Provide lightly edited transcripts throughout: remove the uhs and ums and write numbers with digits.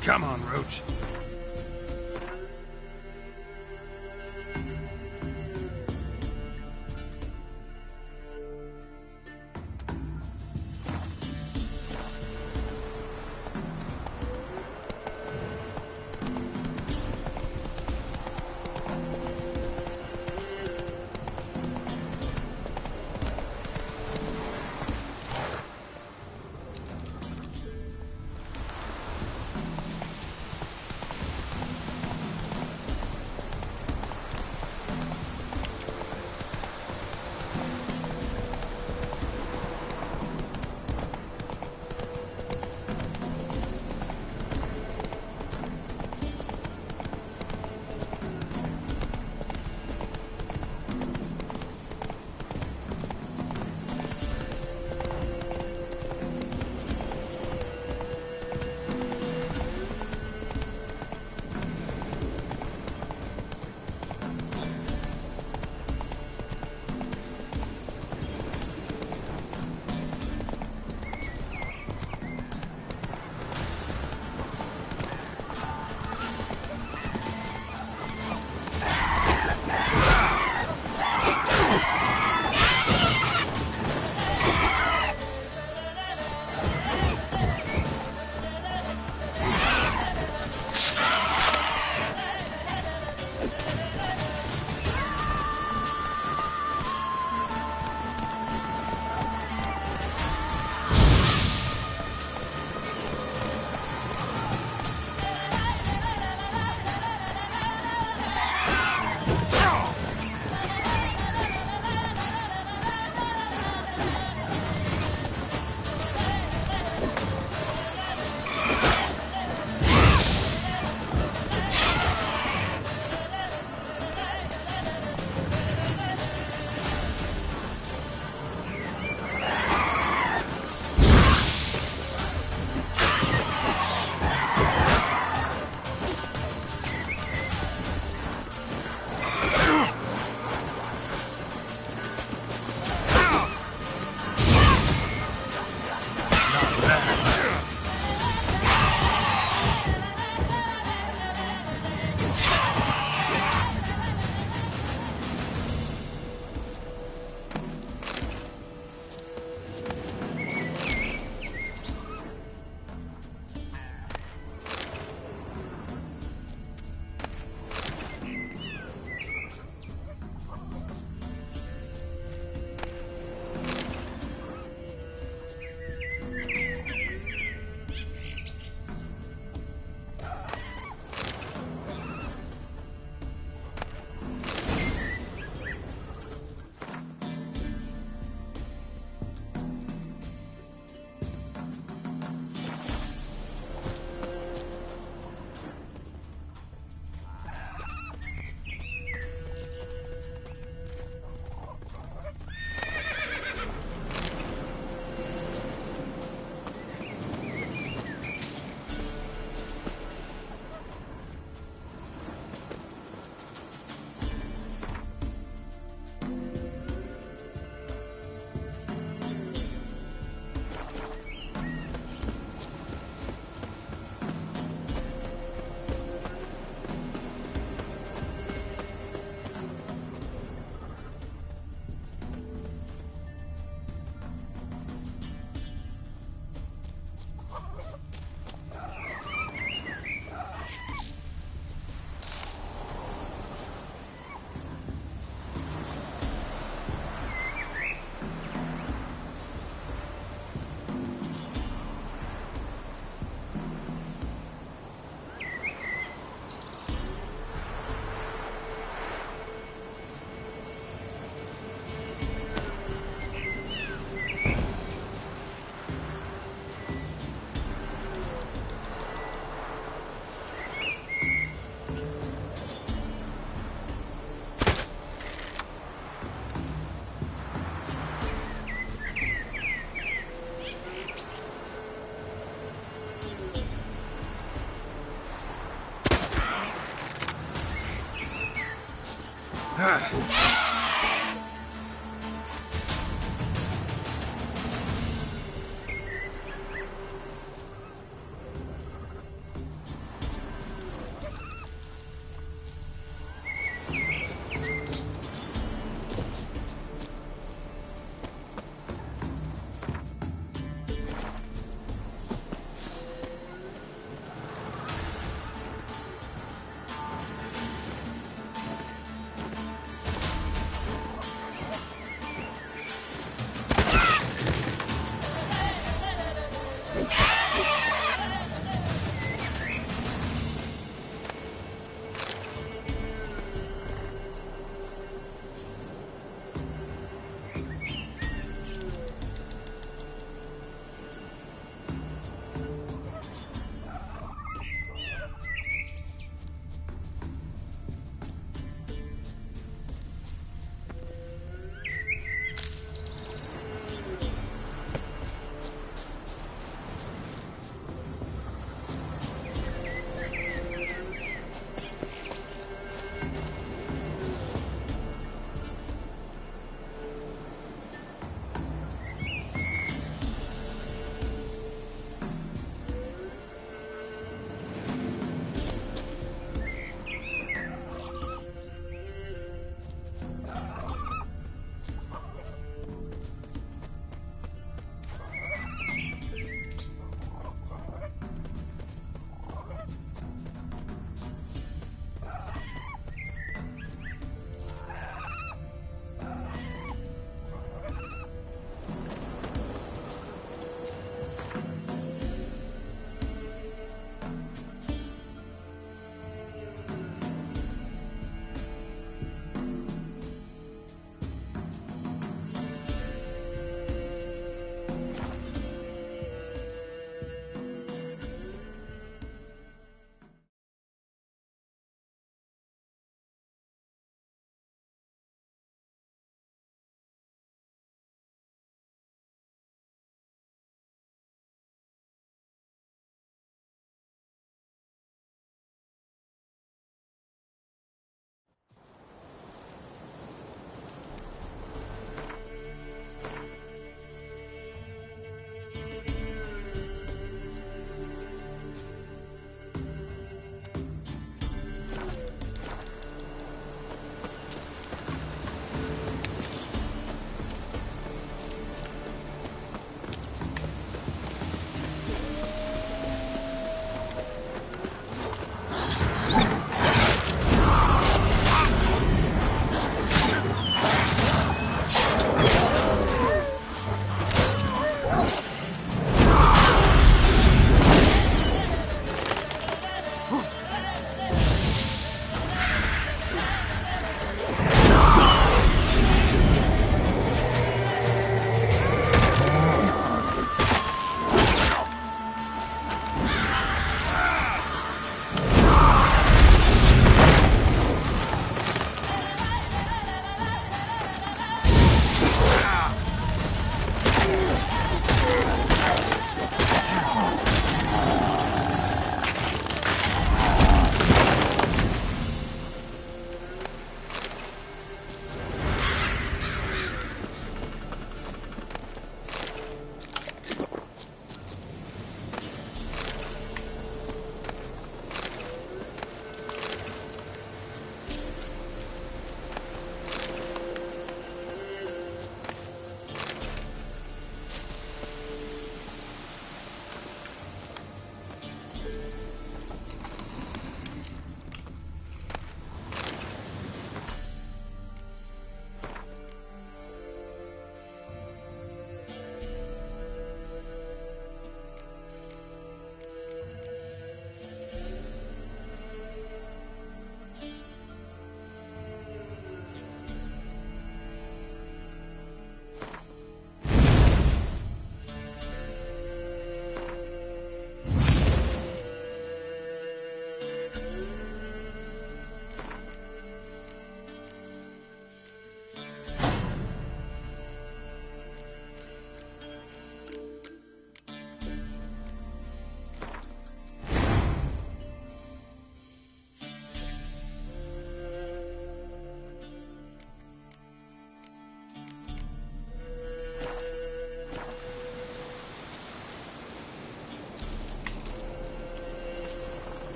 Come on, Roach.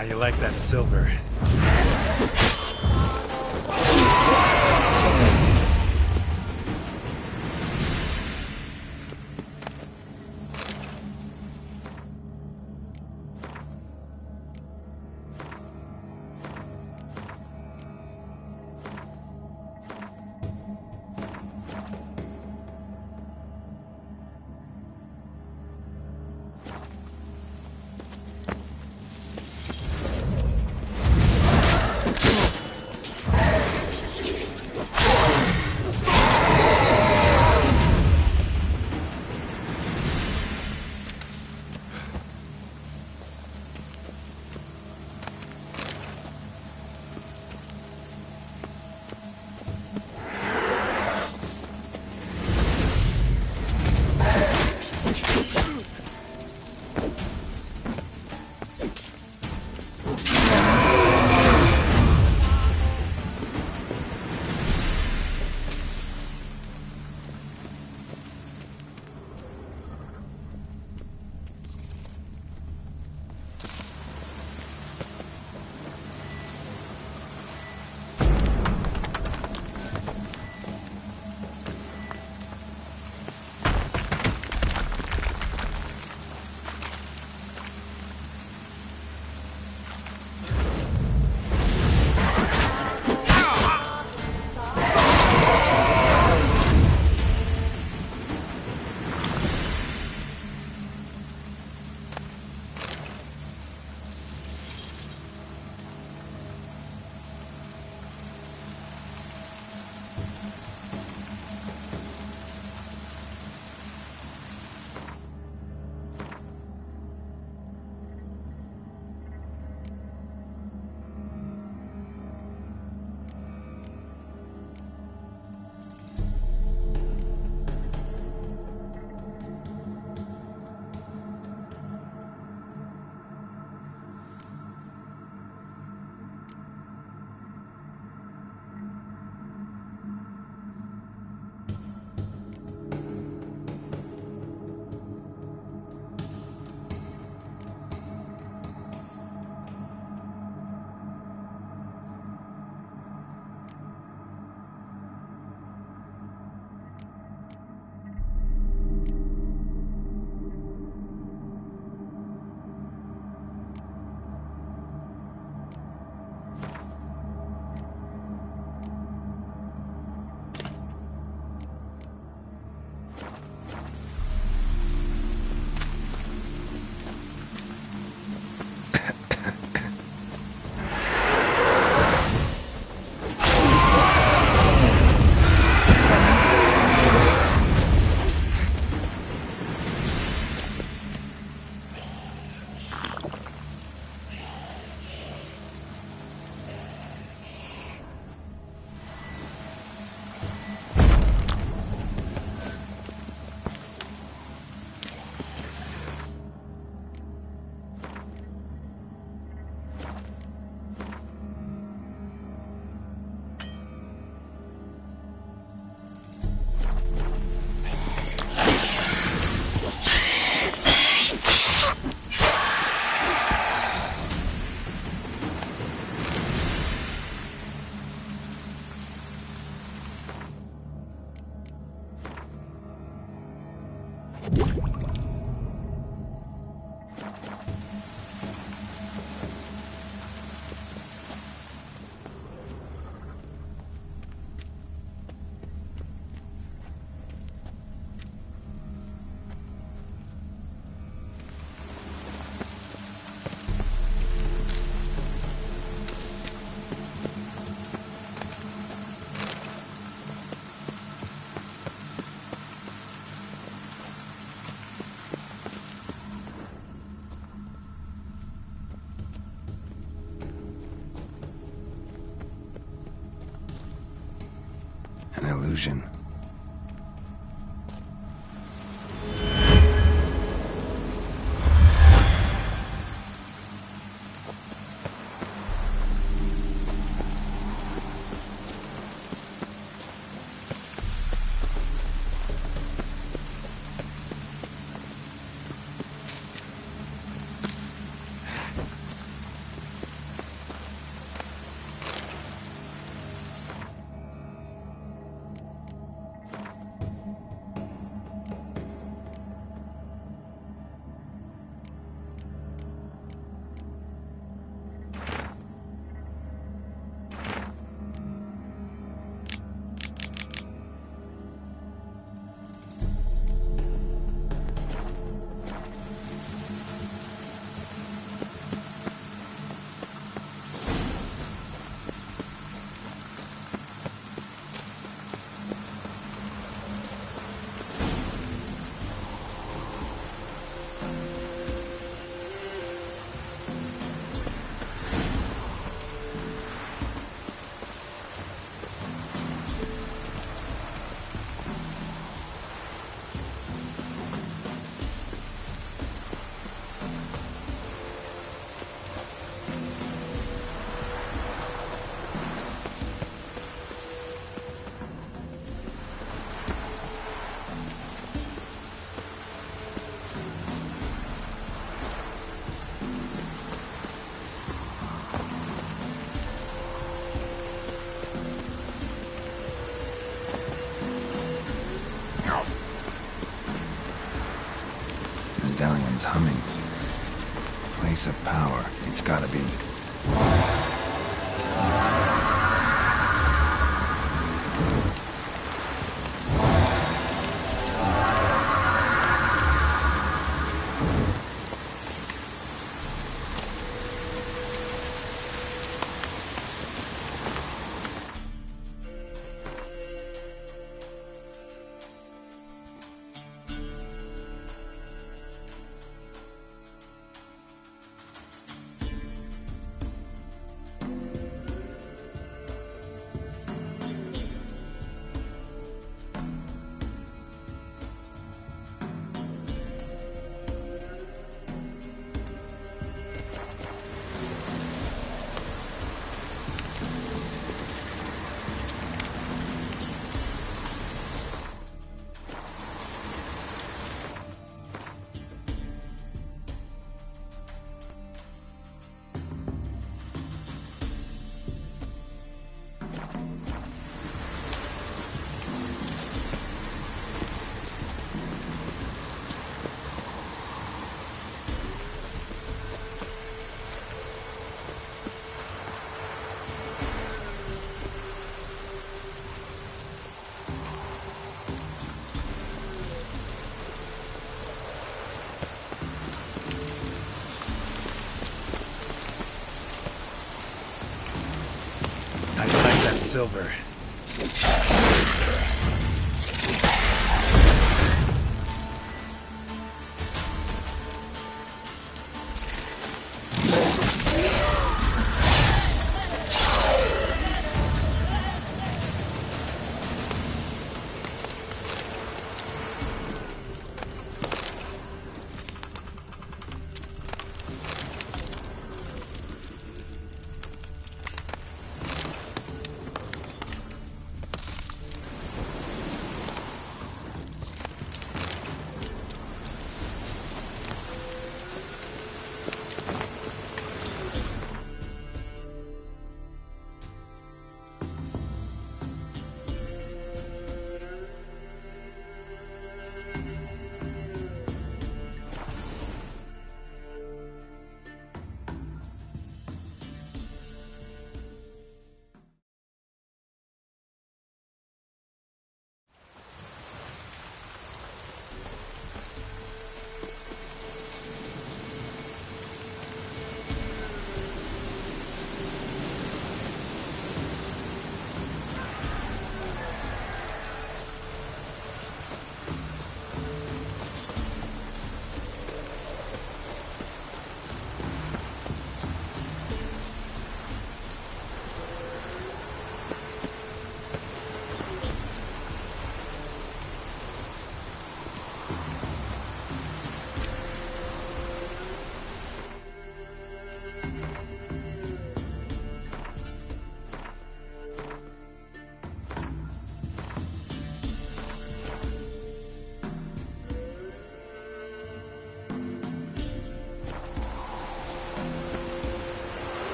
How you like that silver? An illusion. medallion's humming. Place of power, it's gotta be. I like that silver.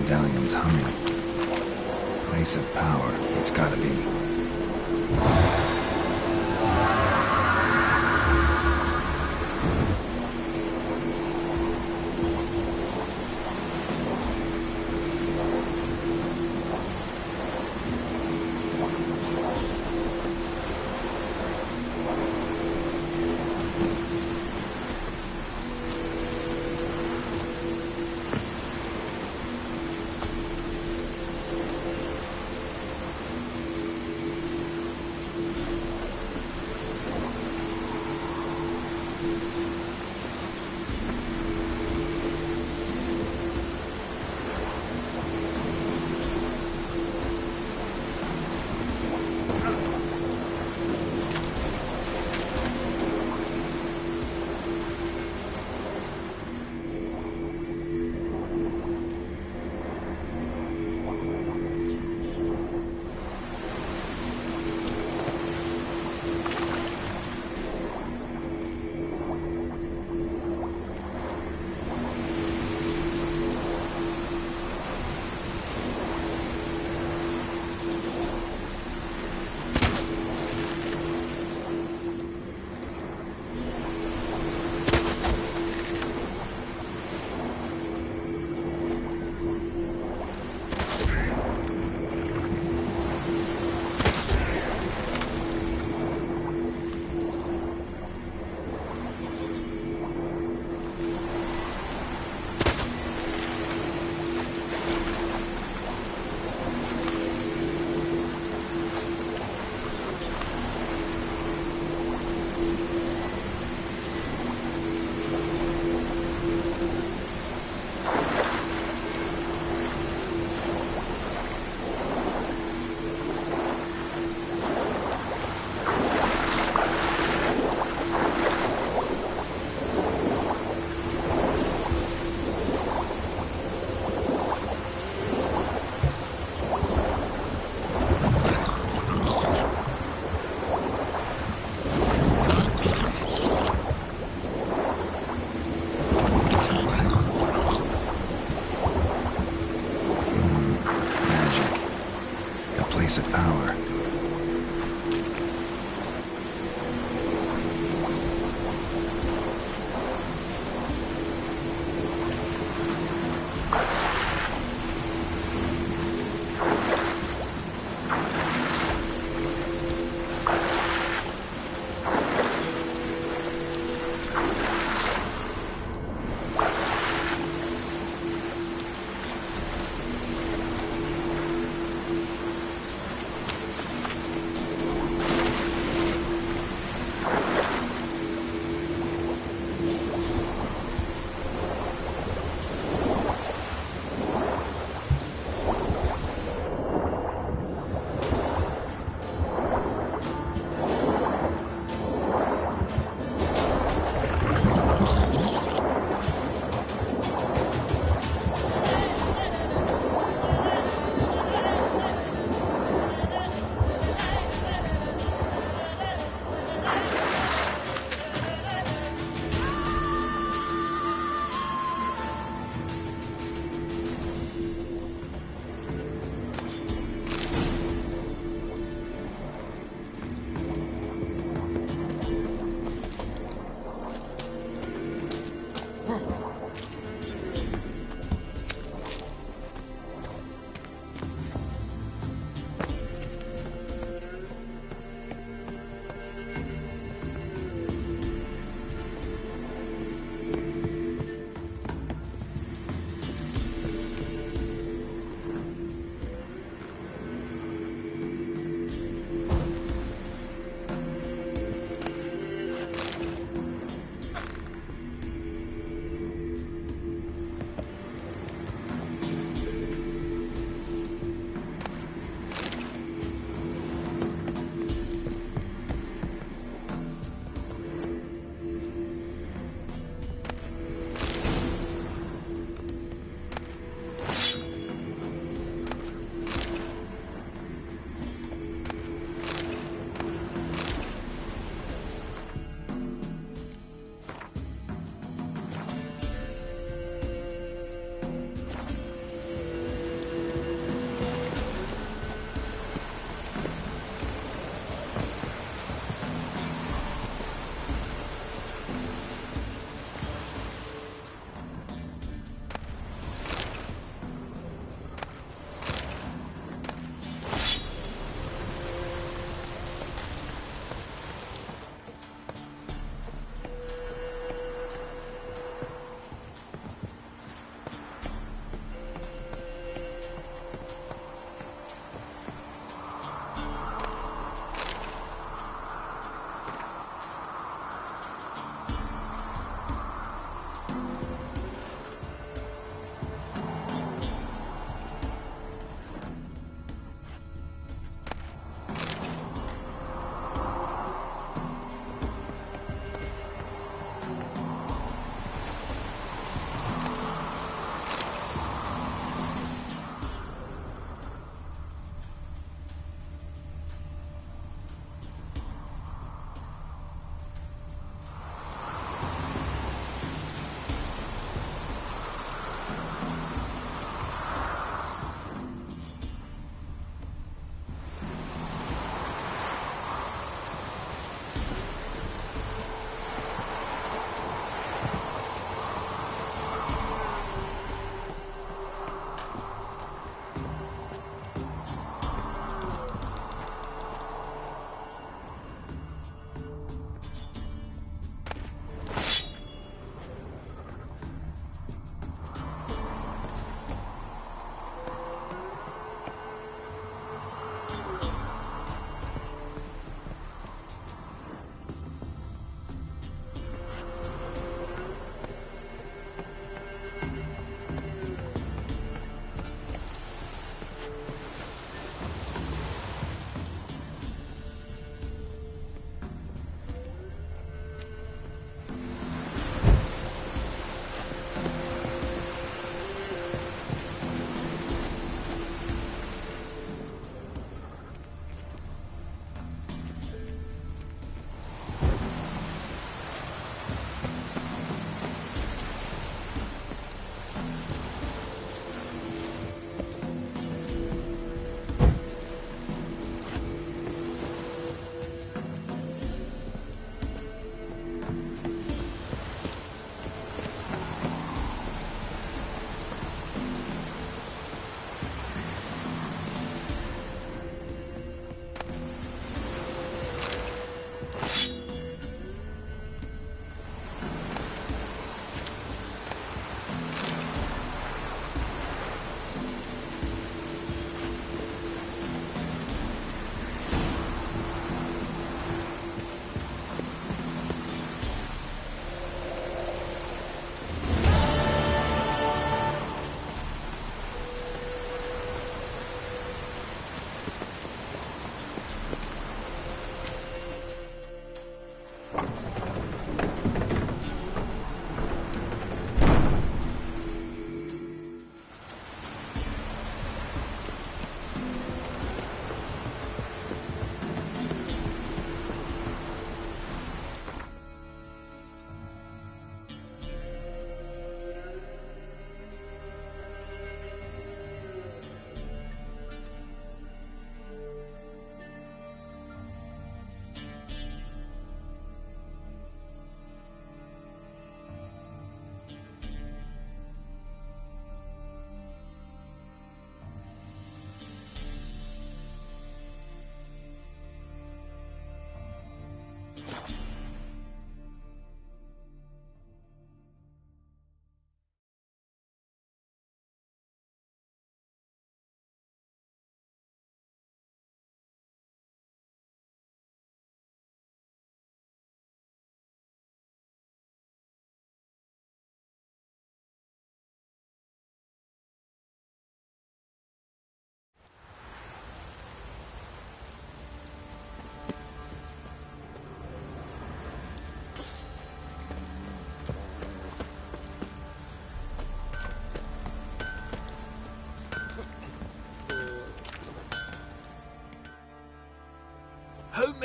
medallion's humming. Place of power, it's gotta be.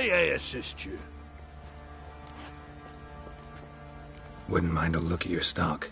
May I assist you? Wouldn't mind a look at your stock.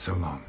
So long.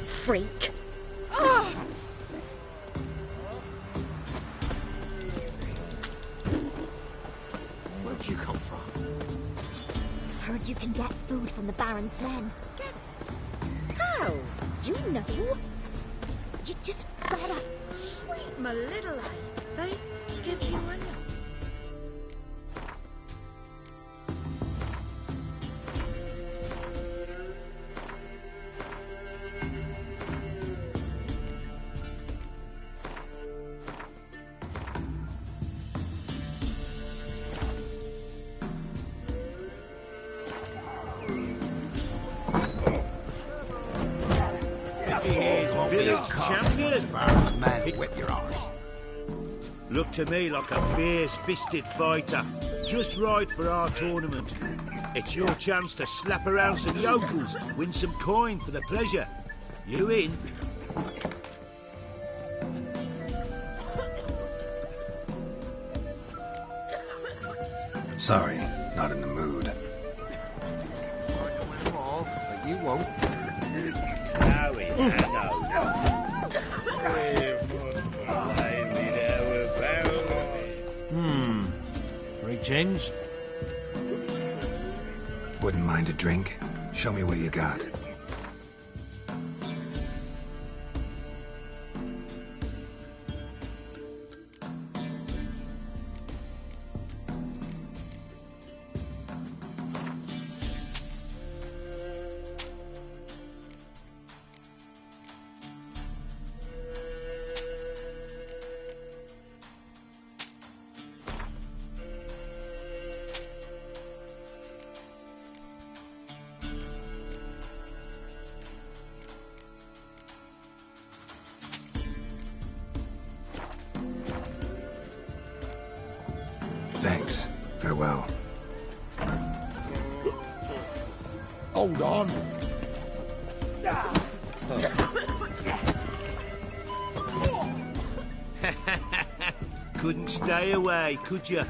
Freak. Where'd you come from? Heard you can get food from the Baron's men. How? You know? You just gotta... Sweet my little eye. They give you a nut. Champion! Man, whip your arse. Look to me like a fierce-fisted fighter. Just right for our tournament. It's your chance to slap around some yokels, win some coin for the pleasure. You in? Sorry, not in the mood. You won't. Harry, no. Greetings. Wouldn't mind a drink? Show me what you got. Thanks. Farewell. Hold on. Couldn't stay away, could you?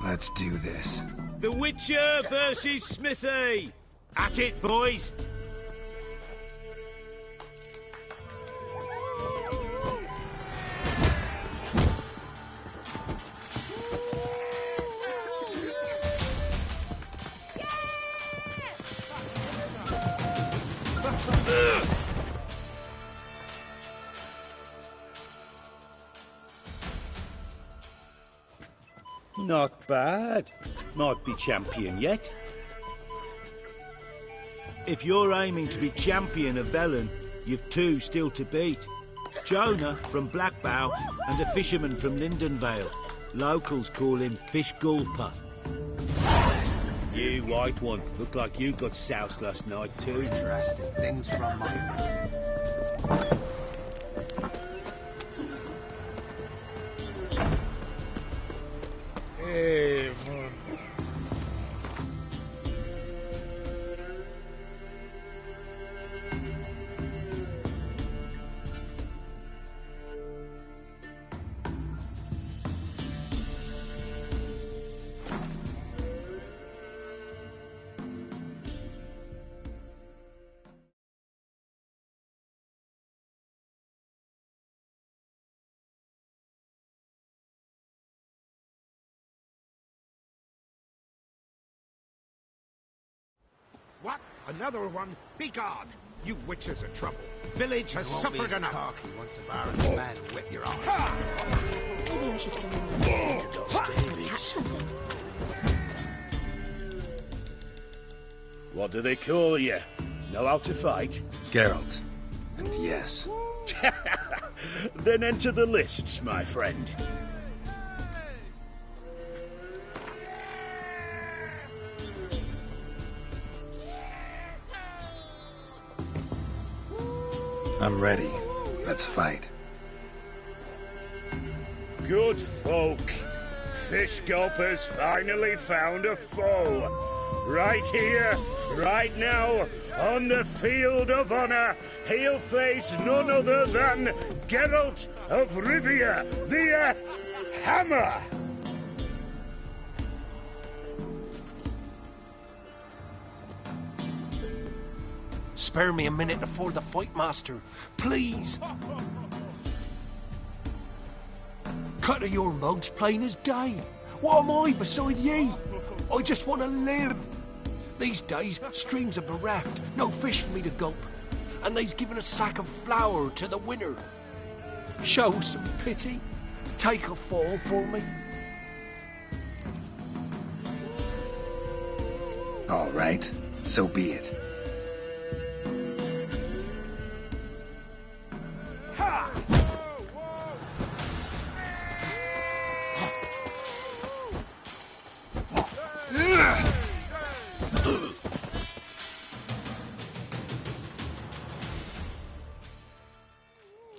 Let's do this. The Witcher versus Smithy! At it, boys! Not bad. Might be champion yet. If you're aiming to be champion of Velen, you've two still to beat. Jonah from Blackbow and a fisherman from Lindenvale. Locals call him Fish Gulper. You white one, look like you got soused last night too. Interesting things from my... What? Another one? Be gone! You witches are trouble. Village has suffered enough. Cocky once the Baron's man whip your arse. Maybe I should send him on catch something. What do they call you? Know how to fight? Geralt. And yes. Then enter the lists, my friend. I'm ready. Let's fight. Good folk. Fish Gulper's finally found a foe. Right here, right now, on the field of honor, he'll face none other than Geralt of Rivia, the Hammer. Spare me a minute before the fight, master. Please. Cut of your mug's plain as day. What am I beside ye? I just want to live. These days, streams are bereft. No fish for me to gulp. And they's given a sack of flour to the winner. Show some pity. Take a fall for me. All right. So be it.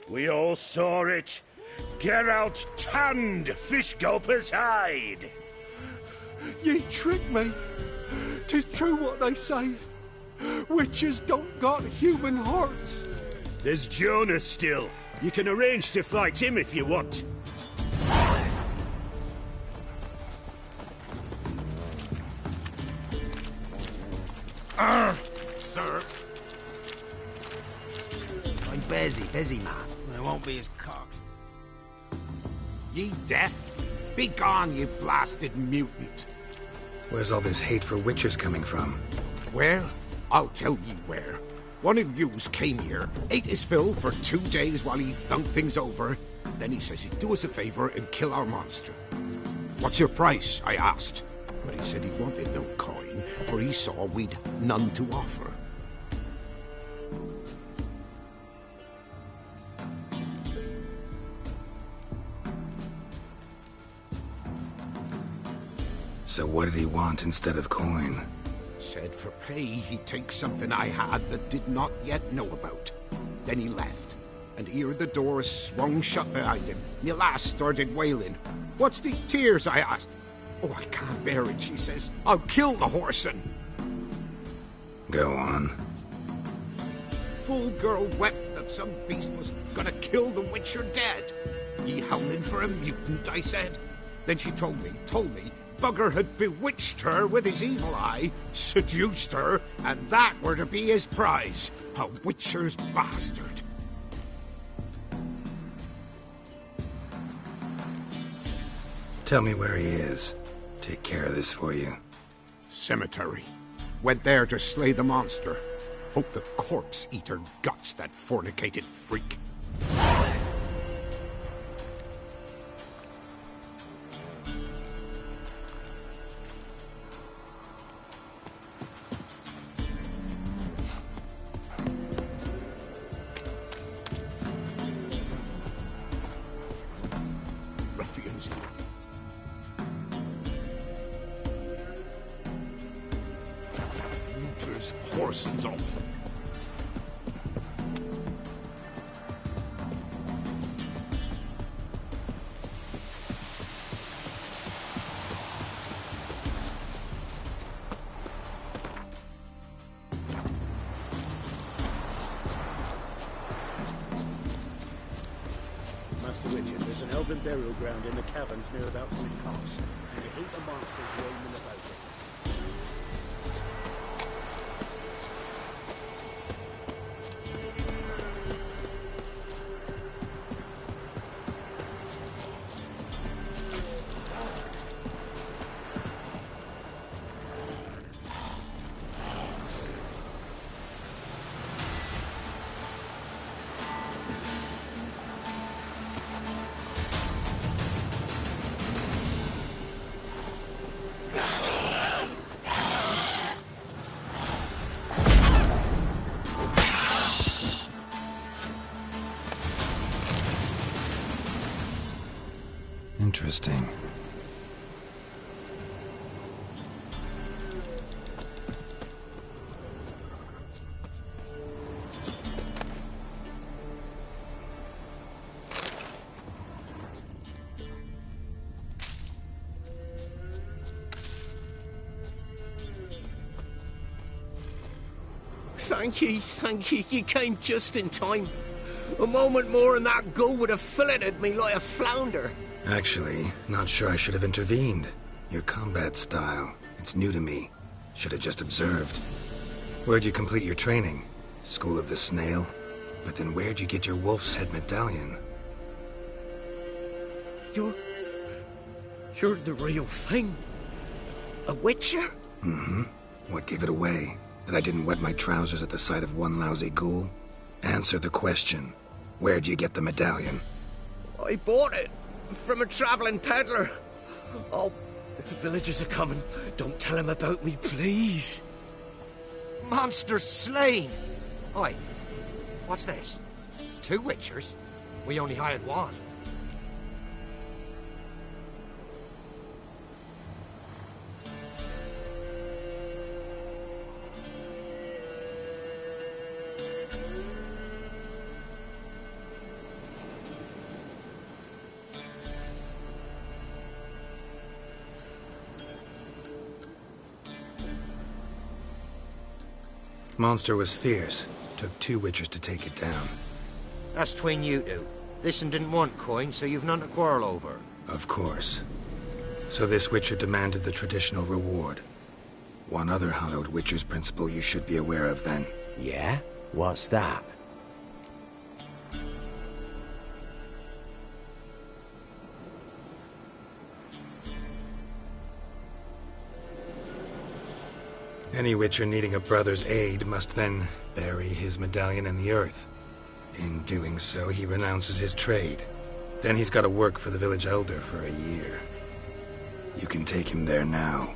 We all saw it. Geralt tanned Fish Gulper's hide. Ye tricked me. 'Tis true what they say. Witches don't got human hearts. There's Jonas still. You can arrange to fight him if you want. Sir. I'm busy, man. I won't be as cocked. Ye deaf? Be gone, you blasted mutant. Where's all this hate for witchers coming from? Where? I'll tell ye where. One of yous came here, ate his fill for 2 days while he thunked things over. Then he says he'd do us a favor and kill our monster. What's your price? I asked. But he said he wanted no coin, for he saw we'd none to offer. So what did he want instead of coin? Said for pay he'd take something I had but did not yet know about. Then he left, and ere the door swung shut behind him, me lass started wailing. What's these tears? I asked. Oh, I can't bear it, she says. I'll kill the whoreson. Go on. Full girl wept that some beast was gonna kill the witcher dead. Ye howling for a mutant, I said. Then she told me, Bugger had bewitched her with his evil eye, seduced her, and that were to be his prize. A witcher's bastard. Tell me where he is. Take care of this for you. Cemetery. Went there to slay the monster. Hope the corpse eater guts that fornicated freak. Ruffians. Looters, whoresons all. Master Richard, there's an elven burial ground in the caverns near about Twin Copse, and a heap of monsters roaming about it. Interesting. Thank you, you came just in time. A moment more and that gull would have filleted me like a flounder. Actually, not sure I should have intervened. Your combat style, it's new to me. Should have just observed. Where'd you complete your training? School of the Snail? But then where'd you get your wolf's head medallion? You're the real thing? A witcher? Mm-hmm. What gave it away? That I didn't wet my trousers at the sight of one lousy ghoul? Answer the question. Where'd you get the medallion? I bought it from a traveling peddler. Oh, the villagers are coming. Don't tell him about me, please. Monster slain! Oi, what's this? 2 witchers? We only hired one. Monster was fierce. Took 2 Witchers to take it down. That's tween you two. This one didn't want coin, so you've none to quarrel over. Of course. So this Witcher demanded the traditional reward. One other hallowed Witcher's principle you should be aware of then. Yeah? What's that? Any Witcher needing a brother's aid must then bury his medallion in the earth. In doing so, he renounces his trade. Then he's got to work for the village elder for a year. You can take him there now.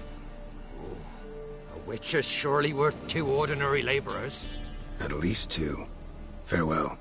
A Witcher's surely worth 2 ordinary laborers. At least 2. Farewell.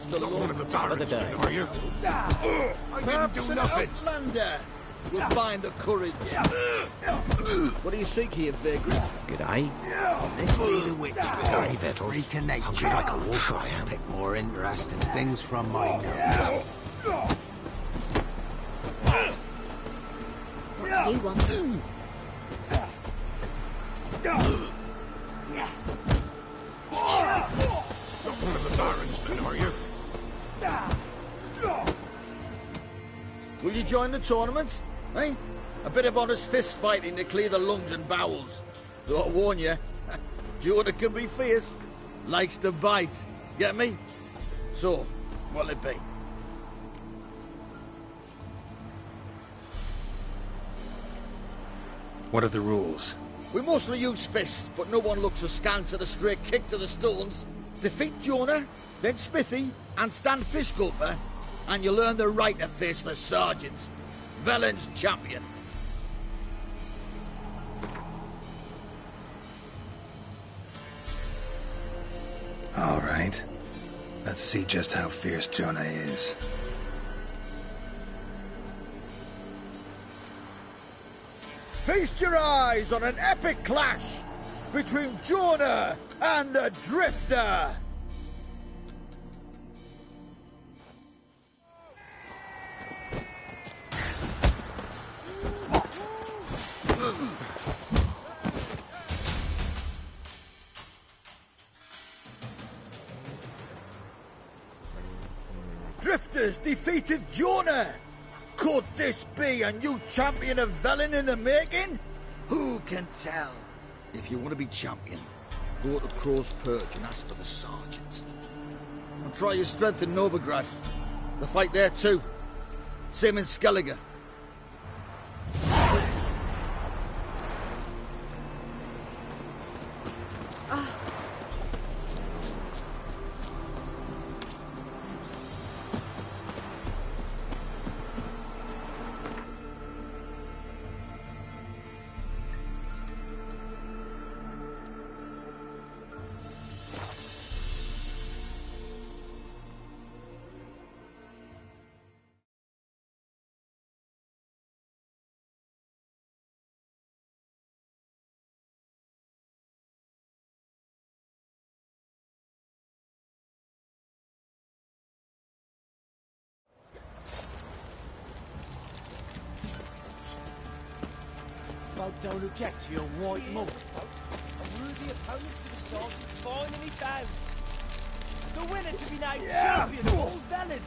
The Lord of the Barons, are you? I didn't do nothing. Outlander will find the courage. What do you seek here, vagrant? G'day. This be the witch behind Vittles. Hungry like a wolf, I am. Pick more interesting things from my nose. What do you want? Not one of the Barons, then, are you? Will you join the tournament? Eh? A bit of honest fist fighting to clear the lungs and bowels. Though I warn you, Jordan can be fierce. Likes to bite. Get me? So, what'll it be? What are the rules? We mostly use fists, but no one looks askance at a straight kick to the stones. Defeat Jonah, then Smithy, and stand Fish Gulper, and you'll earn the right to face the sergeants. Velen's champion. All right. Let's see just how fierce Jonah is. Feast your eyes on an epic clash between Jonah and the Drifter. Drifters defeated Jonah. Could this be a new champion of Velen in the making? Who can tell? If you want to be champion, go to Crow's Perch and ask for the sergeant. And try your strength in Novigrad. The fight there too. Same in Skellige. folk don't object to your white monk. A worthy opponent for the swords is finally found. The winner to be named champion of all Velen.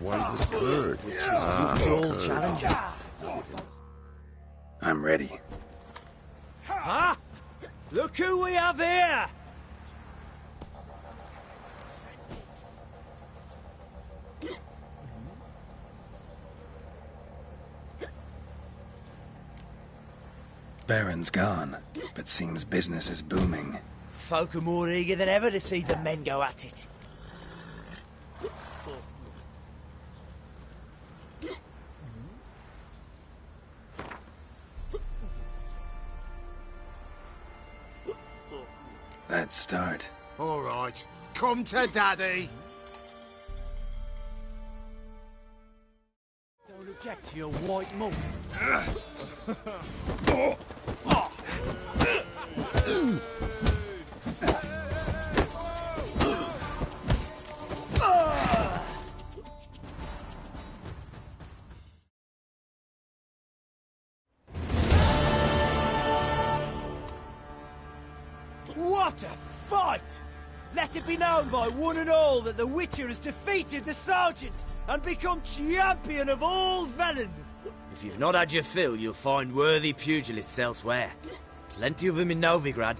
White as curd, which is Dual challenges. I'm ready. Huh? Look who we have here! Baron's gone, but seems business is booming. Folk are more eager than ever to see the men go at it. Let's start. All right, come to Daddy. Don't object to your white mug. What a fight! Let it be known by one and all that the Witcher has defeated the Sergeant and become champion of all Velen. If you've not had your fill, you'll find worthy pugilists elsewhere. Plenty of them in Novigrad,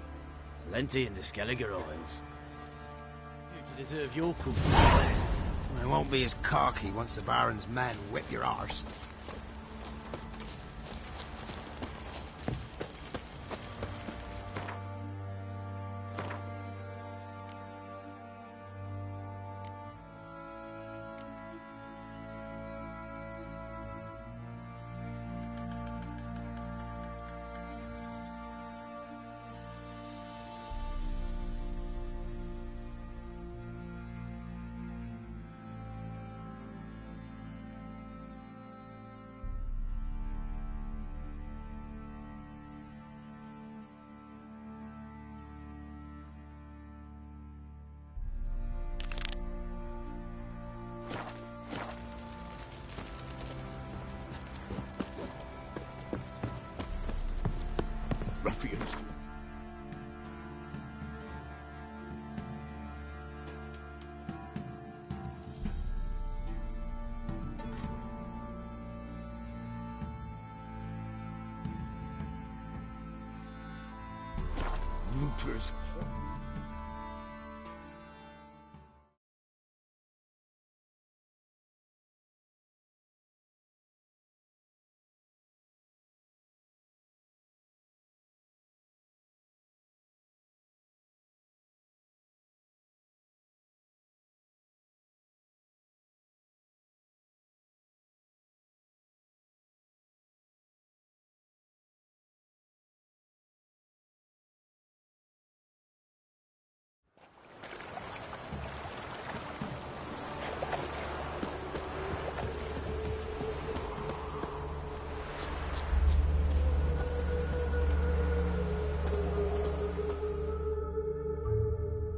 plenty in the Skelliger Isles. You to deserve your company. I won't be as cocky once the Baron's men whip your arse. Ruffians. Looters.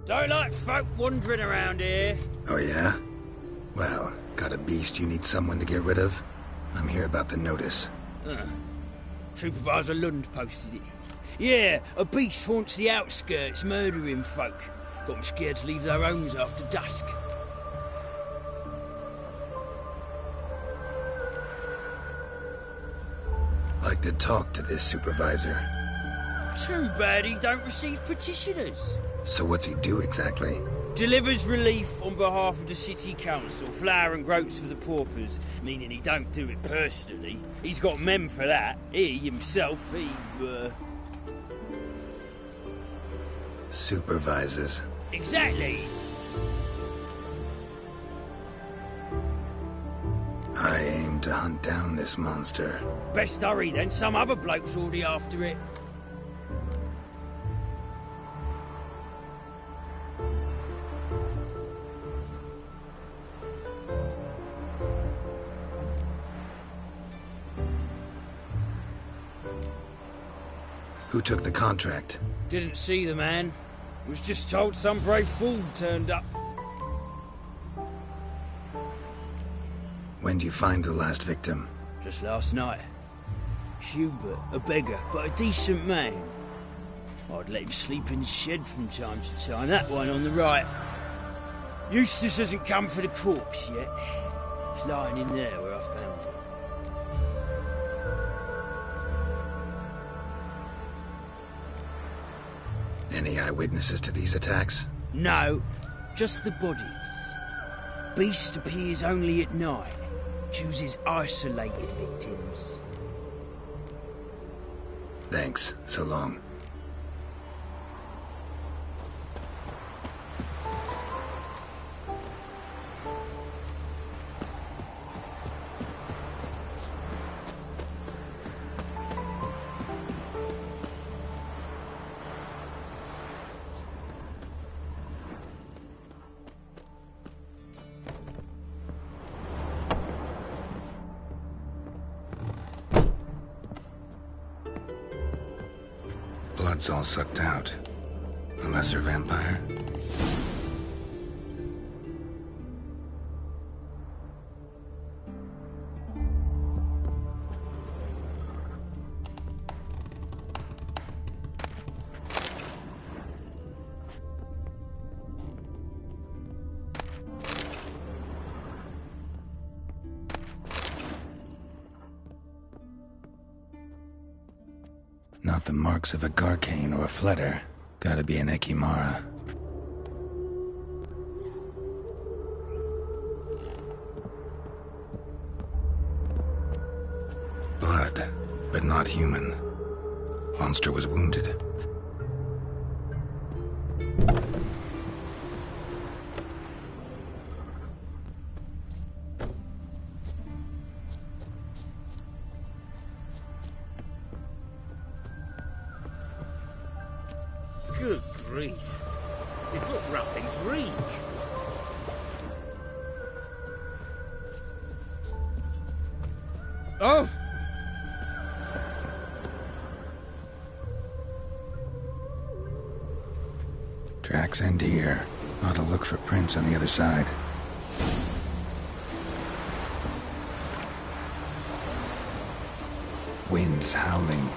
Don't like folk wandering around here. Oh yeah? Well, got a beast you need someone to get rid of? I'm here about the notice. Supervisor Lund posted it. Yeah, a beast haunts the outskirts, murdering folk. Got them scared to leave their homes after dusk. Like to talk to this supervisor. Too bad he don't receive petitioners. So what's he do exactly? Delivers relief on behalf of the city council, flour and groats for the paupers, meaning he don't do it personally. He's got men for that. He, himself, Supervises. Exactly. I aim to hunt down this monster. Best hurry then, some other bloke's already after it. Who took the contract? Didn't see the man. Was just told some brave fool turned up. When did you find the last victim? Just last night. Hubert, a beggar, but a decent man. I'd let him sleep in his shed from time to time, that one on the right. Eustace hasn't come for the corpse yet. It's lying in there where I found it. Any eyewitnesses to these attacks? No, just the bodies. Beast appears only at night. Chooses isolated victims. Thanks. So long. blood's all sucked out. A lesser vampire? Not the marks of a Garcane or a Fletter. Gotta be an Ekimara. Blood, but not human. Monster was wounded. Good grief. Your foot wrappings reek. Oh! Tracks end here. Ought to look for prints on the other side. Winds howling.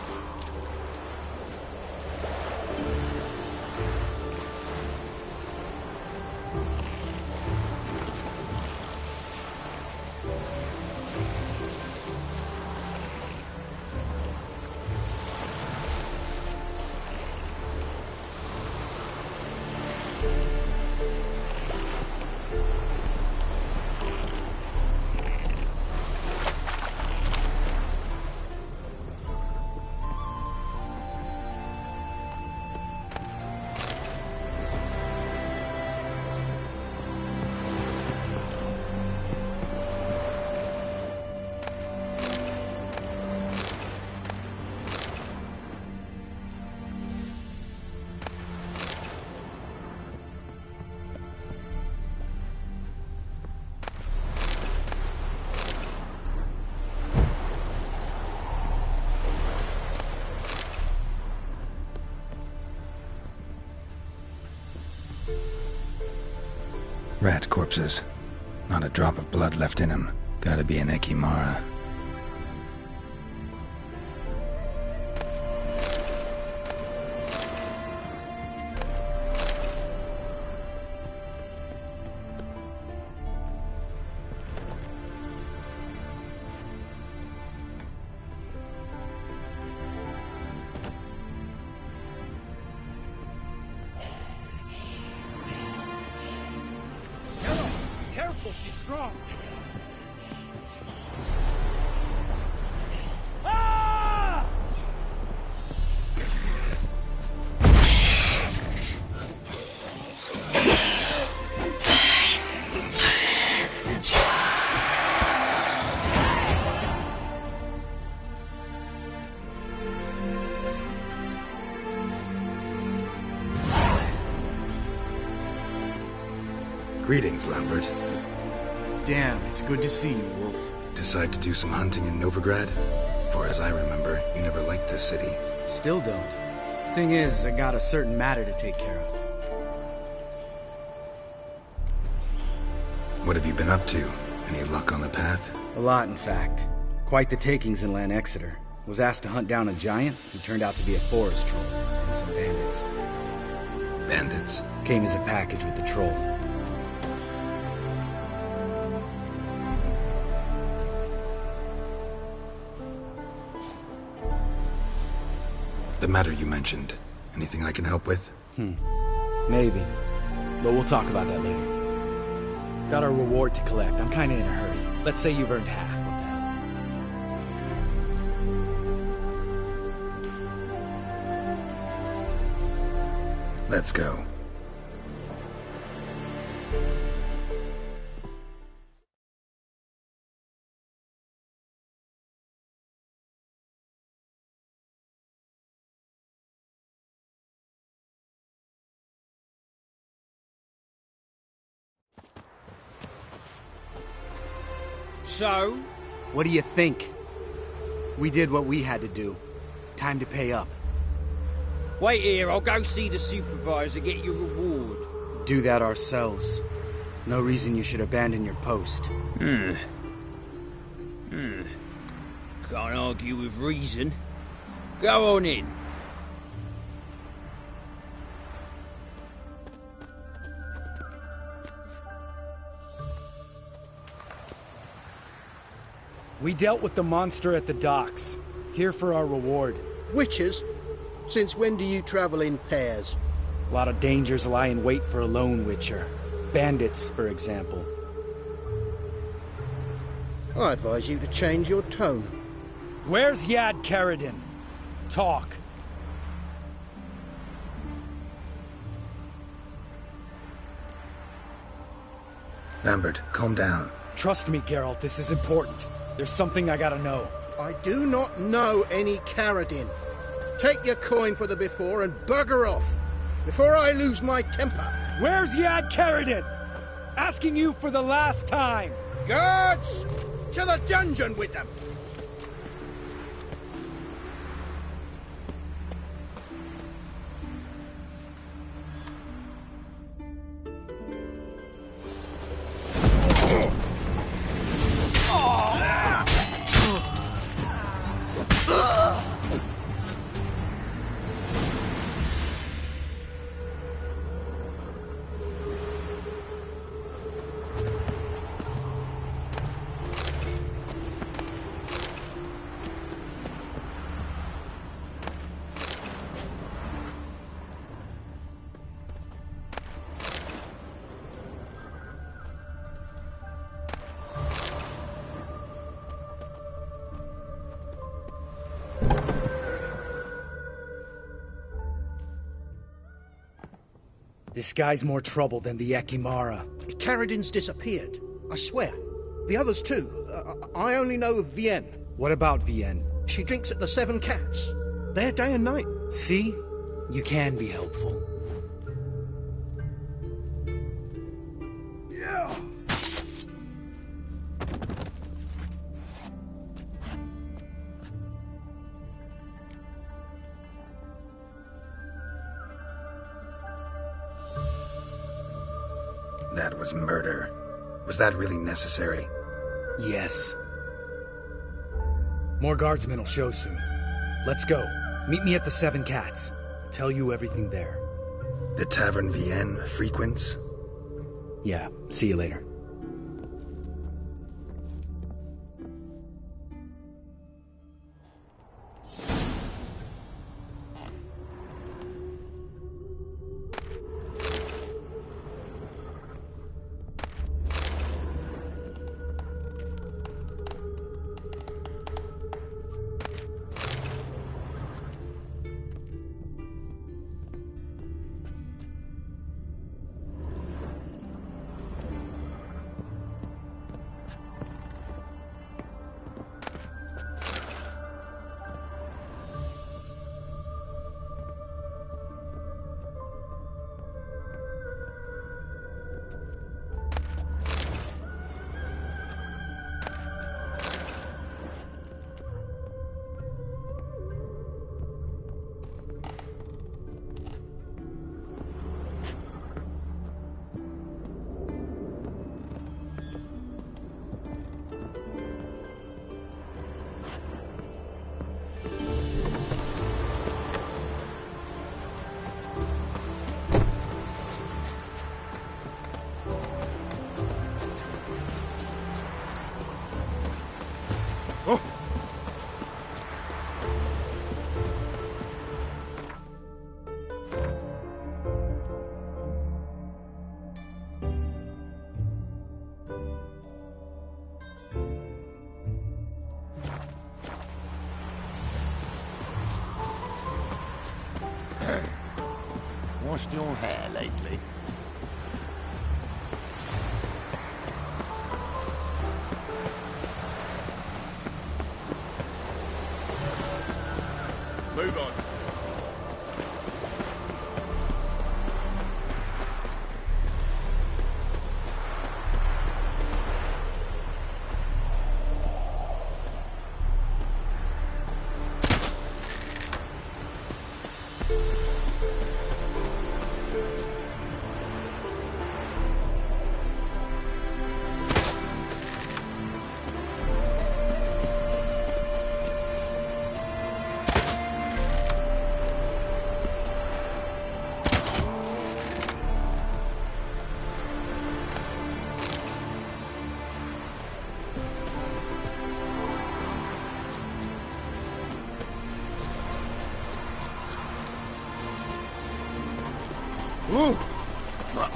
Rat corpses. Not a drop of blood left in him. Gotta be an Ekimara. Careful, she's strong. Greetings, Lambert. Damn, it's good to see you, Wolf. Decide to do some hunting in Novigrad? For as I remember, you never liked this city. Still don't. Thing is, I got a certain matter to take care of. What have you been up to? Any luck on the path? A lot, in fact. Quite the takings in Lan Exeter. Was asked to hunt down a giant who turned out to be a forest troll, and some bandits. Bandits? Came as a package with the troll. The matter you mentioned. Anything I can help with? Maybe. But we'll talk about that later. Got a reward to collect. I'm kinda in a hurry. Let's say you've earned half. What the hell? Let's go. So? What do you think? We did what we had to do. Time to pay up. Wait here, I'll go see the supervisor, get your reward. Do that ourselves. No reason you should abandon your post. Can't argue with reason. Go on in. We dealt with the monster at the docks. Here for our reward. Witches? Since when do you travel in pairs? A lot of dangers lie in wait for a lone witcher. Bandits, for example. I advise you to change your tone. Where's Yad Karadin? Talk. Lambert, calm down. Trust me, Geralt, this is important. There's something I gotta know. I do not know any Karadin. Take your coin for the before and bugger off, before I lose my temper. Where's Yad Karadin? Asking you for the last time. Guards! To the dungeon with them! This guy's more trouble than the Ekimara. Karadin's disappeared. I swear. The others too. I only know of Vienne. What about Vienne? She drinks at the Seven Cats. There day and night. See? You can be helpful. That was murder. Was that really necessary? Yes. More guardsmen will show soon. Let's go. Meet me at the Seven Cats. Tell you everything there. The Tavern Vienne frequents? Yeah, see you later. Washed your hair lately? Move on. Ooh! Fuck.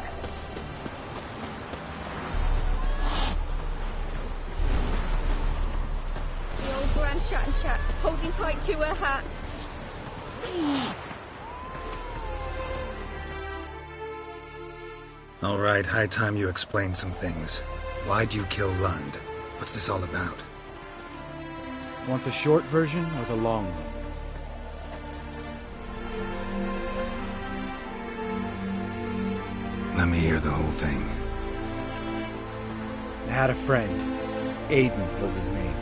The old Grand Shat, holding tight to her hat. All right, high time you explain some things. Why'd you kill Lund? What's this all about? Want the short version or the long one? Let me hear the whole thing. I had a friend. Aiden was his name.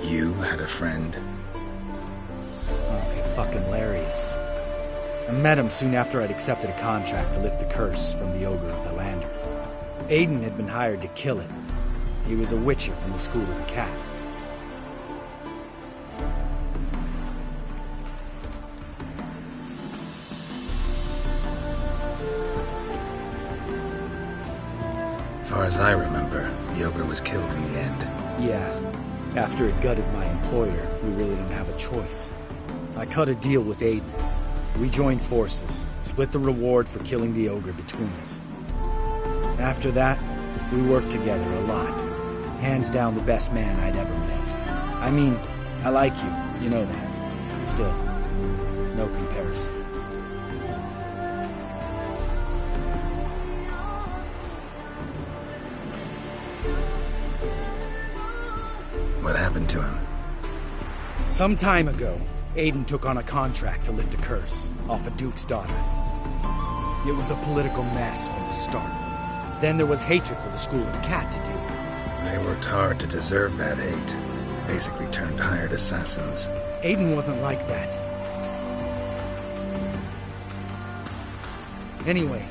You had a friend? Oh, fucking hilarious. I met him soon after I'd accepted a contract to lift the curse from the Ogre of Elander. Aiden had been hired to kill it. He was a witcher from the School of the Cat. As far as I remember, the Ogre was killed in the end. Yeah. After it gutted my employer, we really didn't have a choice. I cut a deal with Aiden. We joined forces, split the reward for killing the Ogre between us. After that, we worked together a lot. Hands down the best man I'd ever met. I mean, I like you, you know that. Still, no comparison. What happened to him? Some time ago, Aiden took on a contract to lift a curse off a duke's daughter. It was a political mess from the start. Then there was hatred for the School of the Cat to deal with. They worked hard to deserve that hate. Basically turned hired assassins. Aiden wasn't like that. Anyway,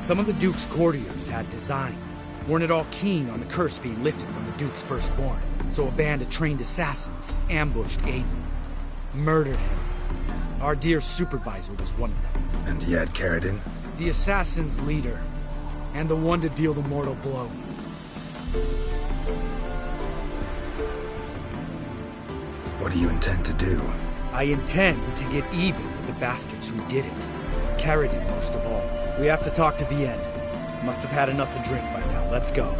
some of the Duke's courtiers had designs. Weren't at all keen on the curse being lifted from the Duke's firstborn. So a band of trained assassins ambushed Aiden. Murdered him. Our dear supervisor was one of them. And yet, Caridin? The assassin's leader. And the one to deal the mortal blow. What do you intend to do? I intend to get even with the bastards who did it. Caridin most of all. We have to talk to Vienne. Must have had enough to drink by now. Let's go.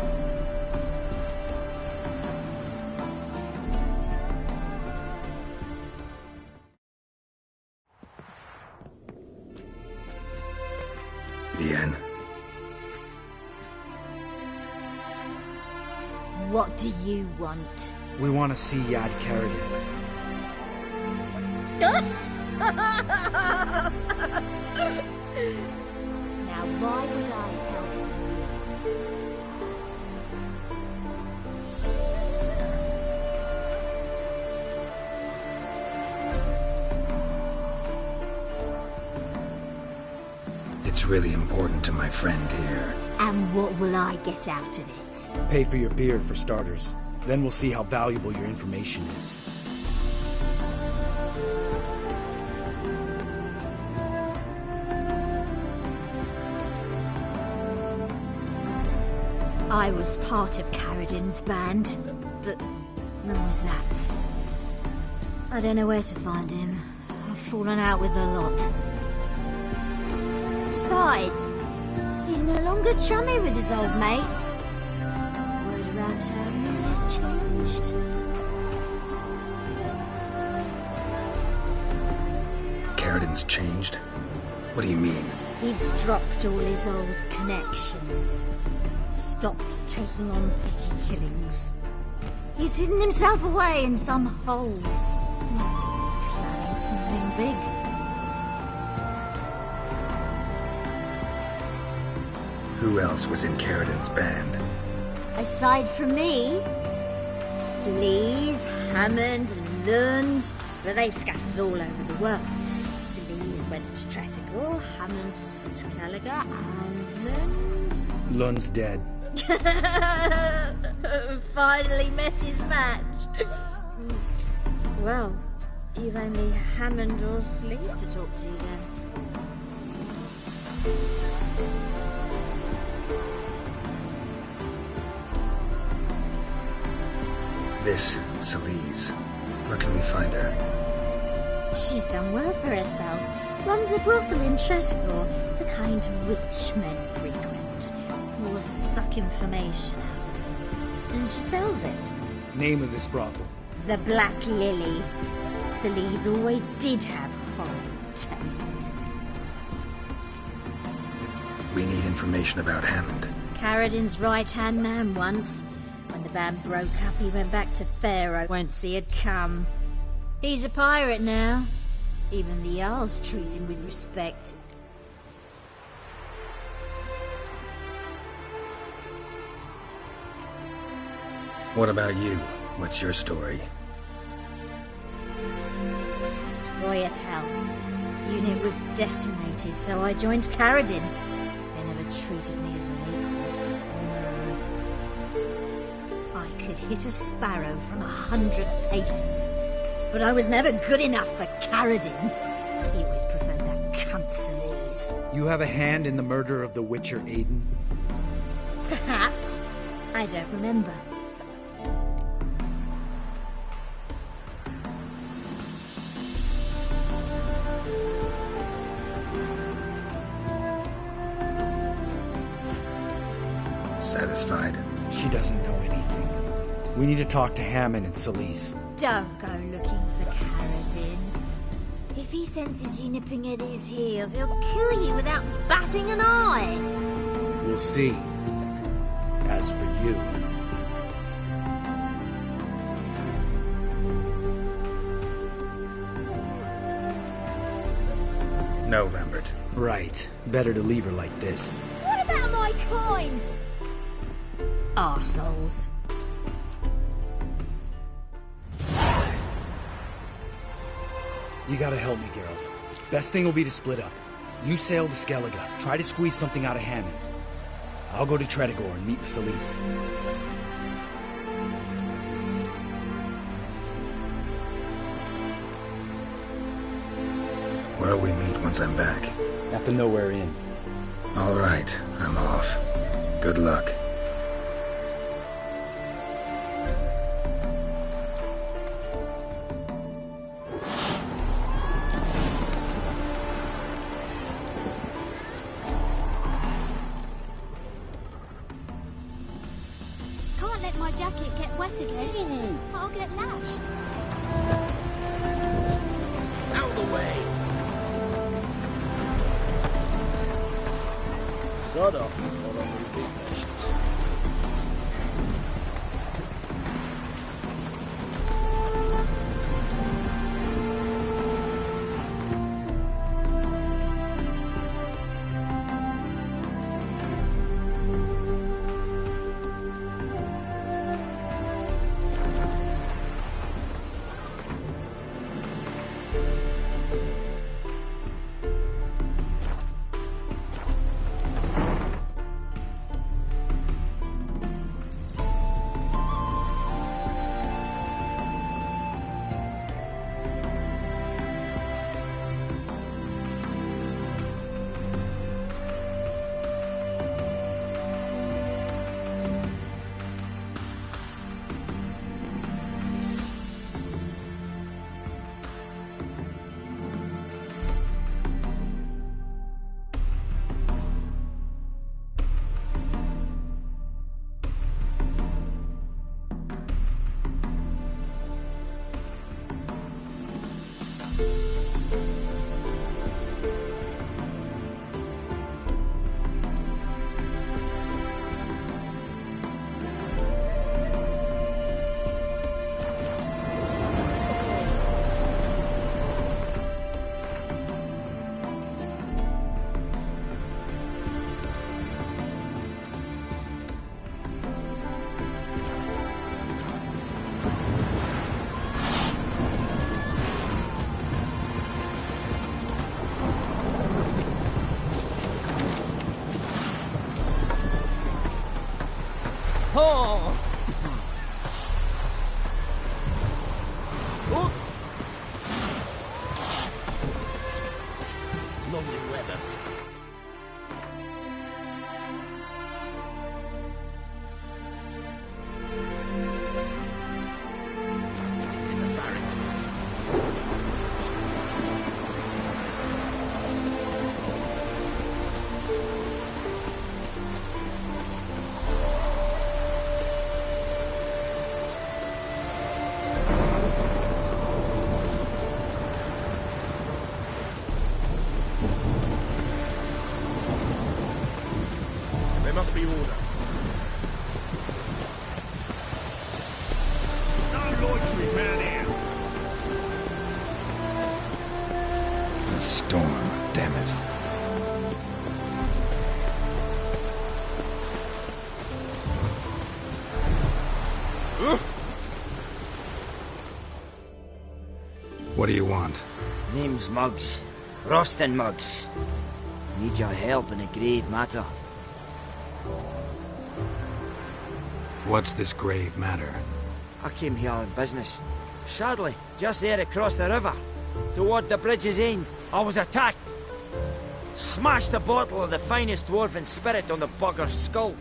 Vienne. What do you want? We want to see Yad Caridin. Now, why would I help you? It's really important to my friend here. And what will I get out of it? Pay for your beer, for starters. Then we'll see how valuable your information is. I was part of Caridin's band, but when was that? I don't know where to find him. I've fallen out with a lot. Besides, he's no longer chummy with his old mates. Word around town is he's changed. Caridin's changed? What do you mean? He's dropped all his old connections. Stopped taking on petty killings. He's hidden himself away in some hole. Must be planning something big. Who else was in Caridin's band? Aside from me, Sleaze, Hammond, and Lund, but they've scattered all over the world. Sleaze went to Tretogor, Hammond to Skellige, and Lund... Lund's dead. Finally met his match. Well, you've only Hammond or Sleaze to talk to then. This, Sleaze. Where can we find her? She's done well for herself. Runs a brothel in Tretogor, but kind rich men frequent. Whores suck information out of them. And she sells it. Name of this brothel? The Black Lily. Celise always did have horrible taste. We need information about Hammond. Carradin's right-hand man once. When the band broke up, he went back to Pharaoh whence he had come. He's a pirate now. Even the Jarls treat him with respect. What about you? What's your story? Scoia'tael. Unit was decimated, so I joined Carradin. They never treated me as an equal. No. I could hit a sparrow from 100 paces, but I was never good enough for Carradin. He always preferred that cunt Celise. You have a hand in the murder of the Witcher Aiden? Perhaps. I don't remember. Satisfied? She doesn't know anything. We need to talk to Hammond and Celise. Don't go looking for Carradin. If he senses you nipping at his heels, he'll kill you without batting an eye. We'll see. As for you... No, Lambert. Right. Better to leave her like this. What about my coin? Arseholes. You gotta help me, Geralt. Best thing will be to split up. You sail to Skellige. Try to squeeze something out of Hammond. I'll go to Tretogor and meet with Celise. Where'll we meet once I'm back? At the Nowhere Inn. All right, I'm off. Good luck. Can't let my jacket get wet again. I'll get lashed. Out of the way! Sod off and follow me, big nations. Oh! Lovely weather. In the barracks. must be order. No loitering round here. A storm, damn it. What do you want? Name's Muggs. Rostin Muggs. Need your help in a grave matter. What's this grave matter? I came here on business. Sadly, just there across the river, toward the bridge's end, I was attacked. Smashed a bottle of the finest dwarven spirit on the bugger's skull.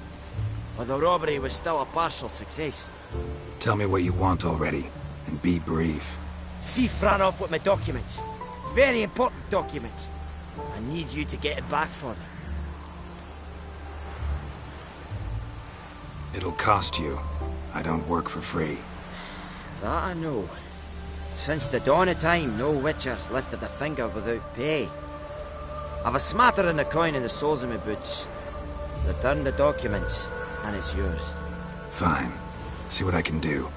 But the robbery was still a partial success. Tell me what you want already, and be brief. Thief ran off with my documents. Very important documents. I need you to get it back for me. It'll cost you. I don't work for free. That I know. Since the dawn of time, no witcher's lifted a finger without pay. I've a smattering of coin in the soles of my boots. Return the documents, and it's yours. Fine. See what I can do.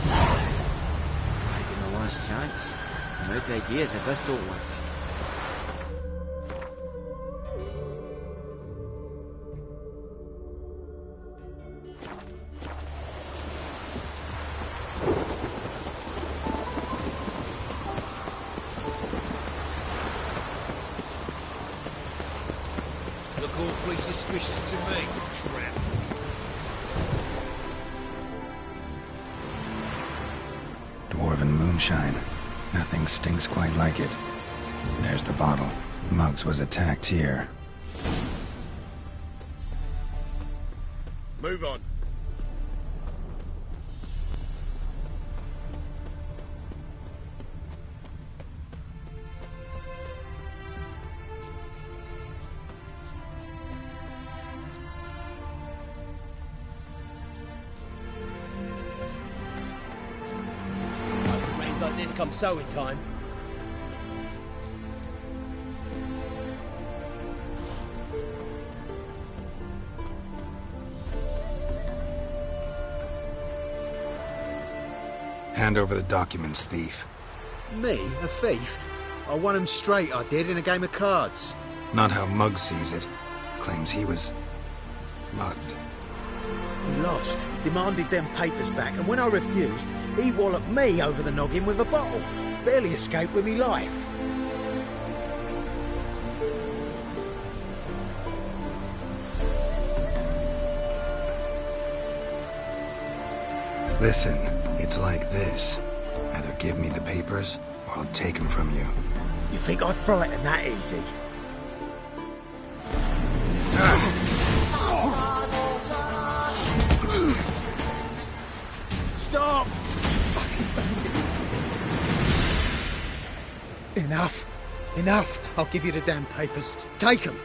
Might be my last chance. I'm out of ideas if this don't work. Look awfully suspicious to me, tramp. Dwarven moonshine. Nothing stinks quite like it. There's the bottle. Muggs was attacked here. Move on. Rains like this come sowing time. Hand over the documents, thief. Me? A thief? I won him straight, I did, in a game of cards. Not how Muggs sees it. Claims he was mugged. He lost, demanded them papers back, and when I refused, he walloped me over the noggin with a bottle. Barely escaped with me life. Listen, it's like this. Either give me the papers, or I'll take them from you. You think I'd frighten that easy? Stop! Enough. Enough. I'll give you the damn papers. Take them.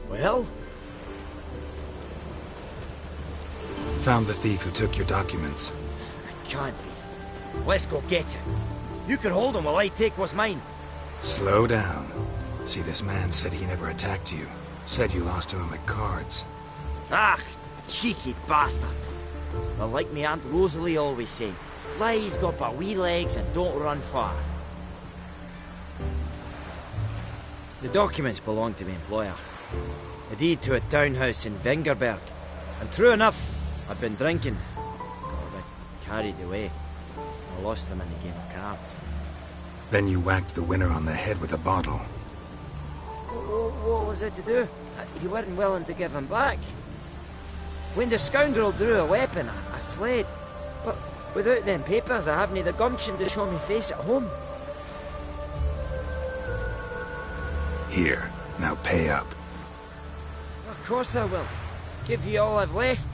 Well? Found the thief who took your documents. It can't be. Let's go get him. You can hold him while I take what's mine. Slow down. See, this man said he never attacked you. Said you lost to him at cards. Ah, cheeky bastard. But like me Aunt Rosalie always said, lies got but wee legs and don't run far. The documents belong to my employer. A deed to a townhouse in Vengerberg. And true enough, I'd been drinking. Got a bit carried away. I lost them in a game of cards. Then you whacked the winner on the head with a bottle. What was it to do? You weren't willing to give him back. When the scoundrel drew a weapon, I fled. But without them papers, I haven't the gumption to show me face at home. Here, now pay up. Of course I will. Give you all I've left.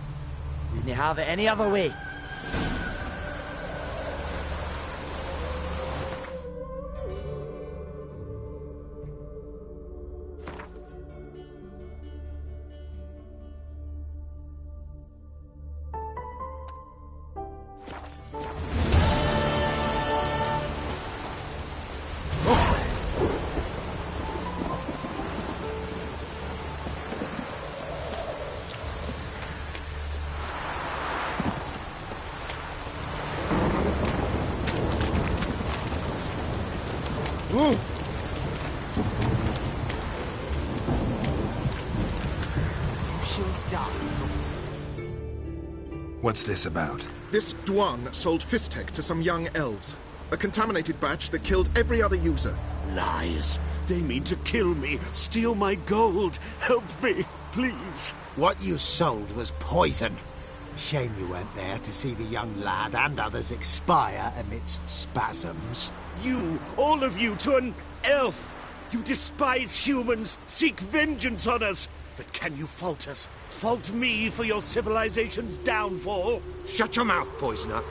Wouldn't have it any other way. What's this about? This Dwan sold Fistek to some young elves. A contaminated batch that killed every other user. Lies. They mean to kill me, steal my gold. Help me, please. What you sold was poison. Shame you weren't there to see the young lad and others expire amidst spasms. You, all of you, to an elf. You despise humans, seek vengeance on us. But can you fault us? Fault me for your civilization's downfall? Shut your mouth, poisoner.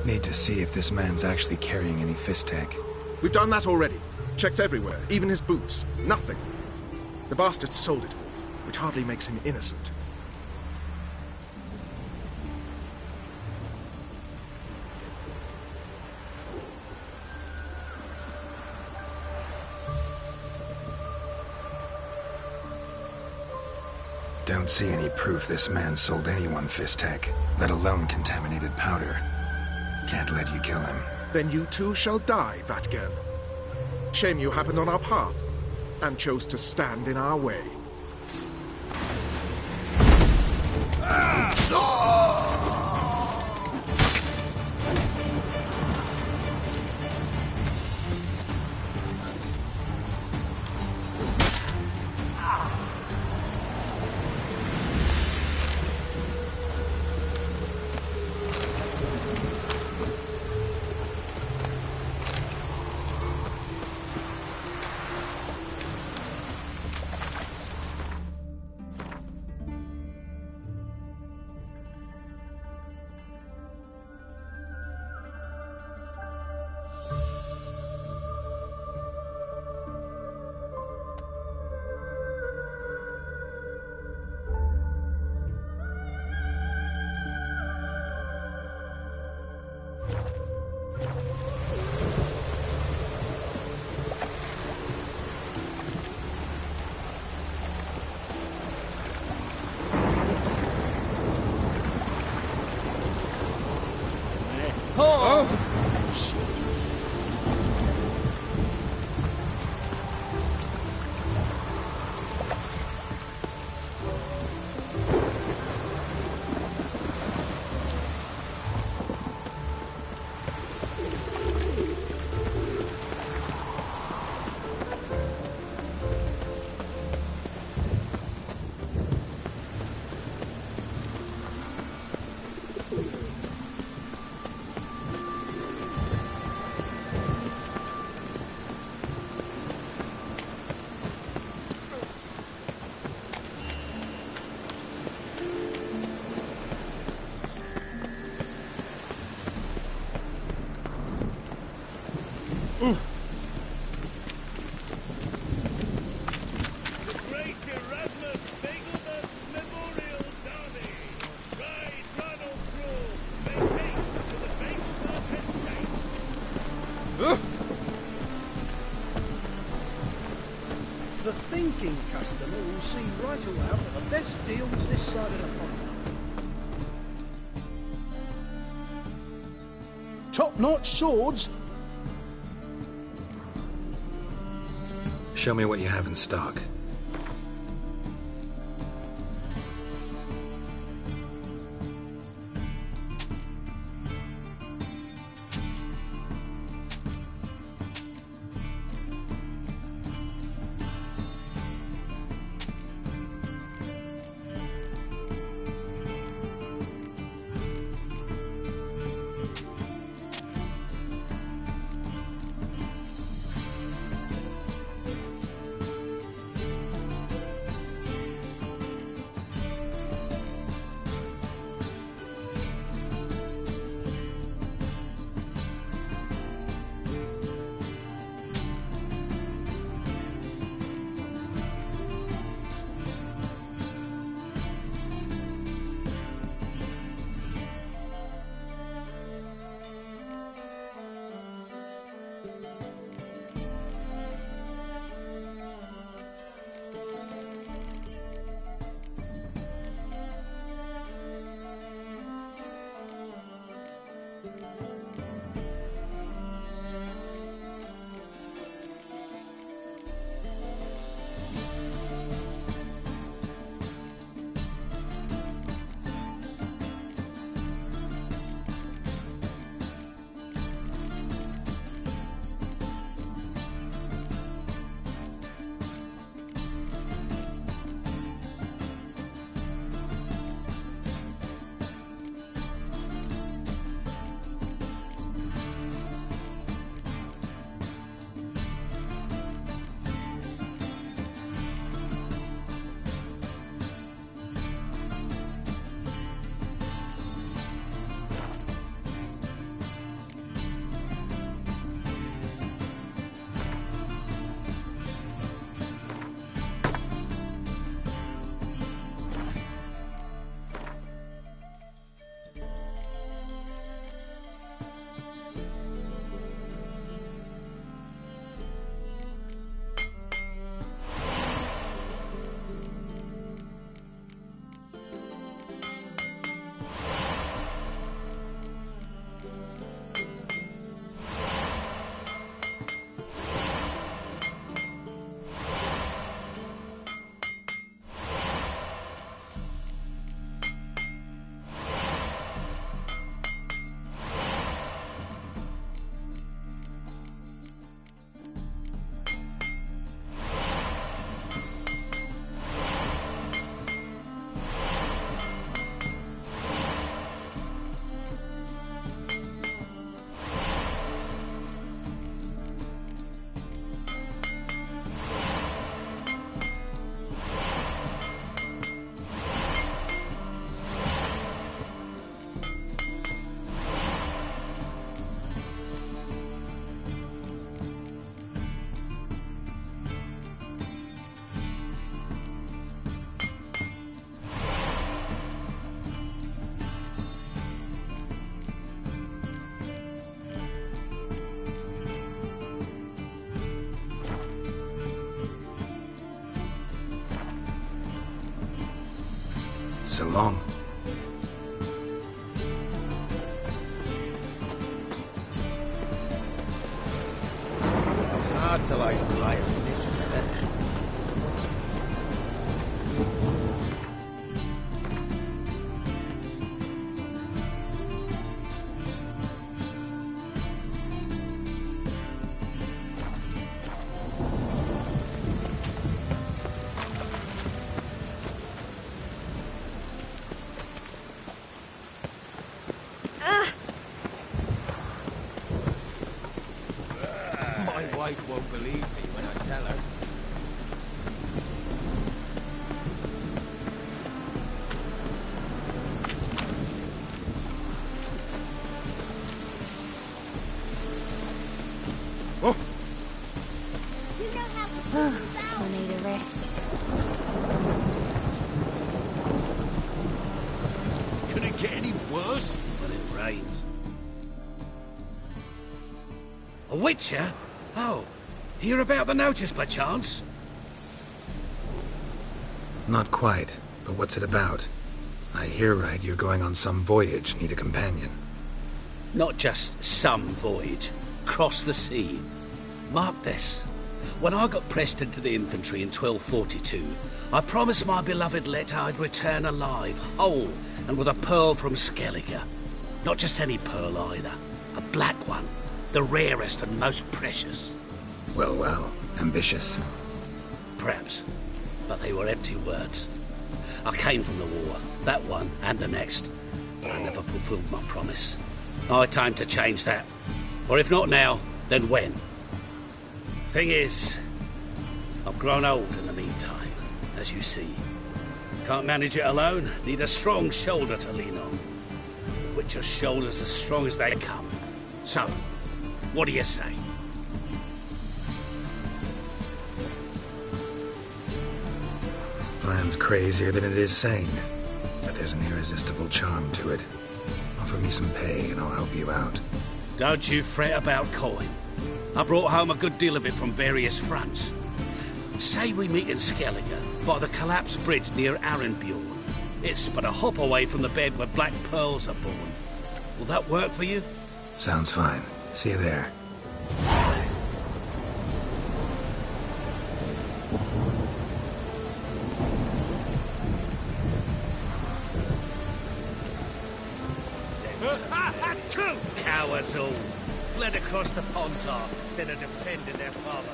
Need to see if this man's actually carrying any Fistek. We've done that already. Checked everywhere, even his boots. Nothing. The bastard sold it all, which hardly makes him innocent. Don't see any proof this man sold anyone Fistek, let alone contaminated powder. Can't let you kill him. Then you too shall die, Vatgern. Shame you happened on our path, and chose to stand in our way. The thinking customer will see right away what the best deals this side of the pond. Top-notch swords. Show me what you have in stock. So long. It's hard to light a fire in this weather. My wife won't believe me when I tell her. I need a rest. Could it get any worse? When it rains. A witcher? Oh, hear about the notice by chance? Not quite, but what's it about? I hear right you're going on some voyage, need a companion. Not just some voyage. Cross the sea. Mark this. When I got pressed into the infantry in 1242, I promised my beloved Let I'd return alive, whole, and with a pearl from Skellige. Not just any pearl either. A black one. The rarest and most precious. Well, well, ambitious. Perhaps. But they were empty words. I came from the war, that one and the next, but I never fulfilled my promise. I time to change that. For if not now, then when? Thing is, I've grown old in the meantime, as you see. Can't manage it alone, need a strong shoulder to lean on. The Witcher's shoulders as strong as they come. So, what do you say? Plan's crazier than it is sane, but there's an irresistible charm to it. Offer me some pay and I'll help you out. Don't you fret about coin. I brought home a good deal of it from various fronts. Say we meet in Skellige, by the collapsed bridge near Arenbjorn. It's but a hop away from the bed where black pearls are born. Will that work for you? Sounds fine. See you there. Cowards all. Fled across the Pontar, instead of defending their father.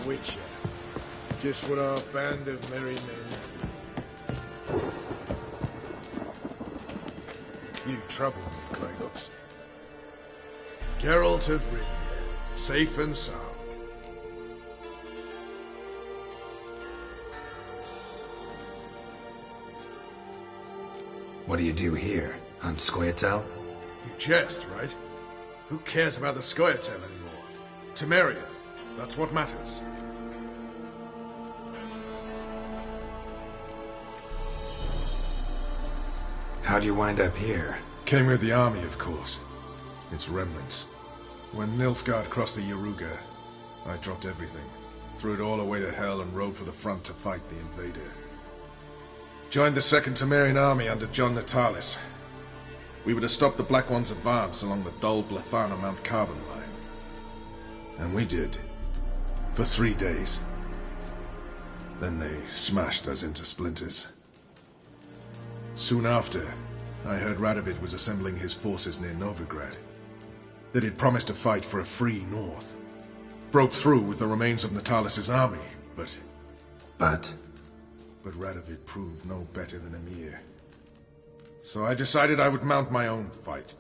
Witcher. Just what our band of merry men need. You trouble me, Kratos. Geralt of Rivia, safe and sound. What do you do here? Hunt Scoia'tael? You jest, right? Who cares about the Scoia'tael anymore? Temeria. That's what matters. How'd you wind up here? Came with the army, of course. Its remnants. When Nilfgaard crossed the Yaruga, I dropped everything. Threw it all away to hell and rode for the front to fight the invader. Joined the Second Temerian army under John Natalis. We were to stop the Black One's advance along the Dol Blathana Mount Carbon line. And we did. For 3 days. Then they smashed us into splinters. Soon after, I heard Radovid was assembling his forces near Novigrad. That he'd promised to fight for a free North. Broke through with the remains of Natalis' army, but... But Radovid proved no better than Emir. So I decided I would mount my own fight.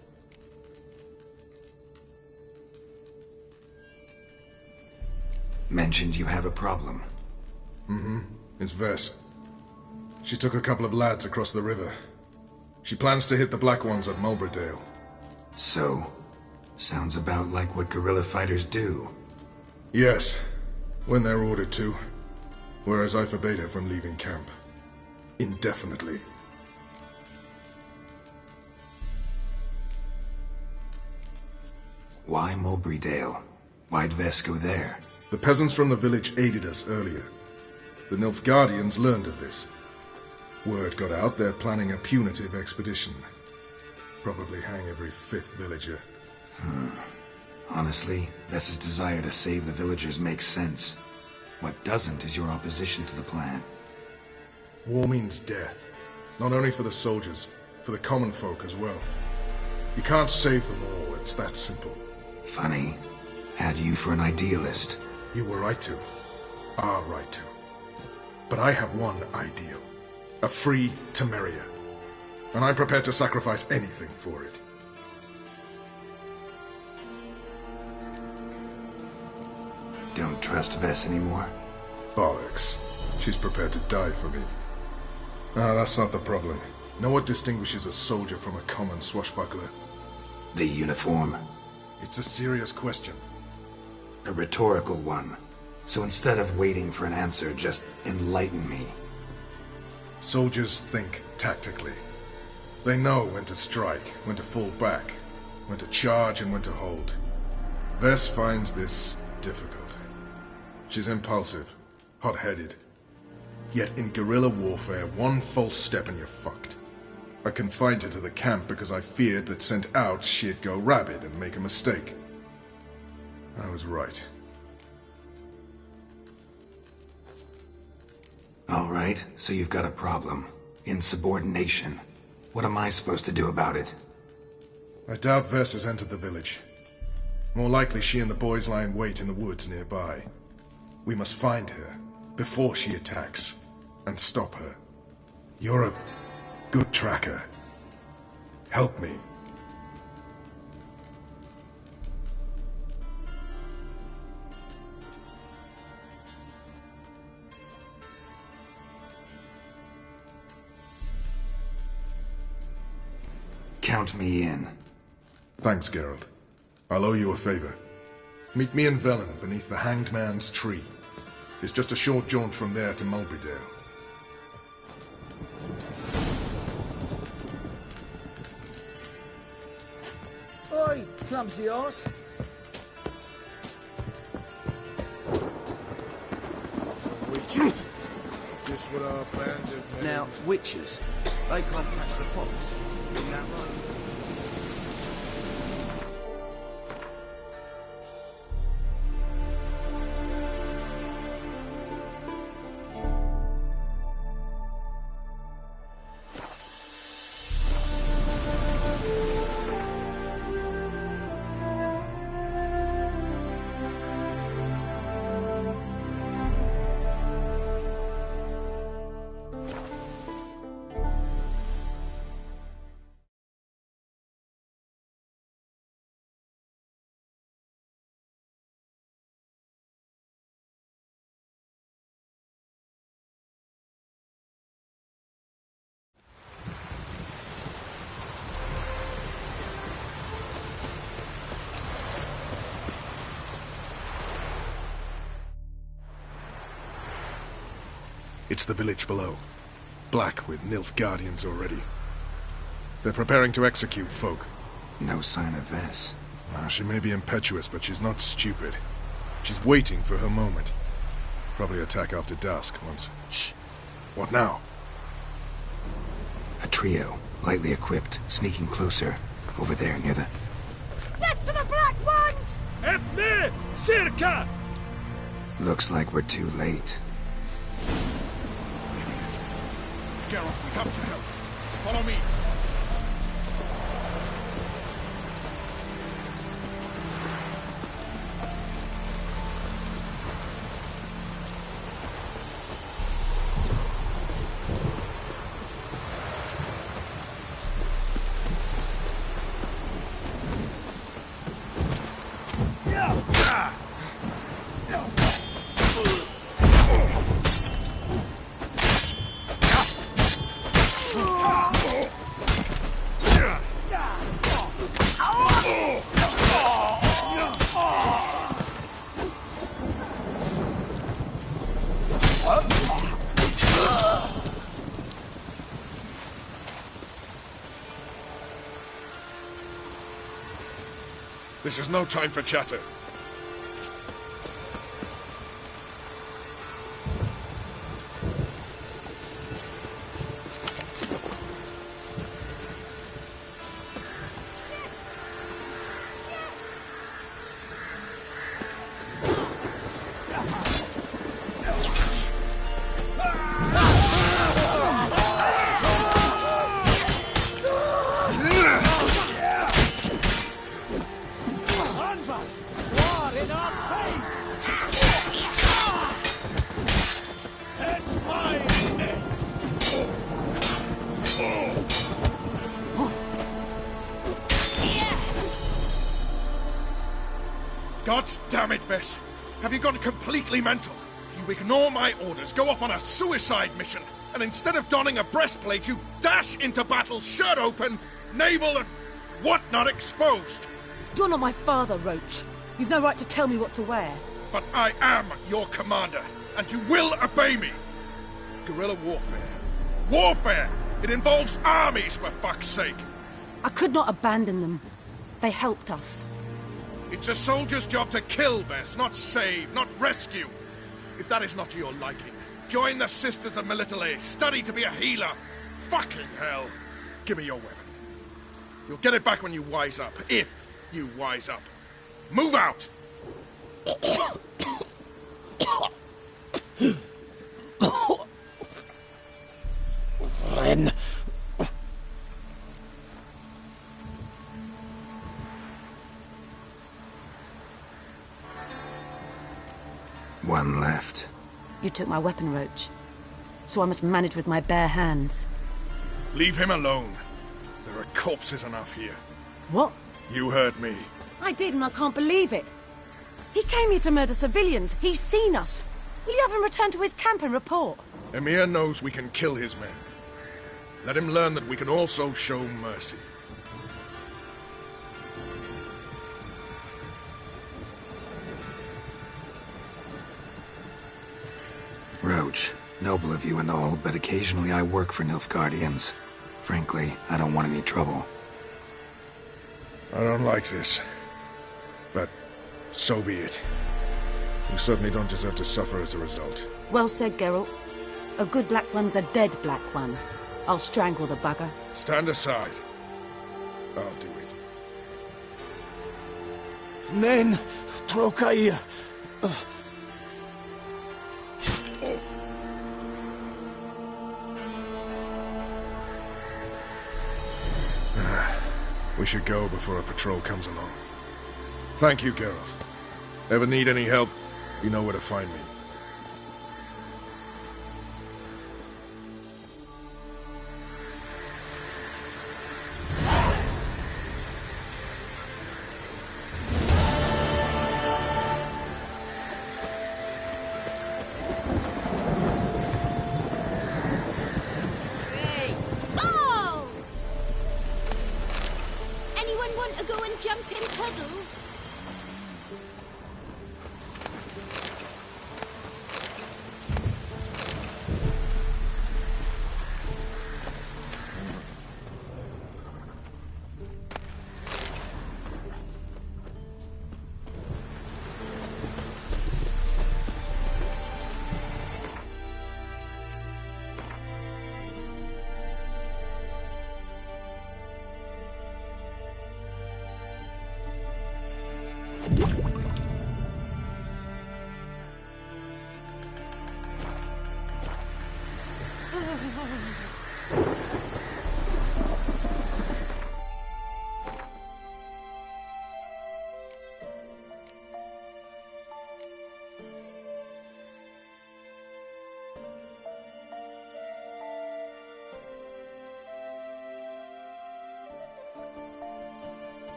Mentioned you have a problem. Mm-hmm. It's Vess. She took a couple of lads across the river. She plans to hit the Black Ones at Mulberdale. So, sounds about like what guerrilla fighters do. Yes, when they're ordered to. Whereas I forbade her from leaving camp. Indefinitely. Why Mulberdale? Why'd Vess go there? The peasants from the village aided us earlier. The Nilfgaardians learned of this. Word got out they're planning a punitive expedition. Probably hang every 5th villager. Honestly, Vess's desire to save the villagers makes sense. What doesn't is your opposition to the plan. War means death. Not only for the soldiers, for the common folk as well. You can't save them all, it's that simple. Funny. Had you for an idealist. You were right to. Are right to. But I have one ideal. A free Temeria. And I'm prepared to sacrifice anything for it. Don't trust Vess anymore? Bollocks. She's prepared to die for me. Ah, that's not the problem. Know what distinguishes a soldier from a common swashbuckler? The uniform. It's a serious question. A rhetorical one. So instead of waiting for an answer, just enlighten me. Soldiers think tactically. They know when to strike, when to fall back, when to charge and when to hold. Vess finds this difficult. She's impulsive, hot-headed. Yet in guerrilla warfare, one false step and you're fucked. I confined her to the camp because I feared that sent out she'd go rabid and make a mistake. I was right. All right, so you've got a problem. Insubordination. What am I supposed to do about it? I doubt Vess has entered the village. More likely she and the boys lie in wait in the woods nearby. We must find her before she attacks and stop her. You're a good tracker. Help me. Count me in. Thanks, Geralt. I'll owe you a favor. Meet me in Velen beneath the Hanged Man's tree. It's just a short jaunt from there to Mulberydale. Oi, clumsy horse. Just what our plans have made. Now, witches, they can't catch the pox. Is that right? It's the village below. Black with Nilfgaardians already. They're preparing to execute folk. No sign of Vess. She may be impetuous, but she's not stupid. She's waiting for her moment. Probably attack after dusk once... Shh! What now? A trio, lightly equipped, sneaking closer. Over there, near the... Death to the Black Ones! Ebne! Circa! Looks like we're too late. Geralt, we have to help. Follow me. This is no time for chatter. God damn it, Vess! Have you gone completely mental? You ignore my orders, go off on a suicide mission, and instead of donning a breastplate, you dash into battle, shirt open, navel and whatnot exposed! You're not my father, Roach. You've no right to tell me what to wear. But I am your commander, and you will obey me! Guerrilla warfare. Warfare! It involves armies, for fuck's sake! I could not abandon them. They helped us. It's a soldier's job to kill, Vess, not save, not rescue. If that is not to your liking, join the Sisters of Melitele, study to be a healer. Fucking hell. Give me your weapon. You'll get it back when you wise up, if you wise up. Move out! then. One left. You took my weapon, Roach. So I must manage with my bare hands. Leave him alone. There are corpses enough here. What? You heard me. I did, and I can't believe it. He came here to murder civilians. He's seen us. Will you have him return to his camp and report? Emir knows we can kill his men. Let him learn that we can also show mercy. Roach, noble of you and all, but occasionally I work for Nilfgaardians. Frankly, I don't want any trouble. I don't like this. But so be it. You certainly don't deserve to suffer as a result. Well said, Geralt. A good black one's a dead black one. I'll strangle the bugger. Stand aside. I'll do it. Nen, Trokair. We should go before a patrol comes along. Thank you, Geralt. Ever need any help, you know where to find me.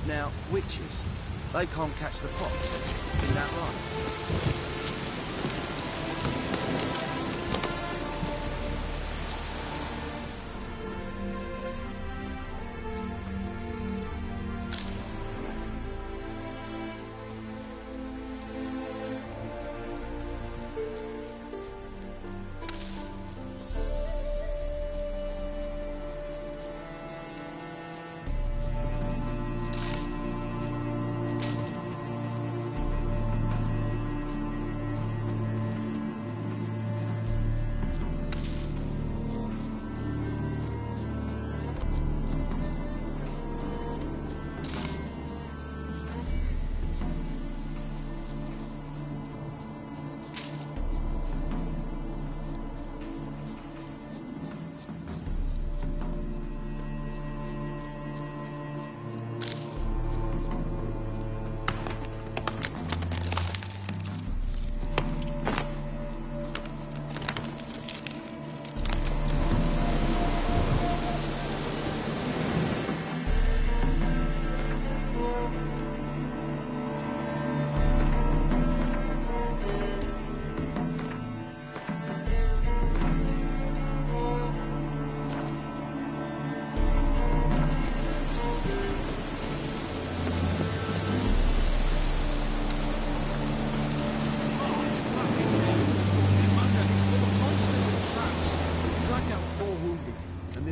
Now, witches, they can't catch the fox. Isn't that right?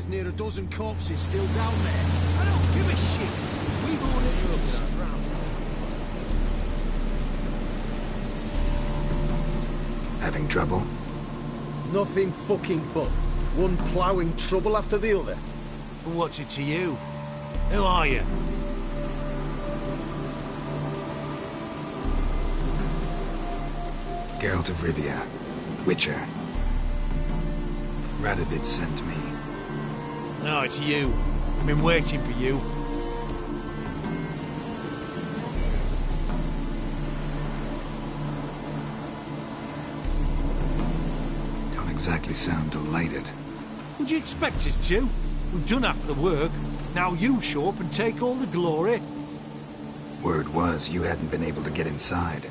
near a dozen corpses still down there. I don't give a shit. We've all interrupted our round. Having trouble? Nothing fucking but. One ploughing trouble after the other. What's it to you? Who are you? Geralt of Rivia. Witcher. Radovid sent me. No, it's you. I've been waiting for you. Don't exactly sound delighted. Would you expect us to? We've done half the work. Now you show up and take all the glory. Word was you hadn't been able to get inside.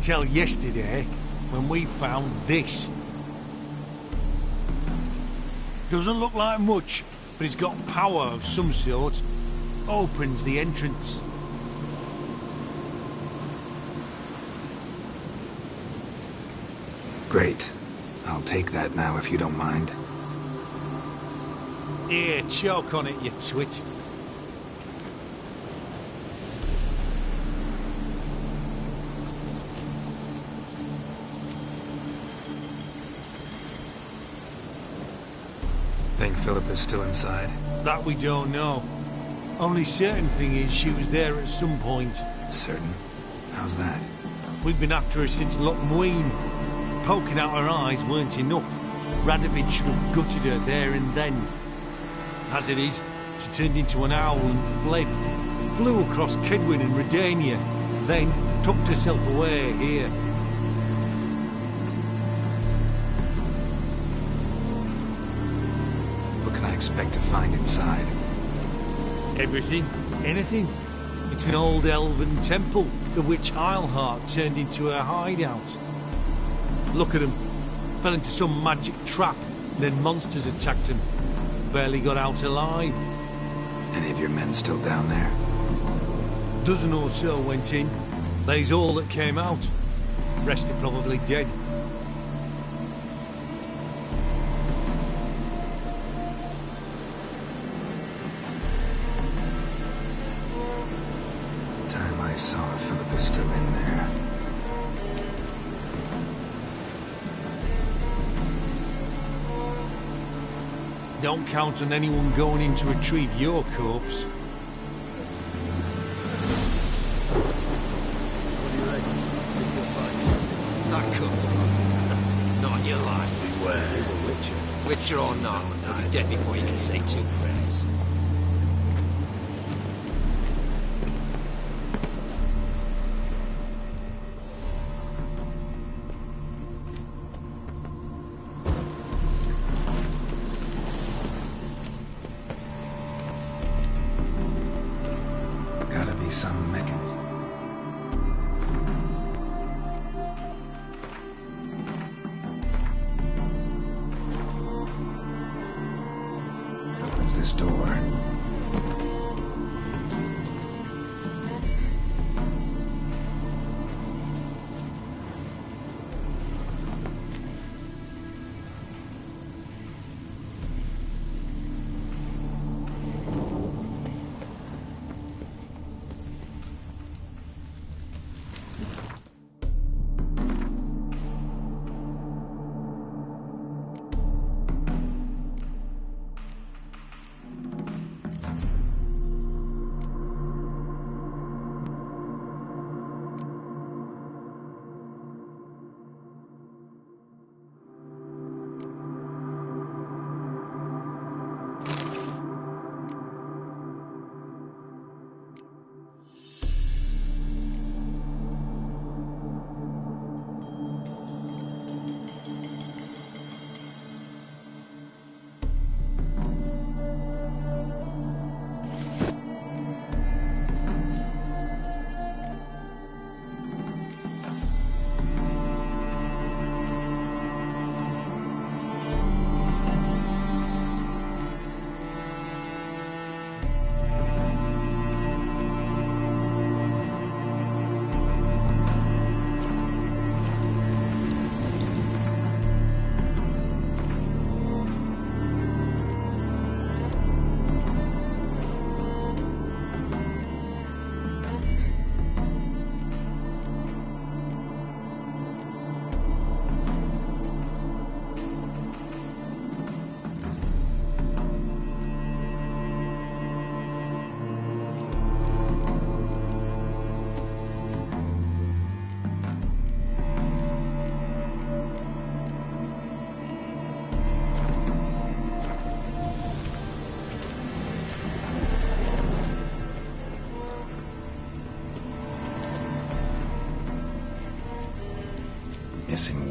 Till yesterday, when we found this. Doesn't look like much, but it's got power of some sort. Opens the entrance. Great. I'll take that now if you don't mind. Here, choke on it, you twit. Think Philippa's still inside? That we don't know. Only certain thing is she was there at some point. Certain? How's that? We've been after her since Loch Muin. Poking out her eyes weren't enough. Radovid should have gutted her there and then. As it is, she turned into an owl and fled. Flew across Kedwin and Redania, then tucked herself away here. What can I expect to find inside? Everything, anything. It's an old elven temple, the witch Eilhart turned into her hideout. Look at them. Fell into some magic trap, then monsters attacked them. Barely got out alive. Any of your men still down there? Dozen or so went in. They's all that came out. Rest are probably dead. Time I saw Philippa's still in there. Don't count on anyone going in to retrieve your corpse. That comes. Not in your life. Beware. He's a witcher. Witcher or not, he'll be dead before you can say two prayers. Gotta be some mechanism. Opens this door.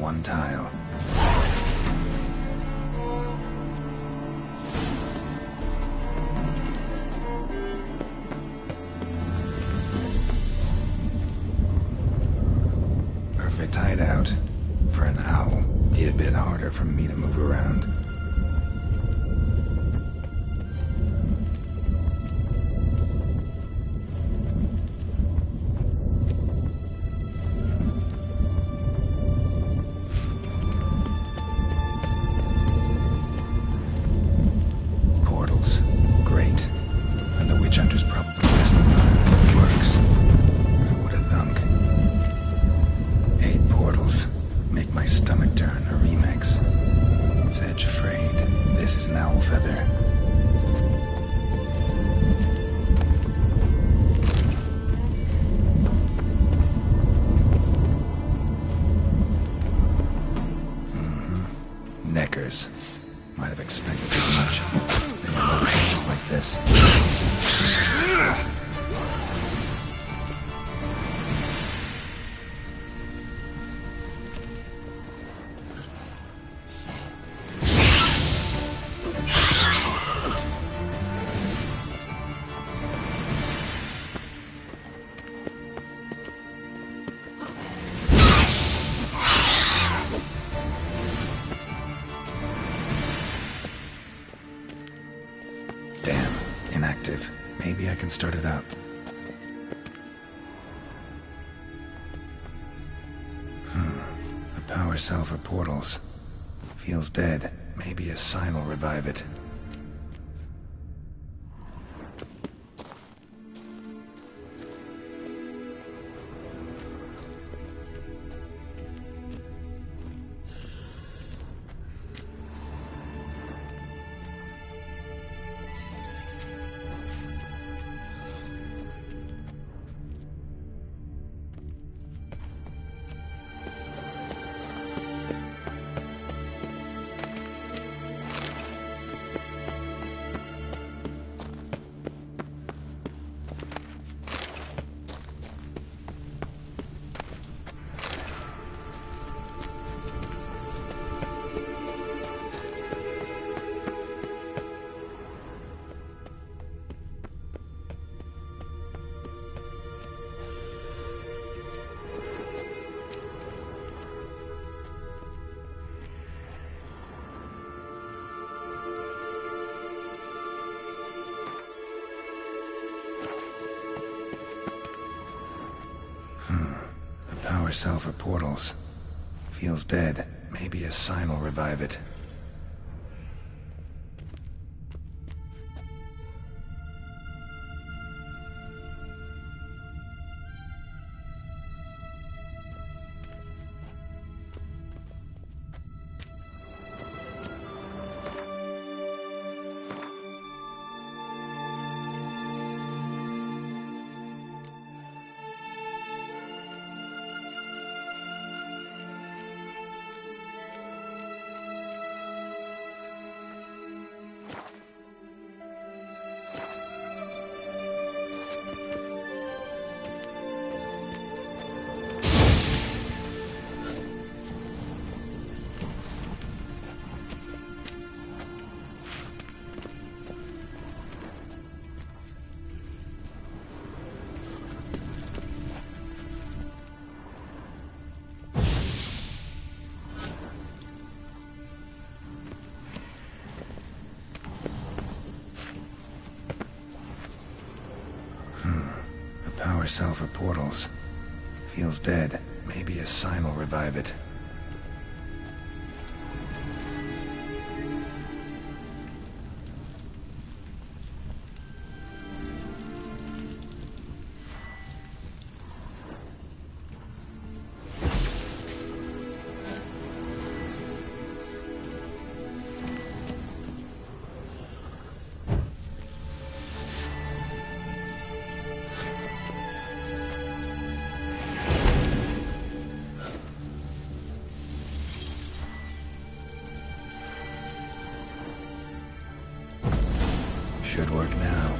one tile. Perfect hideout. For an owl, be a bit harder for me to move around. Portals. Great. And the witch hunter's probably best one. Works. Who would have thunk? 8 portals. Make my stomach turn a remix. It's edge afraid. This is an owl feather. Neckers. Might have expected too much. They have locations like this. Damn, inactive. Maybe I can start it up. A power cell for portals. Feels dead. Maybe a sign will revive it. Power cell for portals. Feels dead. Maybe a sign will revive it. Power cell for portals. Feels dead. Maybe a sign will revive it. Should work now.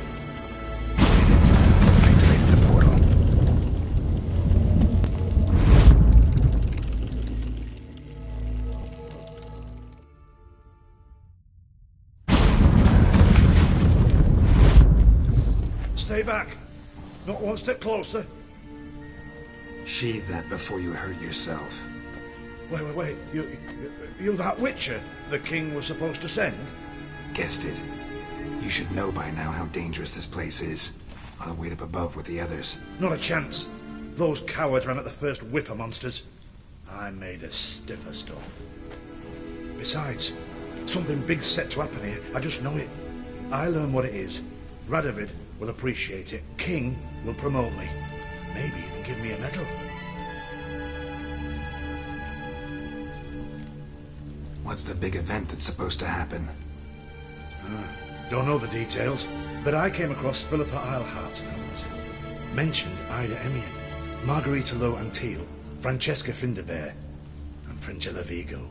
Activated the portal. Stay back. Not one step closer. Sheathe that before you hurt yourself. Wait. You that Witcher the king was supposed to send? Guessed it. You should know by now how dangerous this place is. I'll wait up above with the others. Not a chance. Those cowards ran at the first whiff of monsters. I'm made of stiffer stuff. Besides, something big's set to happen here. I just know it. I learn what it is. Radovid will appreciate it. King will promote me. Maybe even give me a medal. What's the big event that's supposed to happen? Don't know the details, but I came across Philippa Eilhart's notes. Mentioned Ida Emian, Margarita Lo Antil, Francesca Finderbear, and Fringilla Vigo.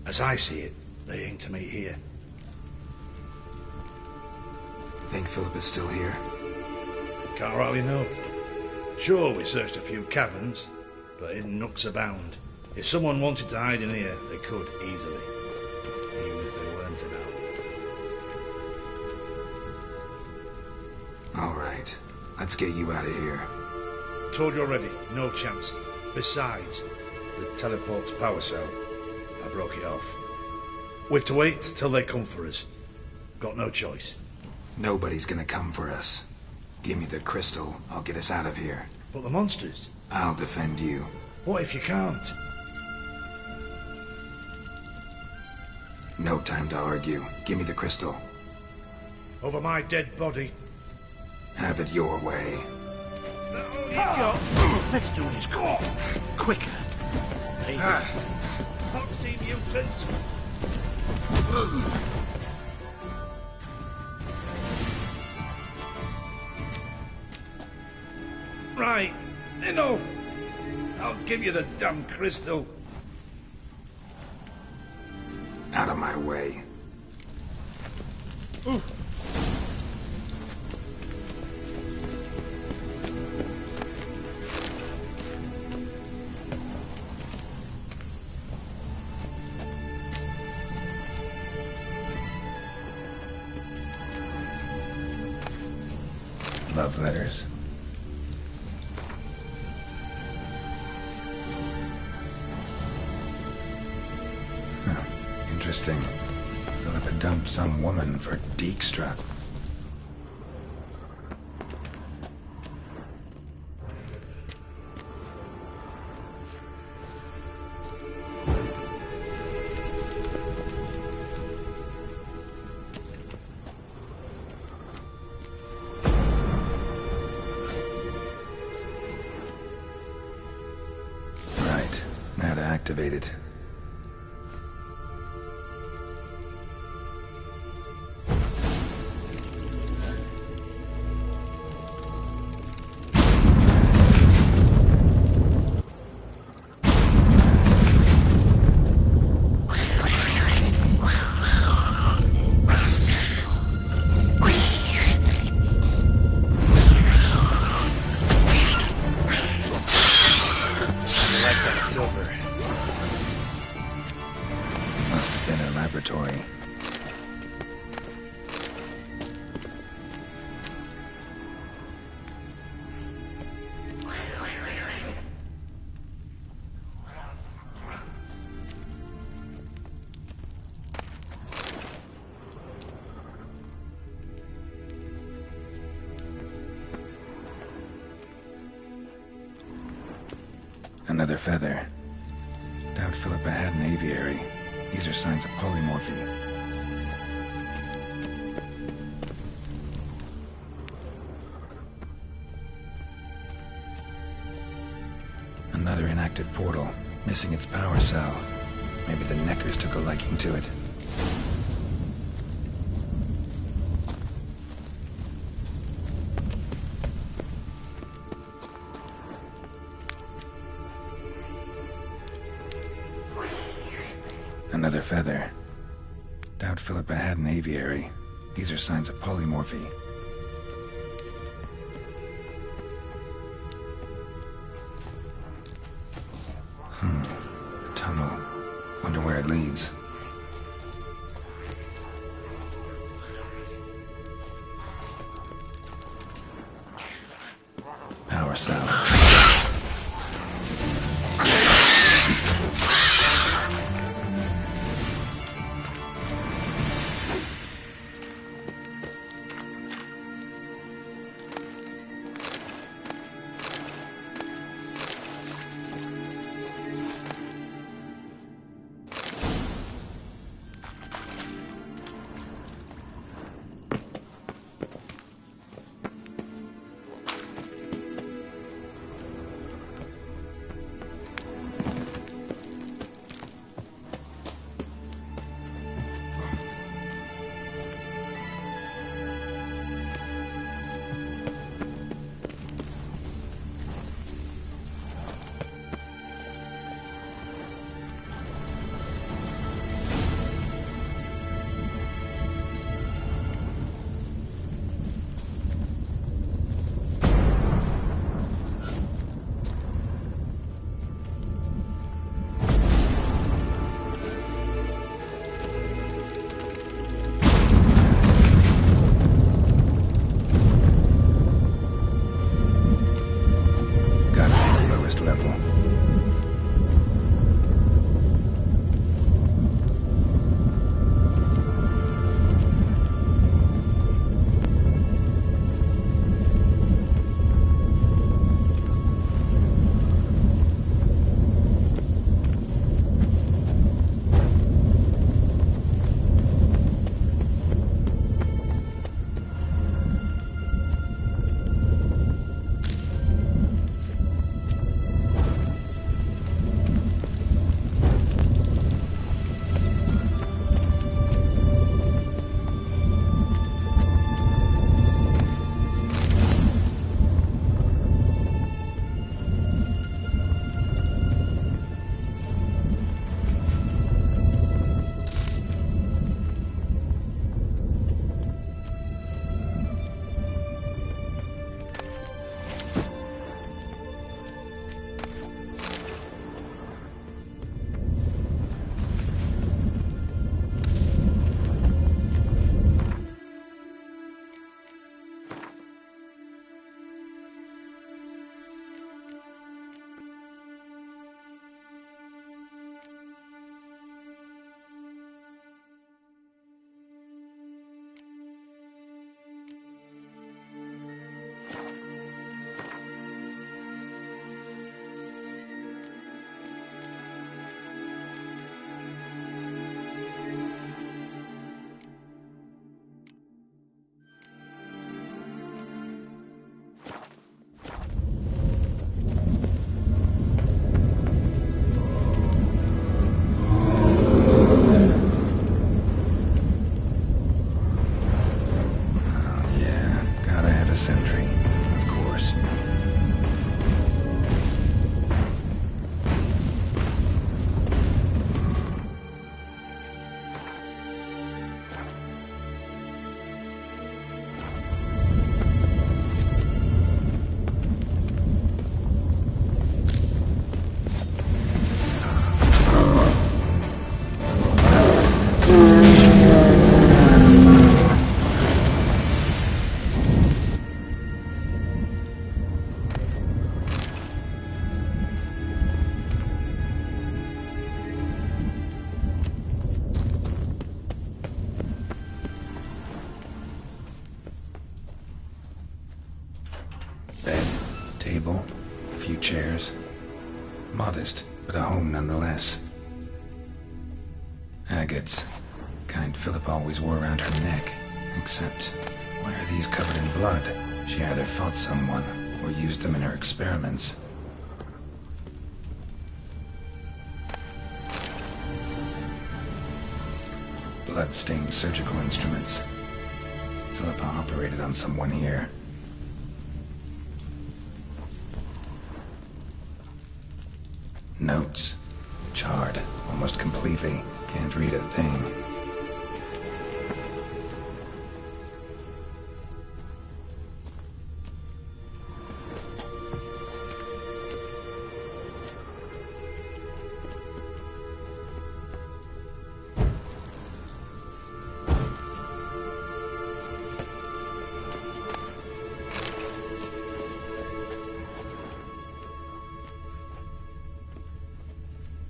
As I see it, they aim to meet here. Think Philippa's still here? Can't rightly know. Sure, we searched a few caverns, but hidden nooks abound. If someone wanted to hide in here, they could easily. Even if they weren't about. All right. Let's get you out of here. Told you already, no chance. Besides, the teleport's power cell. I broke it off. We have to wait till they come for us. Got no choice. Nobody's gonna come for us. Give me the crystal. I'll get us out of here. But the monsters? I'll defend you. What if you can't? No time to argue. Give me the crystal. Over my dead body. Have it your way. Let's do this quicker. Maybe. Foxy mutant. Right. Enough. I'll give you the damn crystal. Out of my way. Love letters. Interesting. Philippa dumped some woman for Dijkstra. Right. Now to activate it. Another feather. Doubt Philippa had an aviary. These are signs of polymorphy. Another inactive portal, missing its power cell. Maybe the Neckers took a liking to it. Another feather. Doubt Philippa had an aviary. These are signs of polymorphy. A tunnel. Wonder where it leads. chairs. Modest, but a home nonetheless. Agates. Kind Philip always wore around her neck. Except, why are these covered in blood? She either fought someone, or used them in her experiments. Blood-stained surgical instruments. Philippa operated on someone here. Notes. Charred, almost completely. Can't read a thing.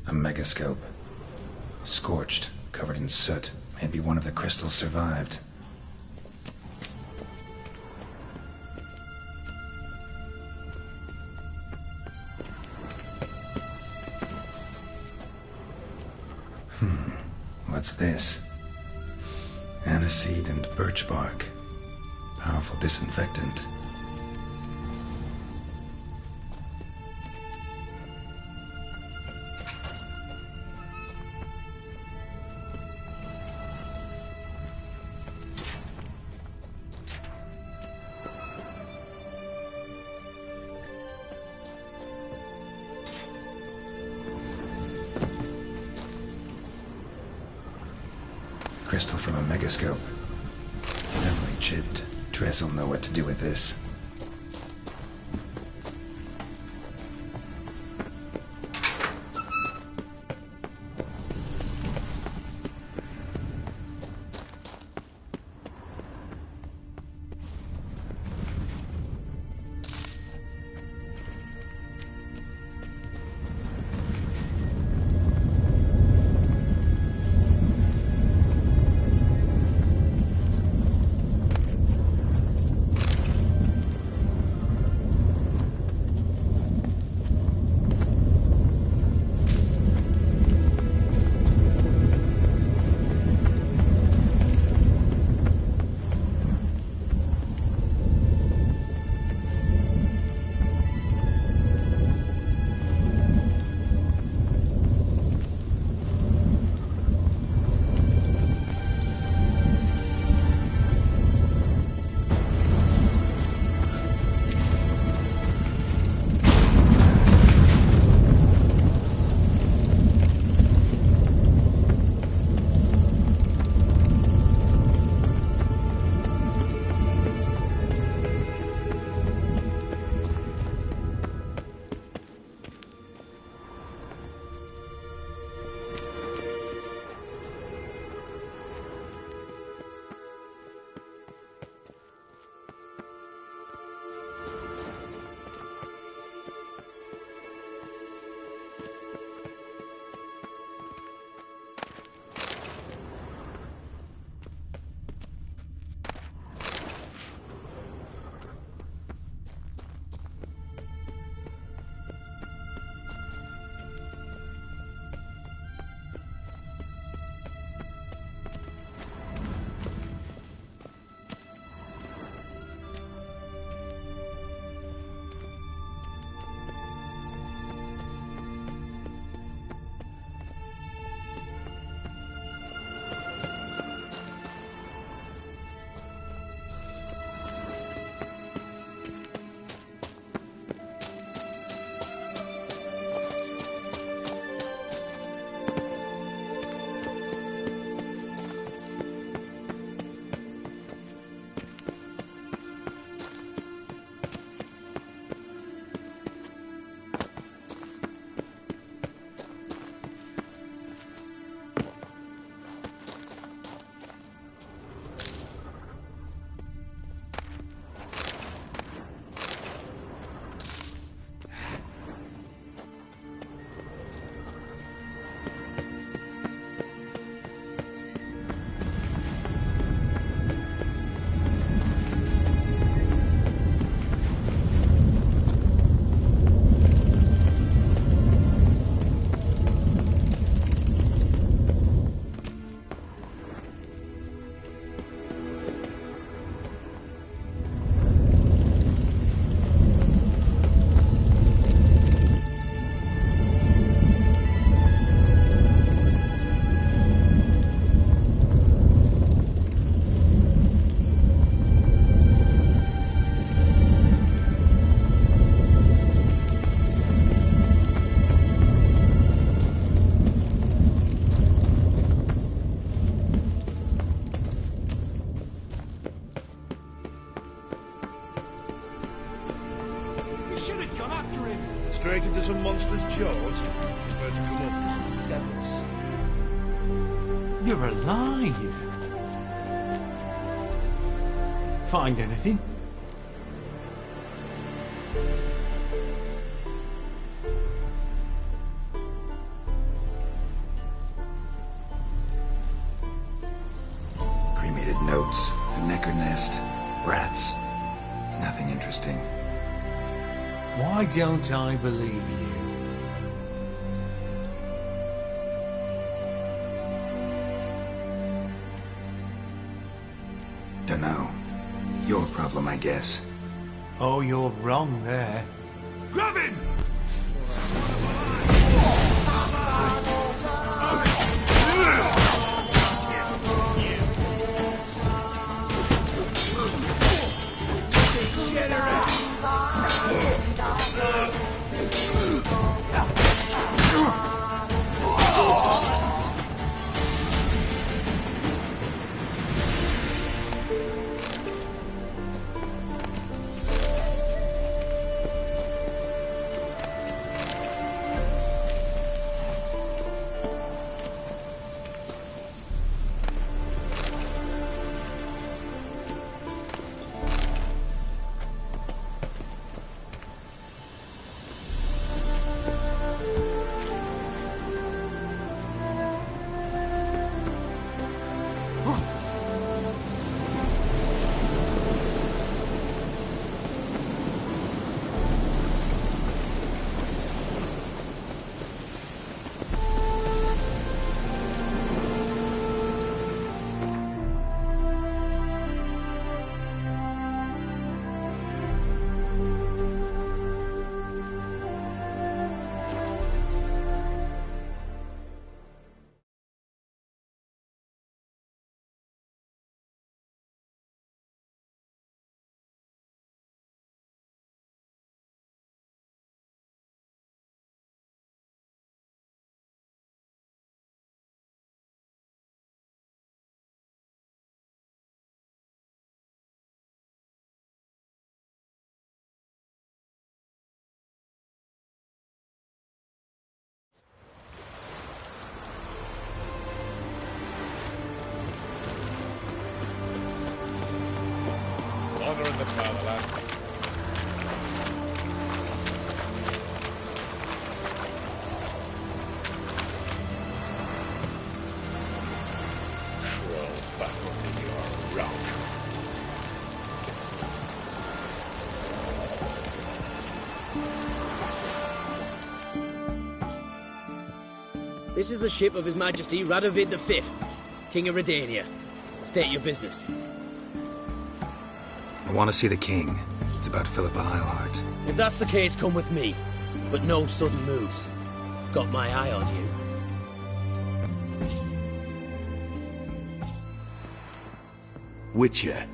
A megascope. Scorched, covered in soot. Maybe one of the crystals survived. What's this? Aniseed and birch bark. Powerful disinfectant. Crystal from a megascope. Heavily chipped. Tress will know what to do with this. cremated to some monster's jaws? Where to come up? Devils. You're alive. Find anything? Cremated notes, a necker nest, rats. Nothing interesting. Why don't I believe you? Dunno. Your problem, I guess. Oh, you're wrong there. Grab him! Honor in the fatherland. Crawl back into your rock. This is the ship of His Majesty Radovid V, King of Redania. State your business. I want to see the king. It's about Philippa Eilhart. If that's the case, come with me. But no sudden moves. Got my eye on you. Witcher,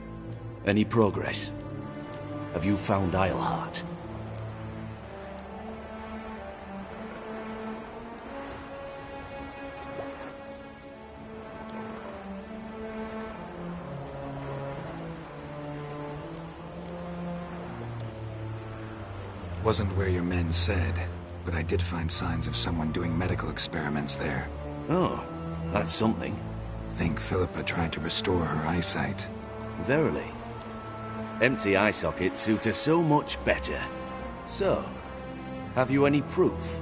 any progress? Have you found Eilhart? Wasn't where your men said, but I did find signs of someone doing medical experiments there. Oh, that's something. Think Philippa tried to restore her eyesight. Verily. Empty eye sockets suit her so much better. So, have you any proof?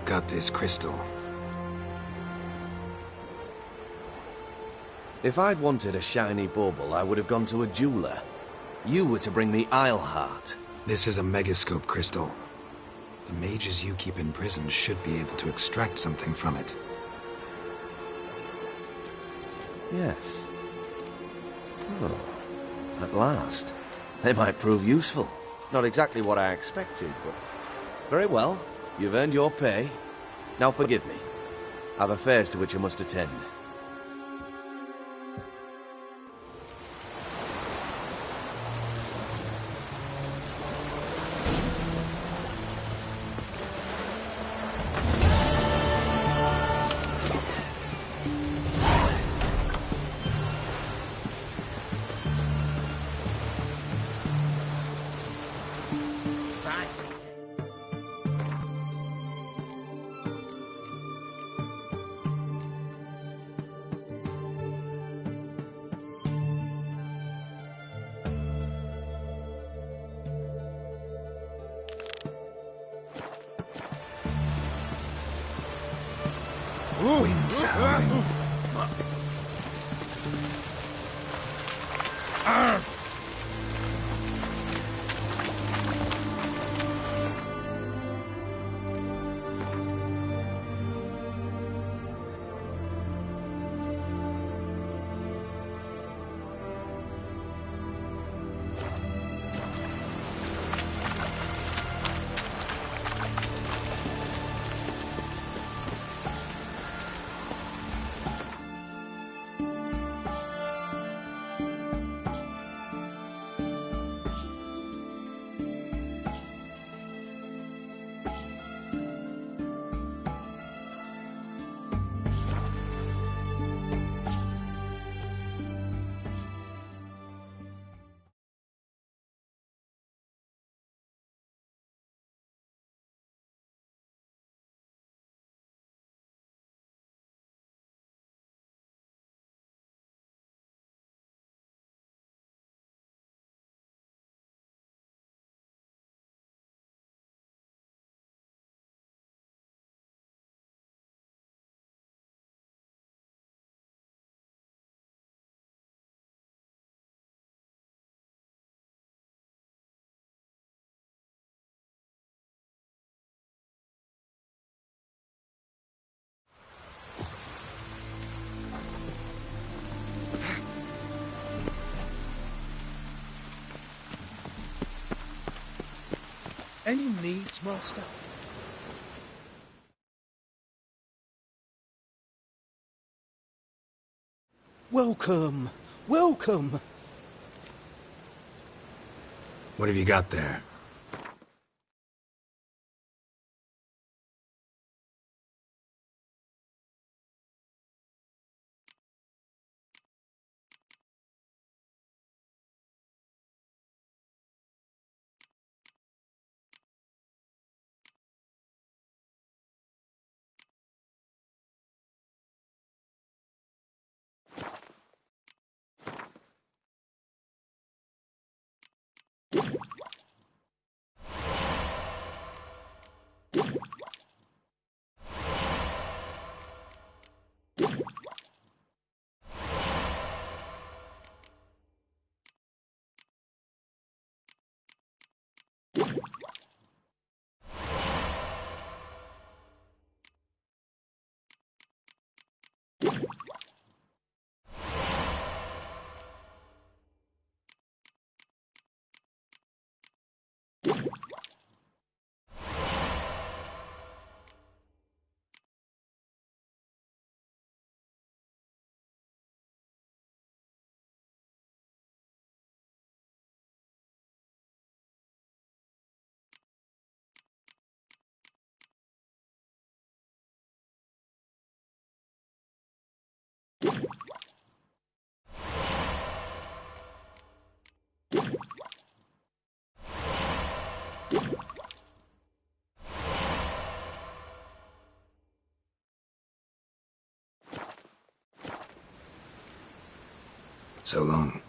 Got this crystal. If I'd wanted a shiny bauble, I would have gone to a jeweler. You were to bring me Eilhart. This is a megascope crystal. The mages you keep in prison should be able to extract something from it. Yes. Oh, at last. They might prove useful. Not exactly what I expected, but... Very well. You've earned your pay. Now forgive me. I've affairs to which I must attend. Wind's howling. Any needs, Master? Welcome, welcome. What have you got there? So long.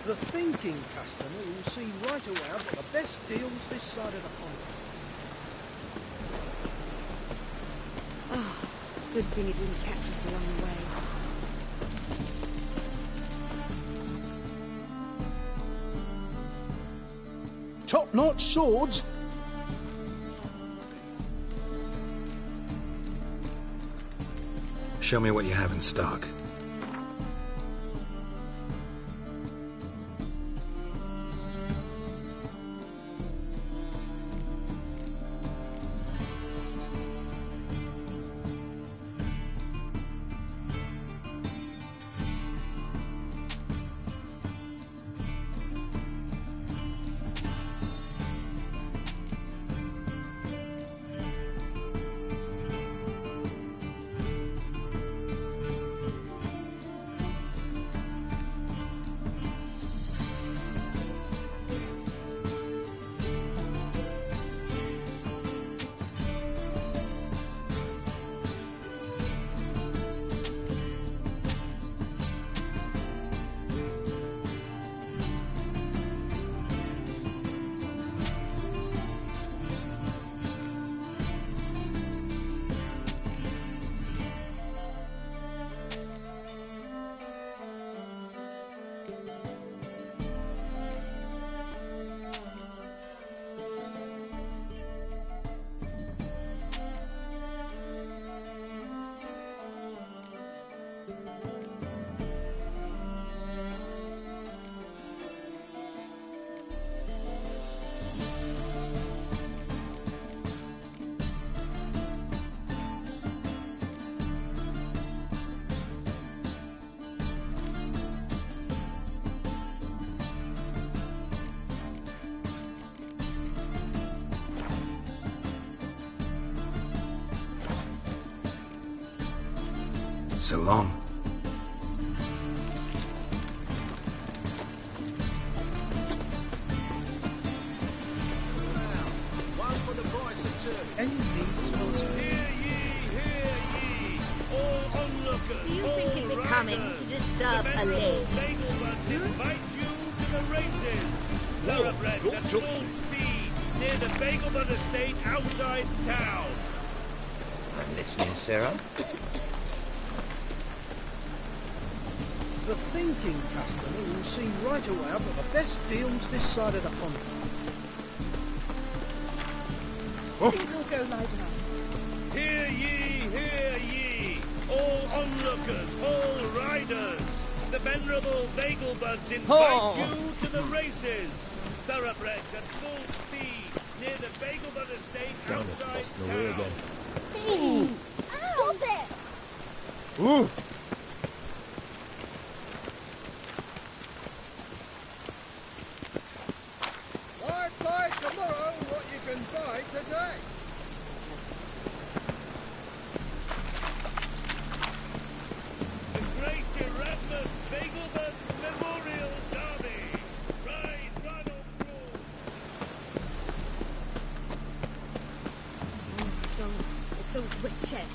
The thinking customer will see right away I've got the best deals this side of the pond. Oh, good thing it didn't catch us along the way. Top-notch swords. Show me what you have in stock. So long. Any needs must Hear ye, all onlookers. Do you think it'd be coming to disturb a lady? Baglebuds invite you to the races. Thoroughbreds at full speed near the Bagelbud estate outside town. I'm listening, Sarah. The thinking customer will see right away I've got the best deals this side of the pond. I think we'll go lie down. Hear ye, all onlookers, all riders. The venerable Bagelbuds invite you to the races. Thoroughbreds at full speed near the Bagelbud estate outside town. Stop it! Ooh. Buy tomorrow what you can buy today. The Great Erasmus Bagelbud Memorial Derby. Ride Ronald through. It's those witches.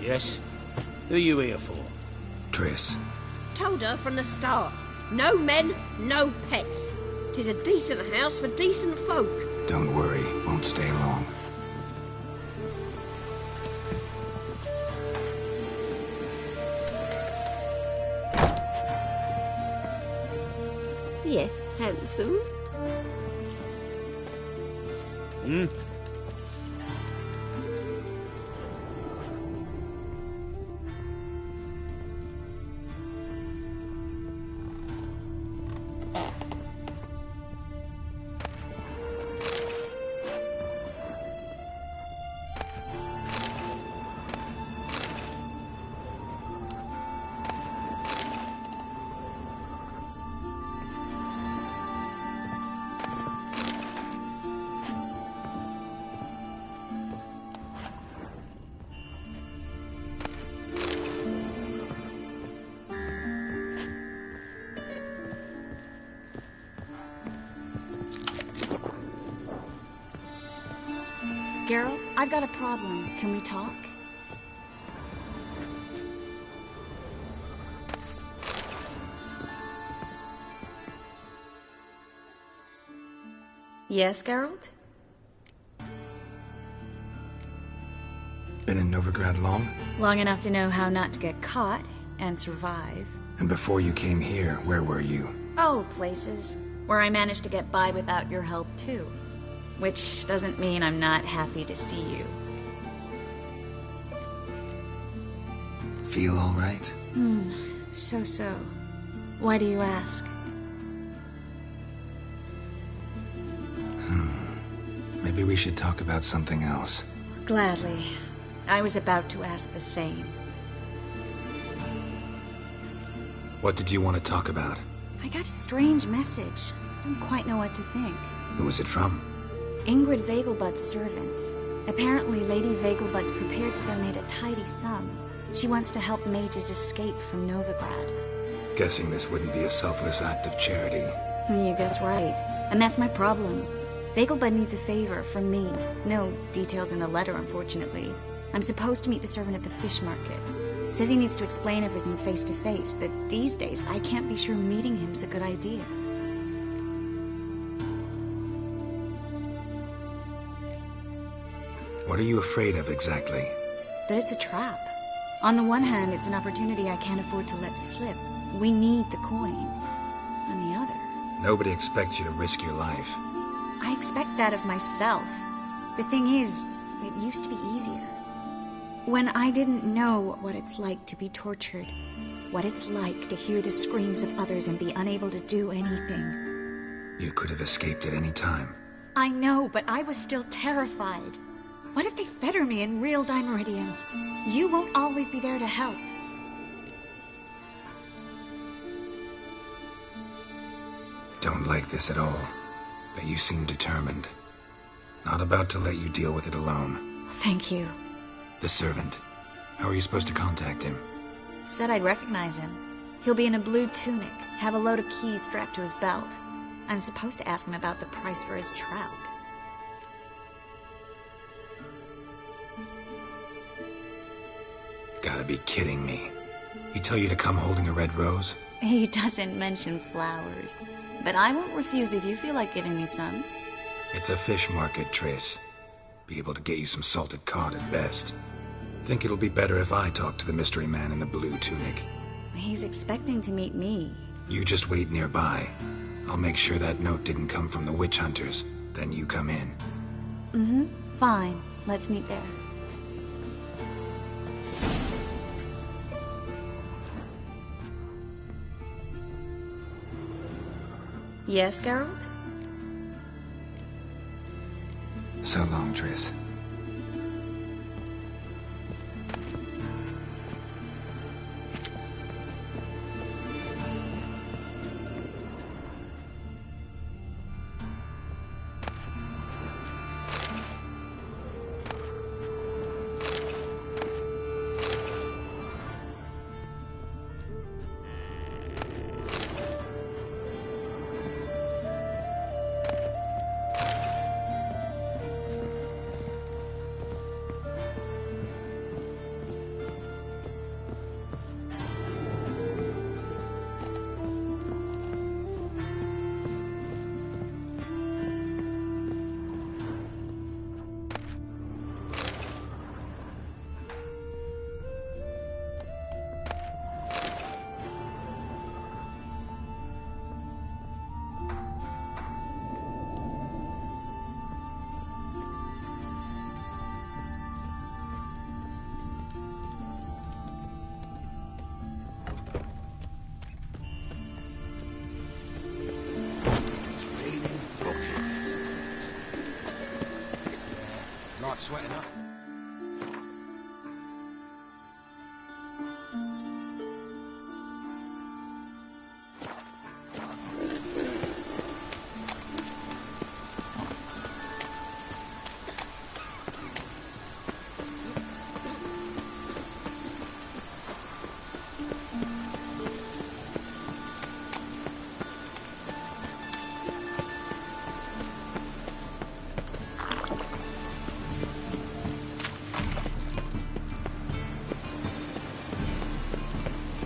Yes? Who are you here for? Triss. Told her from the start. No men, no pets. 'Tis a decent house for decent folk. Don't worry, won't stay long. Yes, handsome. Hmm? Geralt, I've got a problem. Can we talk? Yes, Geralt? Been in Novigrad long? Long enough to know how not to get caught and survive. And before you came here, where were you? Oh, places where I managed to get by without your help, too. Which doesn't mean I'm not happy to see you. Feel all right? So. Why do you ask? Maybe we should talk about something else. Gladly. I was about to ask the same. What did you want to talk about? I got a strange message. Don't quite know what to think. Who was it from? Ingrid Vegelbud's servant. Apparently, Lady Vegelbud's prepared to donate a tidy sum. She wants to help mages escape from Novigrad. Guessing this wouldn't be a selfless act of charity. You guess right. And that's my problem. Vegelbud needs a favor from me. No details in the letter, unfortunately. I'm supposed to meet the servant at the fish market. Says he needs to explain everything face to face, but these days I can't be sure meeting him's a good idea. What are you afraid of exactly? That it's a trap. On the one hand, it's an opportunity I can't afford to let slip. We need the coin. On the other... Nobody expects you to risk your life. I expect that of myself. The thing is, it used to be easier. When I didn't know what it's like to be tortured, what it's like to hear the screams of others and be unable to do anything. You could have escaped at any time. I know, but I was still terrified. What if they fetter me in real Dimeridium? You won't always be there to help. Don't like this at all, but you seem determined. Not about to let you deal with it alone. Thank you. The servant. How are you supposed to contact him? Said I'd recognize him. He'll be in a blue tunic, have a load of keys strapped to his belt. I'm supposed to ask him about the price for his trout. Gotta be kidding me. He tell you to come holding a red rose? He doesn't mention flowers. But I won't refuse if you feel like giving me some. It's a fish market, Triss. Be able to get you some salted cod at best. Think it'll be better if I talk to the mystery man in the blue tunic. He's expecting to meet me. You just wait nearby. I'll make sure that note didn't come from the witch hunters. Then you come in. Mm-hmm. Fine. Let's meet there. Yes, Geralt? So long, Triss. Sweat enough.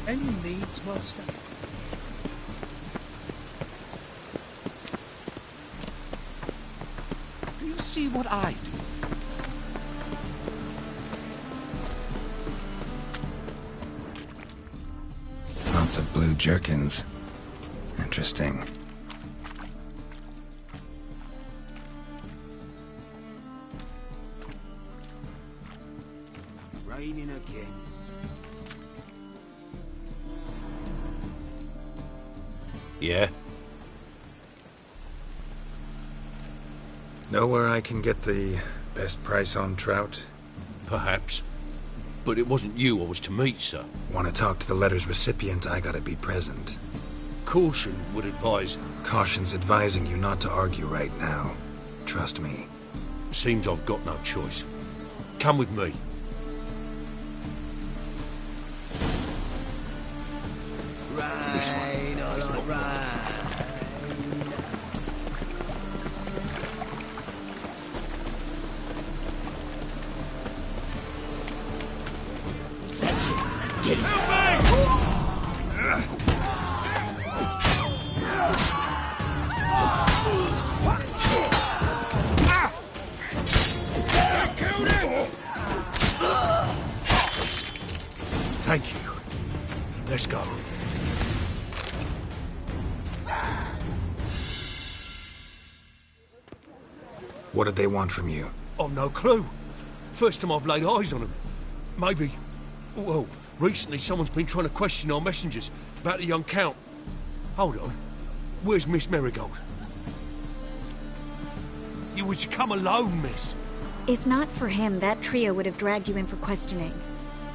Any needs, master? Do you see what I do? Lots of blue jerkins. Interesting. Raining again. Yeah? Know where I can get the best price on trout? Perhaps. But it wasn't you I was to meet, sir. Want to talk to the letter's recipient, I gotta be present. Caution would advise... Caution's advising you not to argue right now. Trust me. Seems I've got no choice. Come with me. This way. It's not far. That's it. Get Thank you. Let's go. What did they want from you? I've no clue. First time I've laid eyes on them. Maybe... Well, recently someone's been trying to question our messengers about the young Count. Hold on. Where's Miss Marigold? You was to come alone, miss. If not for him, that trio would have dragged you in for questioning.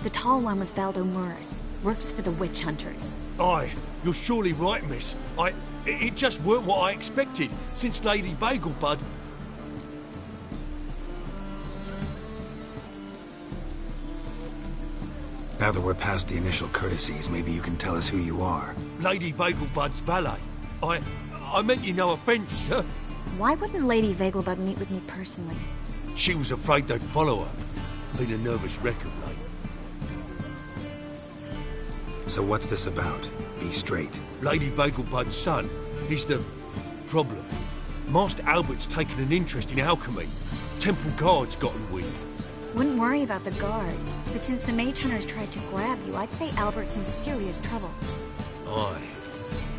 The tall one was Valdo Murris. Works for the witch hunters. Aye, you're surely right, miss. It just weren't what I expected, since Lady Vegelbud... Now that we're past the initial courtesies, maybe you can tell us who you are. Lady Vegelbud's valet. I meant you no offence, sir. Why wouldn't Lady Vegelbud meet with me personally? She was afraid they'd follow her. Been a nervous wreck of late. So what's this about? Be straight. Lady Vegelbud's son, he's the problem. Master Albert's taken an interest in alchemy. Temple guards gotten wind. Wouldn't worry about the guard, but since the mage hunters tried to grab you, I'd say Albert's in serious trouble. Aye.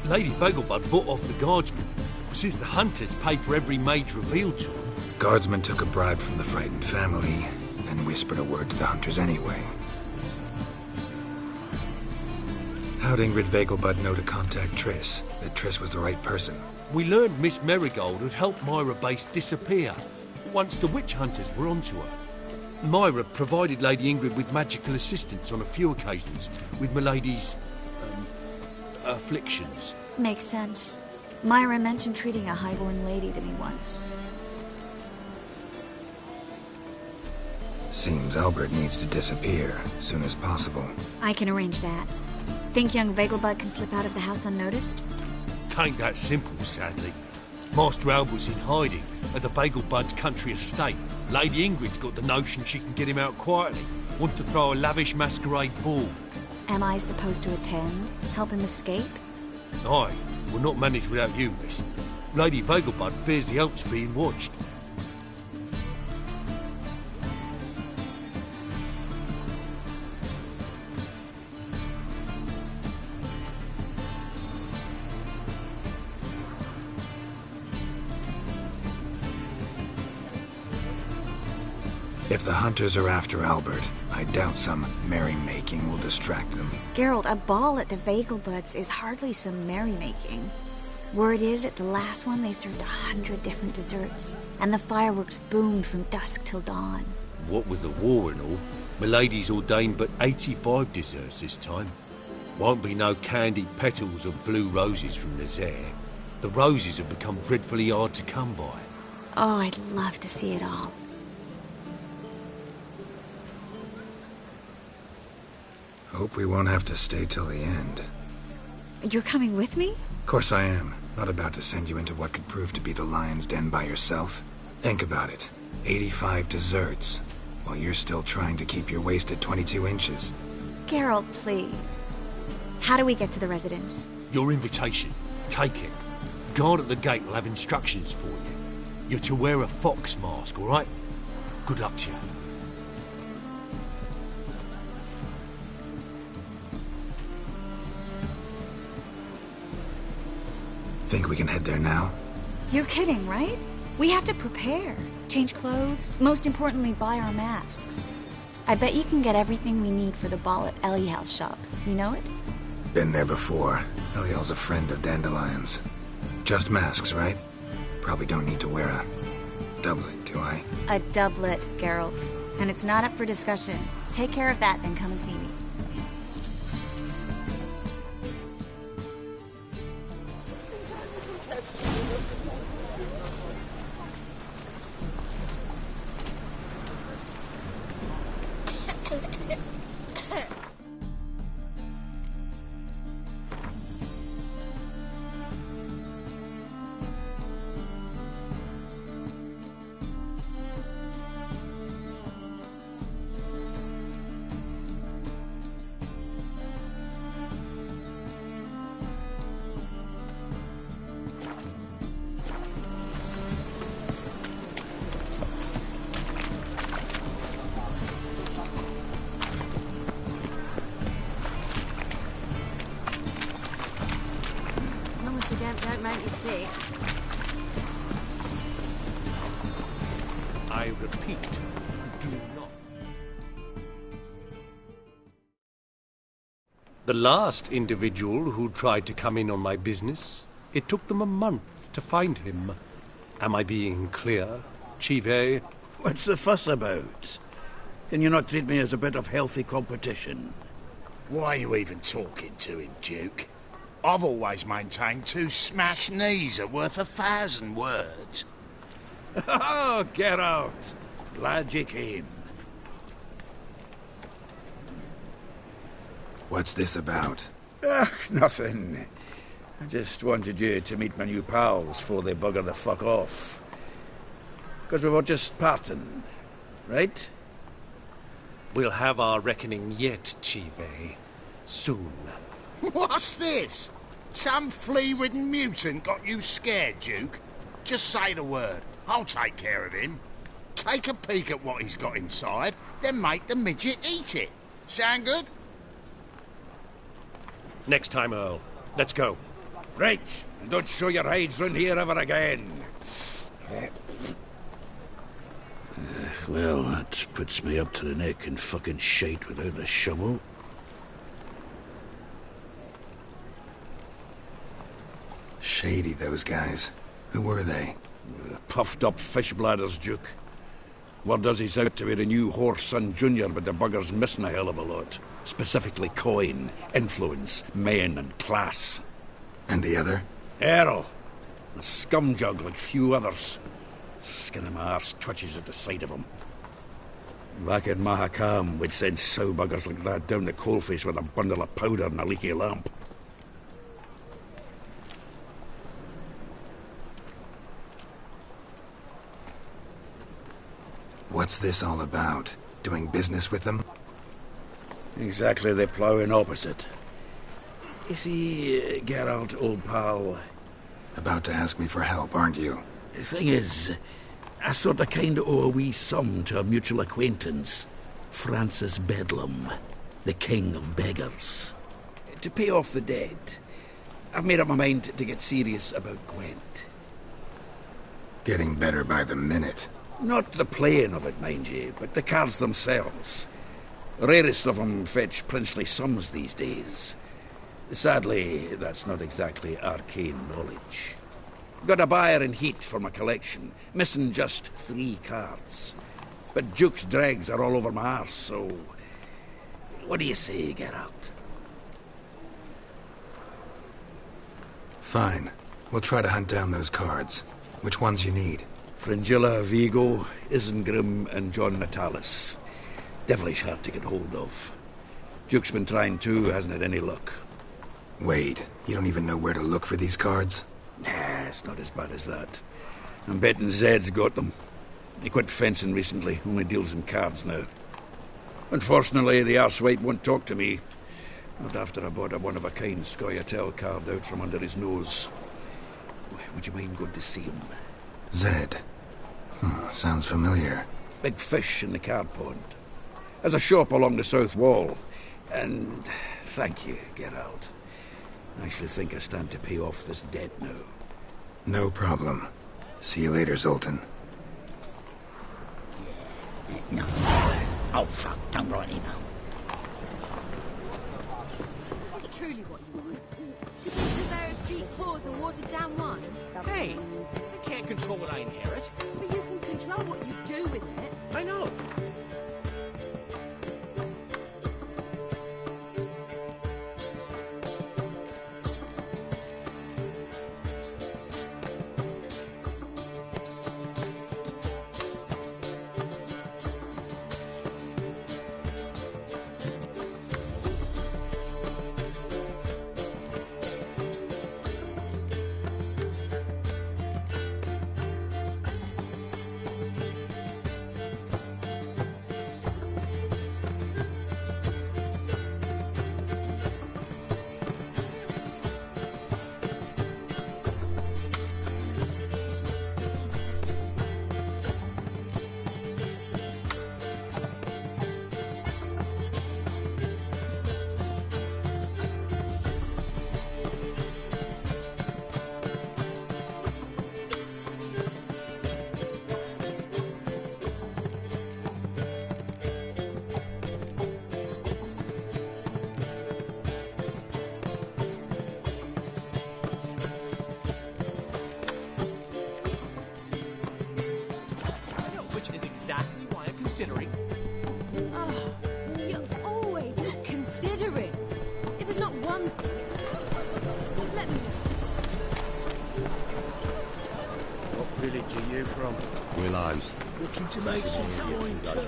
Lady Vegelbud bought off the guardsmen, since the hunters paid for every mage revealed to them. Guardsmen took a bribe from the frightened family, then whispered a word to the hunters anyway. How'd Ingrid Vegelbud know to contact Triss? That Triss was the right person? We learned Miss Marigold had helped Myra Base disappear, once the witch hunters were onto her. Myra provided Lady Ingrid with magical assistance on a few occasions with Milady's... afflictions. Makes sense. Myra mentioned treating a highborn lady to me once. Seems Albert needs to disappear as soon as possible. I can arrange that. Think young Vegelbud can slip out of the house unnoticed? Tain't that simple, sadly. Master Albert's in hiding at the Vegelbud's country estate. Lady Ingrid's got the notion she can get him out quietly. Wants to throw a lavish masquerade ball. Am I supposed to attend? Help him escape? Aye, we'll not manage without you, miss. Lady Vegelbud fears the Alps being watched. If the hunters are after Albert, I doubt some merrymaking will distract them. Geralt, a ball at the Vegelbuds is hardly some merrymaking. Word is, at the last one they served 100 different desserts, and the fireworks boomed from dusk till dawn. What with the war and all, Milady's ordained but 85 desserts this time. Won't be no candied petals or blue roses from Nazaire. The roses have become dreadfully hard to come by. Oh, I'd love to see it all. Hope we won't have to stay till the end. You're coming with me? Of course I am. Not about to send you into what could prove to be the lion's den by yourself. Think about it. 85 desserts, while you're still trying to keep your waist at 22 inches. Geralt, please. How do we get to the residence? Your invitation. Take it. Guard at the gate will have instructions for you. You're to wear a fox mask, all right? Good luck to you. Think we can head there now? You're kidding, right? We have to prepare. Change clothes. Most importantly, buy our masks. I bet you can get everything we need for the ball at Eliel's shop. You know it? Been there before. Eliel's a friend of Dandelion's. Just masks, right? Probably don't need to wear a doublet, do I? A doublet, Geralt. And it's not up for discussion. Take care of that, then come and see me. you sick. I repeat, do not. The last individual who tried to come in on my business, it took them a month to find him. Am I being clear, Chive? What's the fuss about? Can you not treat me as a bit of healthy competition? Why are you even talking to him, Duke? I've always maintained 2 smashed knees are worth 1,000 words. Oh, get out! Glad you came. What's this about? Nothing. I just wanted you to meet my new pals before they bugger the fuck off. Because we were just parting, right? We'll have our reckoning yet, Chive. Soon. What's this? Some flea-ridden mutant got you scared, Duke? Just say the word. I'll take care of him. Take a peek at what he's got inside, then make the midget eat it. Sound good? Next time, Earl. Let's go. Right. And don't show your hides round here ever again. Well, that puts me up to the neck in fucking shite without the shovel. Shady, those guys. Who were they? Puffed up fish bladders, Duke. Word does he's out to be the new Whoreson Jr., but the bugger's missing a hell of a lot. Specifically coin, influence, men, and class. And the other? Earl. A scumjug like few others. Skin of my arse twitches at the sight of him. Back in Mahakam, we'd send sow buggers like that down the coalface with a bundle of powder and a leaky lamp. What's this all about? Doing business with them? Exactly the ploughing opposite. You see, Geralt, old pal... About to ask me for help, aren't you? The thing is, I sort of kind of owe a wee sum to a mutual acquaintance, Francis Bedlam, the king of beggars. To pay off the debt, I've made up my mind to get serious about Gwent. Getting better by the minute. Not the playing of it, mind you, but the cards themselves. Rarest of them fetch princely sums these days. Sadly, that's not exactly arcane knowledge. Got a buyer in heat for my collection, missing just 3 cards. But Duke's dregs are all over my arse, so... What do you say, Geralt? Fine. We'll try to hunt down those cards. Which ones you need? Fringilla, Vigo, Isengrim, and John Natalis. Devilish hard to get hold of. Duke's been trying too, hasn't had any luck. Wait, you don't even know where to look for these cards? Nah, it's not as bad as that. I'm betting Zed's got them. He quit fencing recently, only deals in cards now. Unfortunately, the arsewipe won't talk to me. Not after I bought a one-of-a-kind Scoia'tael card out from under his nose. Would you mind going to see him? Zed. Sounds familiar. Big fish in the card pond. Has a shop along the south wall. And thank you, Geralt. I actually think I stand to pay off this debt now. No problem. See you later, Zoltan. No. Oh, fuck. Don't write it now. Truly what you want. To keep the bear of cheap paws and watered down wine? Hey, I can't control what I inherit. But you can control what you do with it. I know. considering? Oh, you're always considering. If it's not one thing, let me know. What village are you from? Willows. Looking to make some coin too.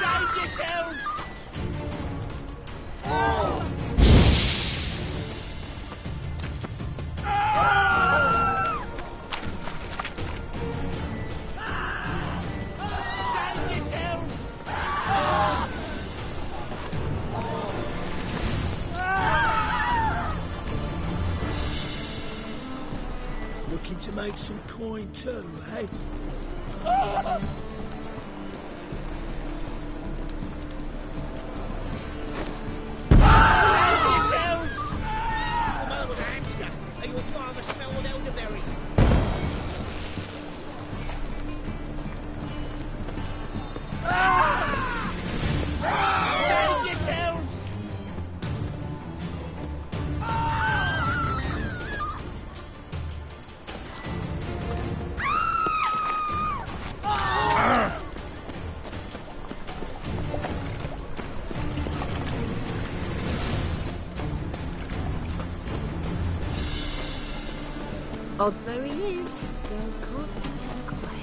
Save yourselves! Save yourselves! Looking to make some coin too, hey? Save yourselves! Come over, hamster, and your father smelled elderberries. Save yourselves! Odd though he is, girls can't seem to look away.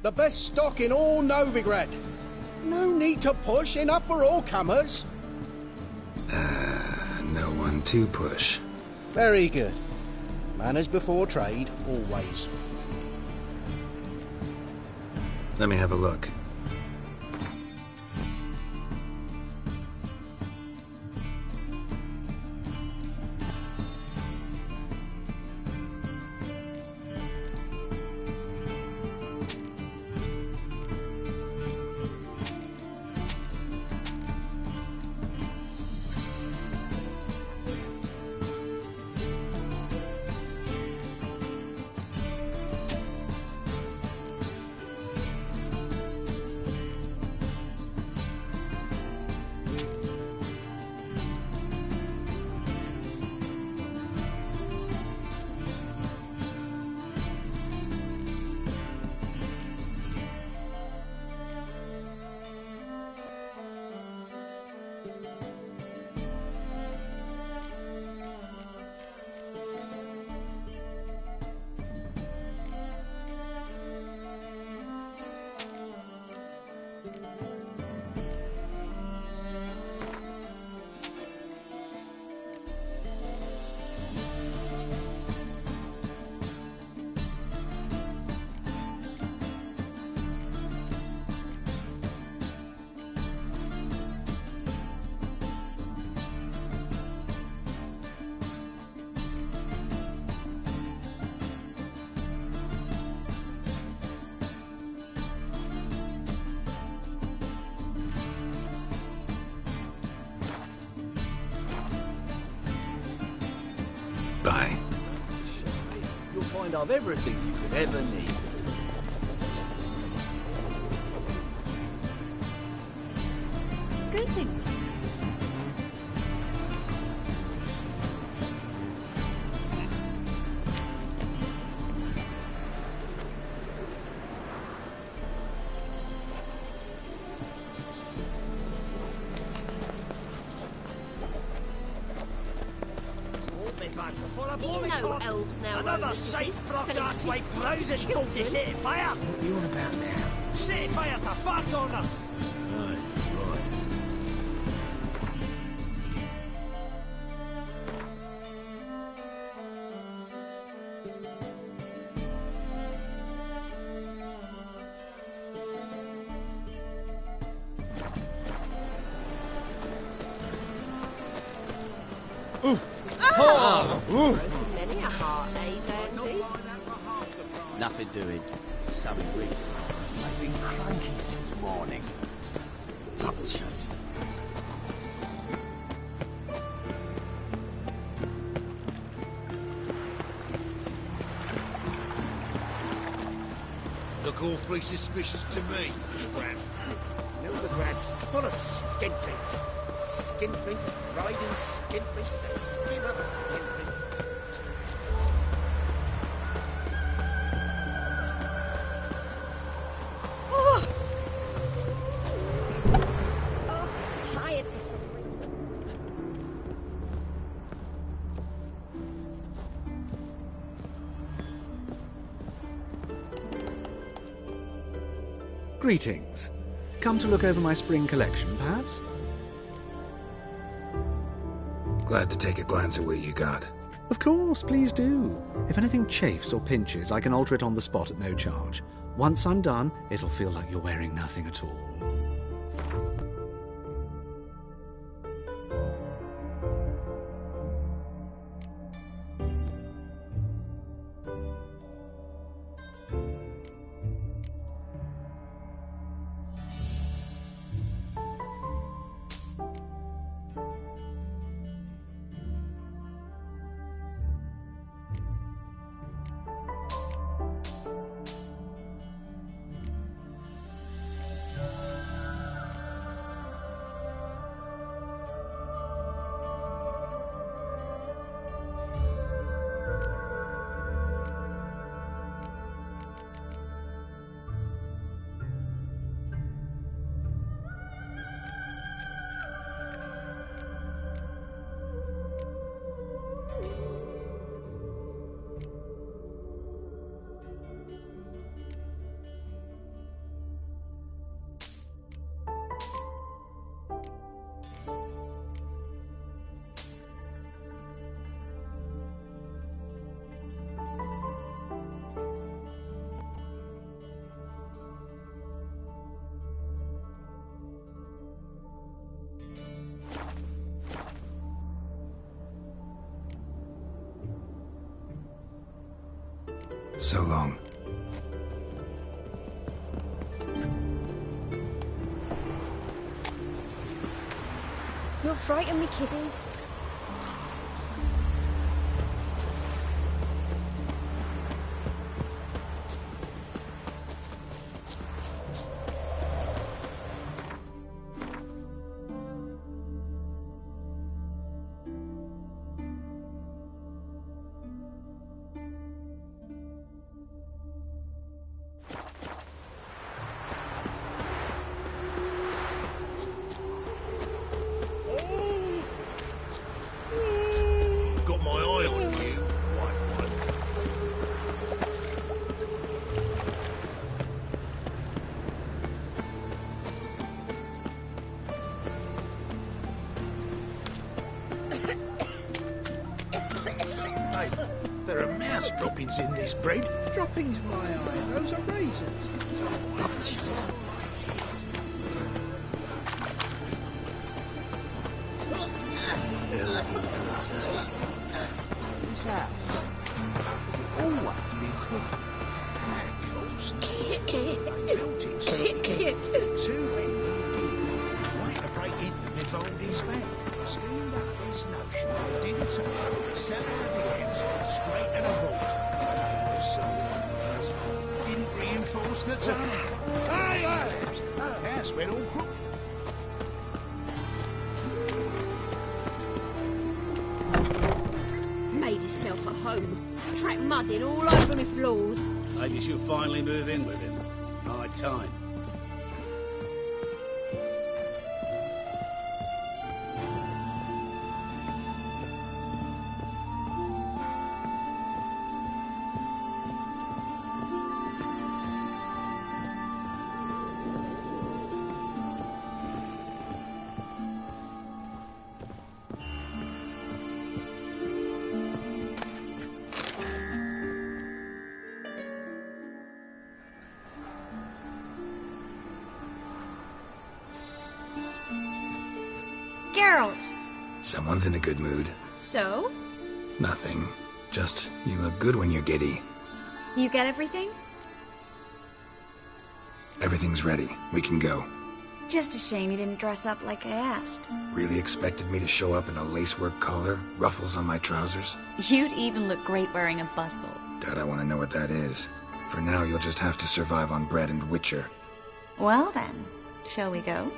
The best stock in all Novigrad. No need to push, enough for all comers. No one to push. Very good. Manners before trade, always. Let me have a look. Bye. You'll find I've everything you could ever need. Greetings. Did you know elves now Another own a safe city? frock Selling ass way pistols trousers to called the children? city fire. What are you on about now? City fire to fuck on us. Right, right. Many a heart, eh, Dandy? Nothing doing. Some reason. I've been cranky since morning. Double shows. Look look awfully suspicious to me, tramp. Novigrads full of skinflints. Skinflints riding skinflints to skin other skinflints. Oh! Oh, tired for some reason. Greetings. Come to look over my spring collection, perhaps? Glad to take a glance at what you got. Of course, please do. If anything chafes or pinches, I can alter it on the spot at no charge. Once I'm done, it'll feel like you're wearing nothing at all. So long. You'll frighten me, kiddies. Got my eye on you, white one. Hey, there are mouse droppings in this bread. Droppings, my eye. Those are raisins. This house, has it always been crooked? Of course not. They built it so we could. Two men moved in. Wanted to break into the Vivaldi's van. Schemed up this notion they did it all. Sell out the house straight to the vault. Someone didn't reinforce the tunnel. Hey, our house went all crooked. Made yourself at home. Track mudding all over me floors. Maybe she'll finally move in with him. High time. Geralt! Someone's in a good mood. So? Nothing. Just, you look good when you're giddy. You get everything? Everything's ready. We can go. Just a shame you didn't dress up like I asked. Really expected me to show up in a lacework collar, ruffles on my trousers? You'd even look great wearing a bustle. Doubt I want to know what that is. For now, you'll just have to survive on bread and Witcher. Well then, shall we go?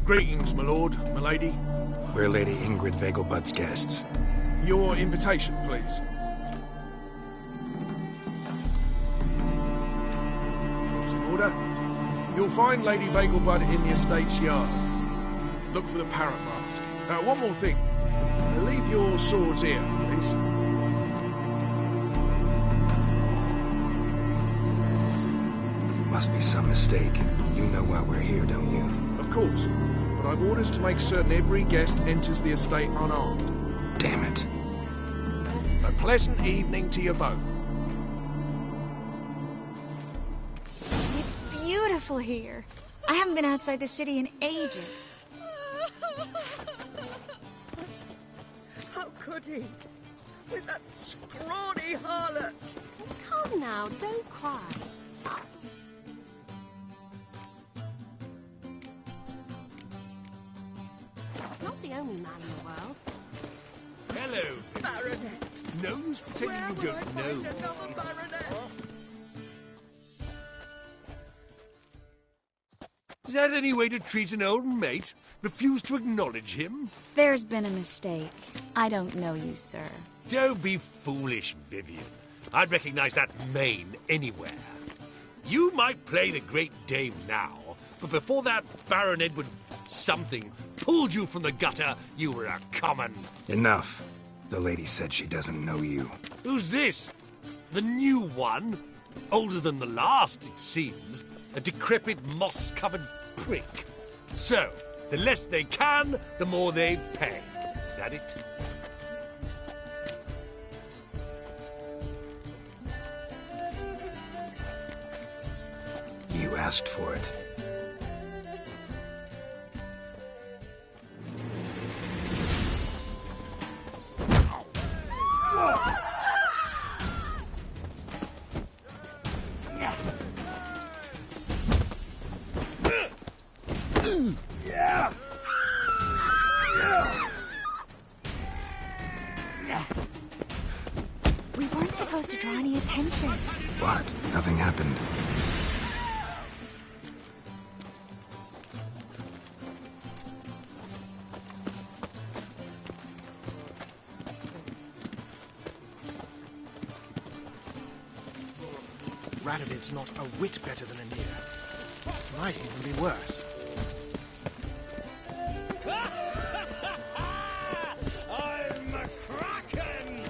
Greetings, my lord, my lady. We're Lady Ingrid Vegelbud's guests. Your invitation, please. What's in order? You'll find Lady Vegelbud in the estate's yard. Look for the parrot mask. One more thing. Leave your swords here, please. Must be some mistake. You know why we're here, don't you? Of course. But I've orders to make certain every guest enters the estate unarmed. Damn it. A pleasant evening to you both. It's beautiful here. I haven't been outside the city in ages. How could he? With that scrawny harlot! Come now, don't cry. He's not the only man in the world. Hello. Baronet! No use pretending Where you will I don't find know. another baronet? Is that any way to treat an old mate? Refuse to acknowledge him? There's been a mistake. I don't know you, sir. Don't be foolish, Vivian. I'd recognize that mane anywhere. You might play the Great Dame now, but before that Baron Edward something pulled you from the gutter, you were a common. Enough. The lady said she doesn't know you. Who's this? The new one? Older than the last, it seems. A decrepit, moss-covered prick. So, the less they can, the more they pay. Is that it? You asked for it. We weren't supposed to draw any attention. What? Nothing happened. Radovid's not a whit better than Anita. Might even be worse. I'm a kraken!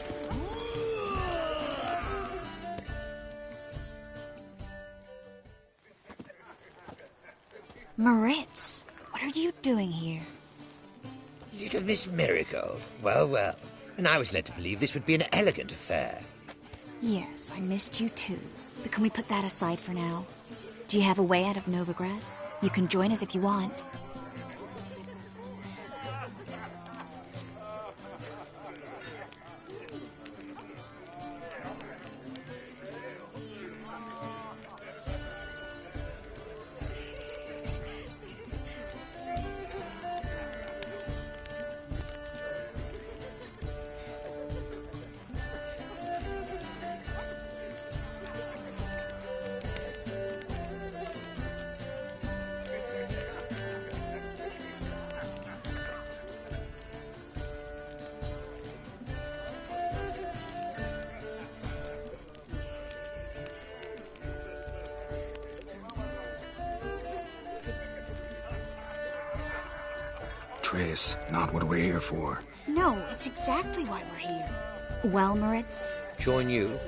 Moritz, what are you doing here? Little Miss Marigold. Well, well. And I was led to believe this would be an elegant affair. Yes, I missed you too. But can we put that aside for now? Do you have a way out of Novigrad? You can join us if you want. Triss, not what we're here for. No, it's exactly why we're here. Well, Moritz? Join you?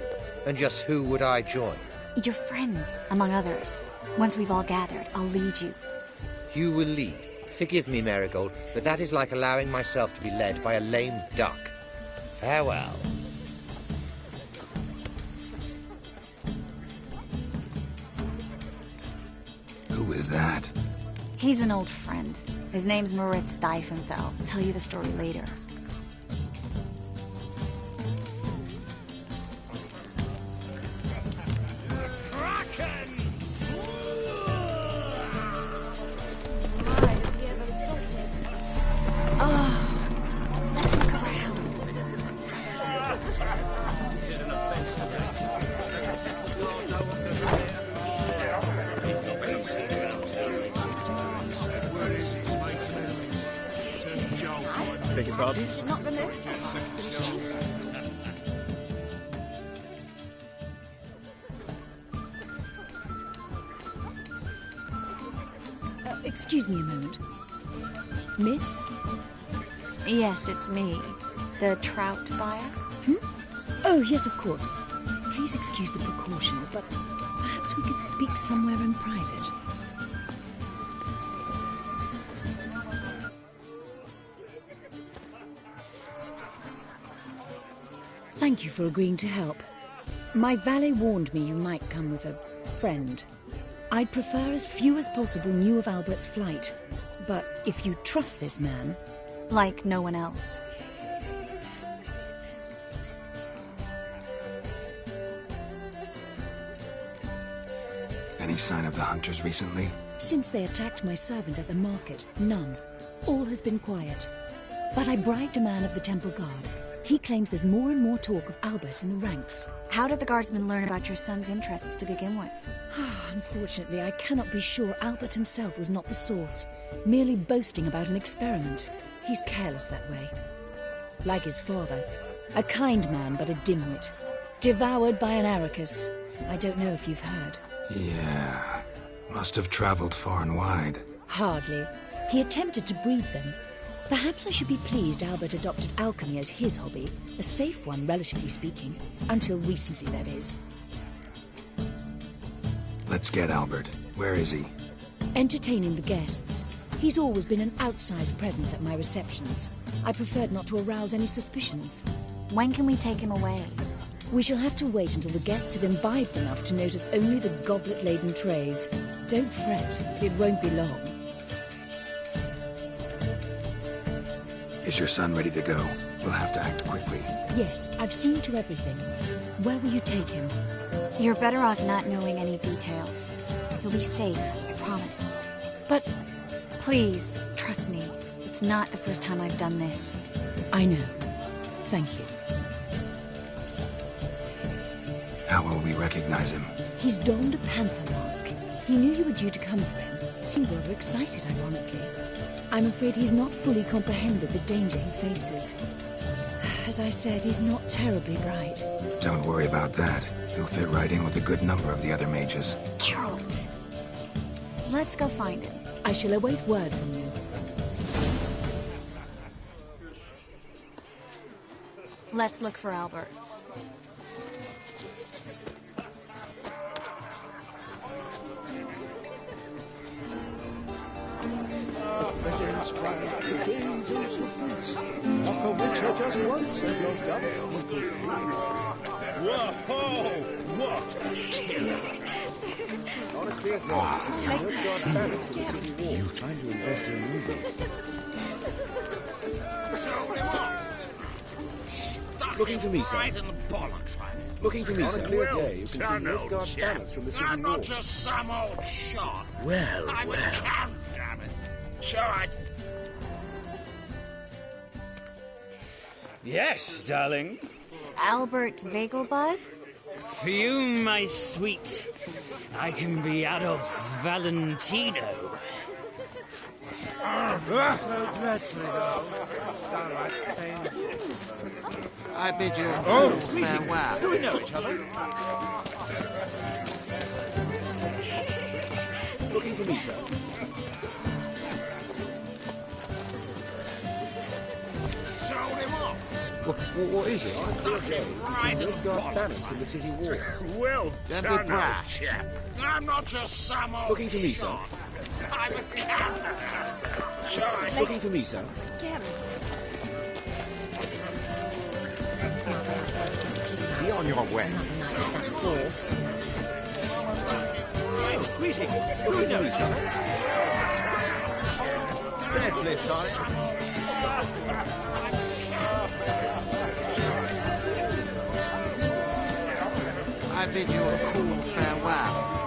And just who would I join? Your friends, among others. Once we've all gathered, I'll lead you. You will lead. Forgive me, Marigold, but that is like allowing myself to be led by a lame duck. Farewell. Who is that? He's an old friend. His name's Moritz Diefenthal. Tell you the story later. Beg your pardon? Should not remove species. Excuse me a moment. Miss? Yes, it's me. The trout buyer? Oh, yes, of course. Please excuse the precautions, but perhaps we could speak somewhere in private. Thank you for agreeing to help. My valet warned me you might come with a friend. I'd prefer as few as possible knew of Albert's flight. But if you trust this man... Like no one else. Any sign of the hunters recently? Since they attacked my servant at the market, none. All has been quiet. But I bribed a man of the Temple Guard. He claims there's more and more talk of Albert in the ranks. How did the guardsmen learn about your son's interests to begin with? Unfortunately, I cannot be sure Albert himself was not the source, merely boasting about an experiment. He's careless that way. Like his father, a kind man but a dimwit. Devoured by an Arrakis. I don't know if you've heard. Yeah. Must have traveled far and wide. Hardly. He attempted to breed them. Perhaps I should be pleased Albert adopted alchemy as his hobby. A safe one, relatively speaking. Until recently, that is. Let's get Albert. Where is he? Entertaining the guests. He's always been an outsized presence at my receptions. I preferred not to arouse any suspicions. When can we take him away? We shall have to wait until the guests have imbibed enough to notice only the goblet-laden trays. Don't fret, it won't be long. Is your son ready to go? We'll have to act quickly. Yes, I've seen to everything. Where will you take him? You're better off not knowing any details. You'll be safe, I promise. But... Please, trust me. It's not the first time I've done this. I know. Thank you. How will we recognize him? He's donned a panther mask. He knew you were due to come for him. Seemed rather excited, ironically. I'm afraid he's not fully comprehended the danger he faces. As I said, he's not terribly bright. Don't worry about that. He'll fit right in with a good number of the other mages. Geralt! Let's go find him. I shall await word from you. Let's look for Albert. Knock a witcher just once and you're done. Whoa! What a killer! On a clear day, it's Nilfgaard banners from the city wall. Trying to invest in rubies. Looking for me, sir. Right in the bollocks, right? Looking for me, On sir. a clear day, you can see Turn, old Nilfgaard chap. banners from the city I'm wall. not just some old shot. Well, I'm a count, damn it. Sure, I... Yes, darling. Albert Vegelbud? For you, my sweet, I can be Adolf Valentino. I bid you farewell. Do we know each other? Looking for me, sir. Sold him off. What is it? It's a Nilfgaard's banners from the city wall. Well Don't be done, proud. old chap. I'm not just some old Looking for me, sir? heathen. I'm a captain. Shall I? Looking for me, sir? Be on your way. Greetings. Looking for me, sir? Dreadfully sorry. I bid you a cool farewell.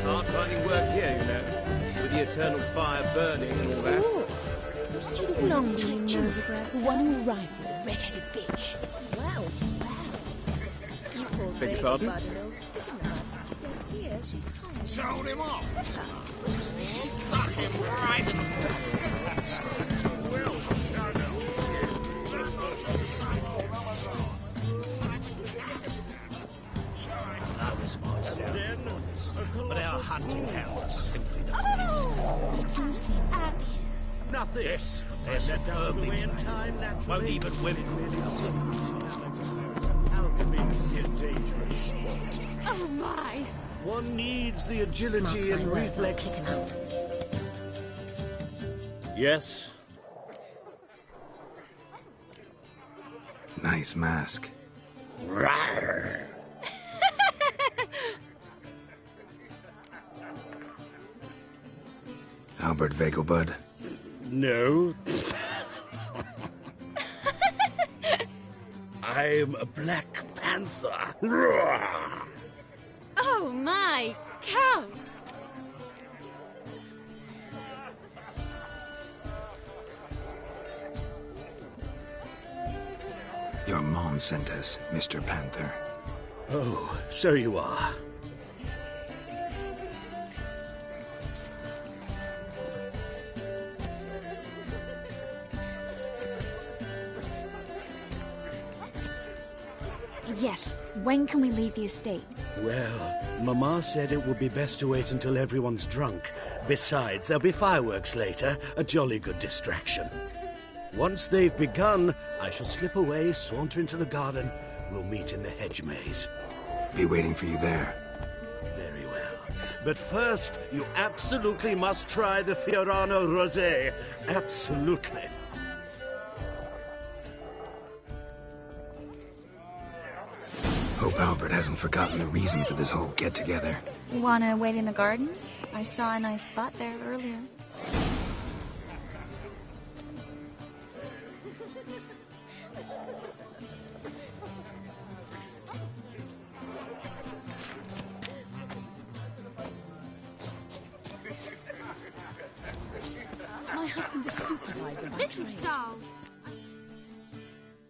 Hard finding work here, you know, with the eternal fire burning and all that. Oh, see the long tight Jew, the one who arrived with the red-headed bitch. Well, you called Beg your Veil pardon? Bud an old stigma. Yet here she's hired. Sold him off. Stuck him right in the Well done, I was myself honest, but our hunting hounds are simply the best. You do seem envious. Nothing. Yes, they're superbly trained. Won't even women How can we consider dangerous sport? Oh my! One needs the agility and reflex. Kick him out. Yes. Nice mask. Rawr. Albert Vegelbud. No. I'm a Black Panther. Rawr. Oh my! Count! Your mom sent us, Mr. Panther. Oh, so you are. Yes. When can we leave the estate? Well, Mama said it would be best to wait until everyone's drunk. Besides, there'll be fireworks later, a jolly good distraction. Once they've begun, I shall slip away, saunter into the garden. We'll meet in the hedge maze. Be waiting for you there. Very well. But first, you absolutely must try the Fiorano Rosé. Absolutely. Hope Albert hasn't forgotten the reason for this whole get-together. Wanna wait in the garden? I saw a nice spot there earlier. My husband's a supervisor. by This is trade. dull.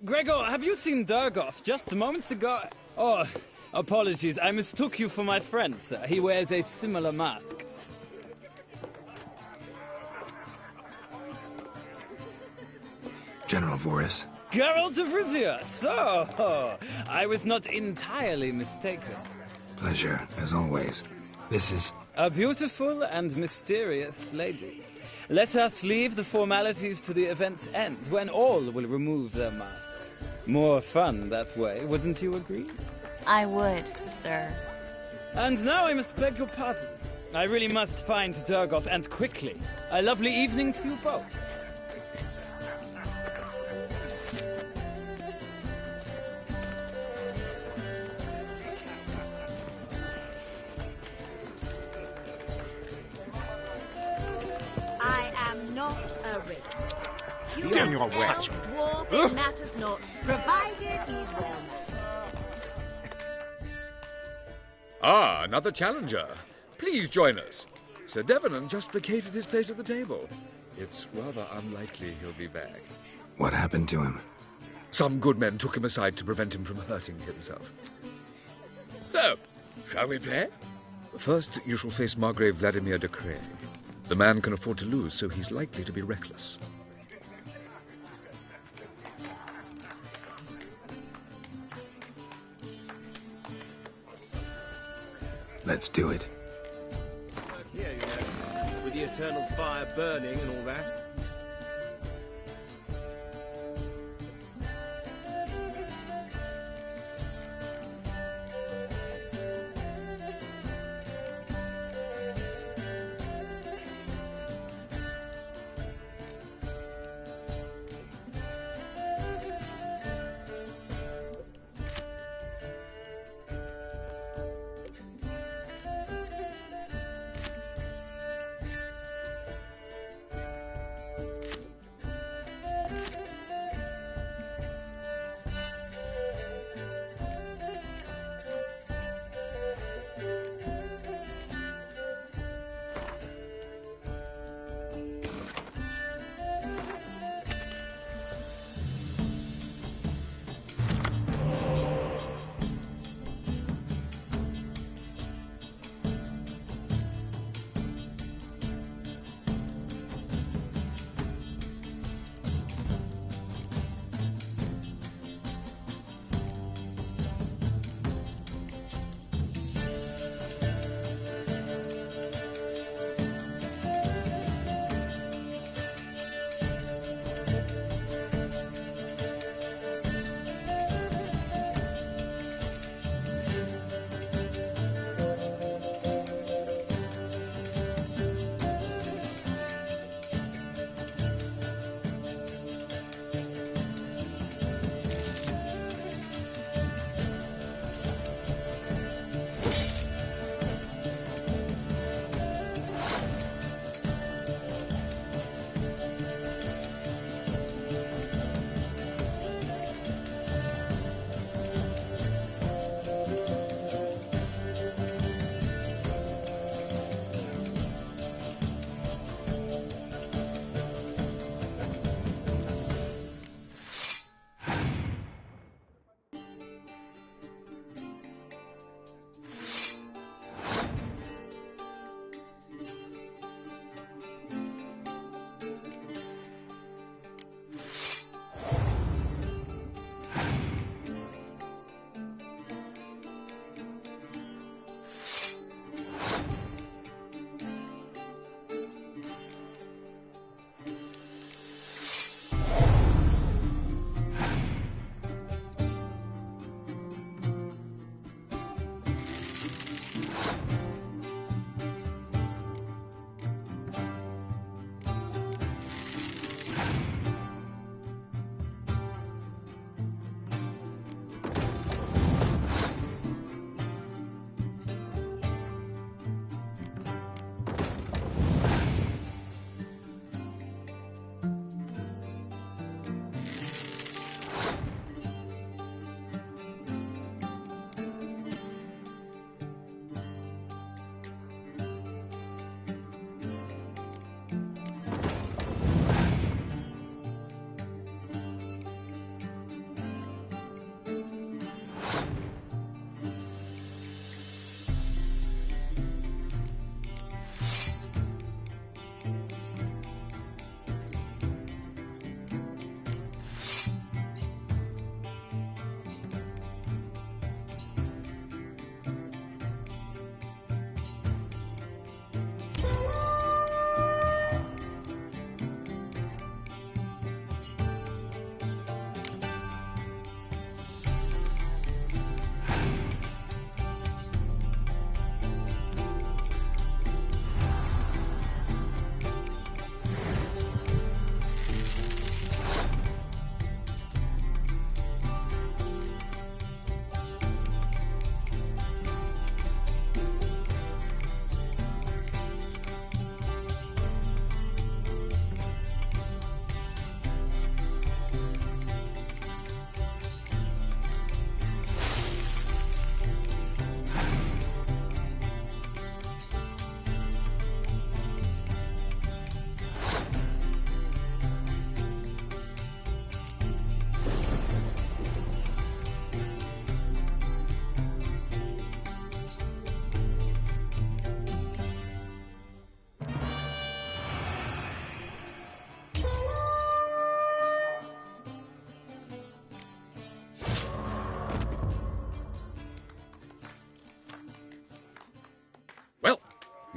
Gregor, have you seen Durgoff just moments ago? Oh, apologies. I mistook you for my friend, sir. He wears a similar mask. General Voris. Geralt of Rivia. So, I was not entirely mistaken. Pleasure, as always. This is... A beautiful and mysterious lady. Let us leave the formalities to the event's end, when all will remove their masks. More fun that way, wouldn't you agree? I would, sir. And now I must beg your pardon. I really must find Durgoff, and quickly. A lovely evening to you both. I am not a racist. You Be on your elf, way. dwarf, it matters not, provided he's well mannered. Ah, another challenger. Please join us. Sir Devenant just vacated his place at the table. It's rather unlikely he'll be back. What happened to him? Some good men took him aside to prevent him from hurting himself. So, shall we play? First, you shall face Margrave Vladimir de Craig. The man can afford to lose, so he's likely to be reckless. Let's do it. Here, you know. with the eternal fire burning and all that.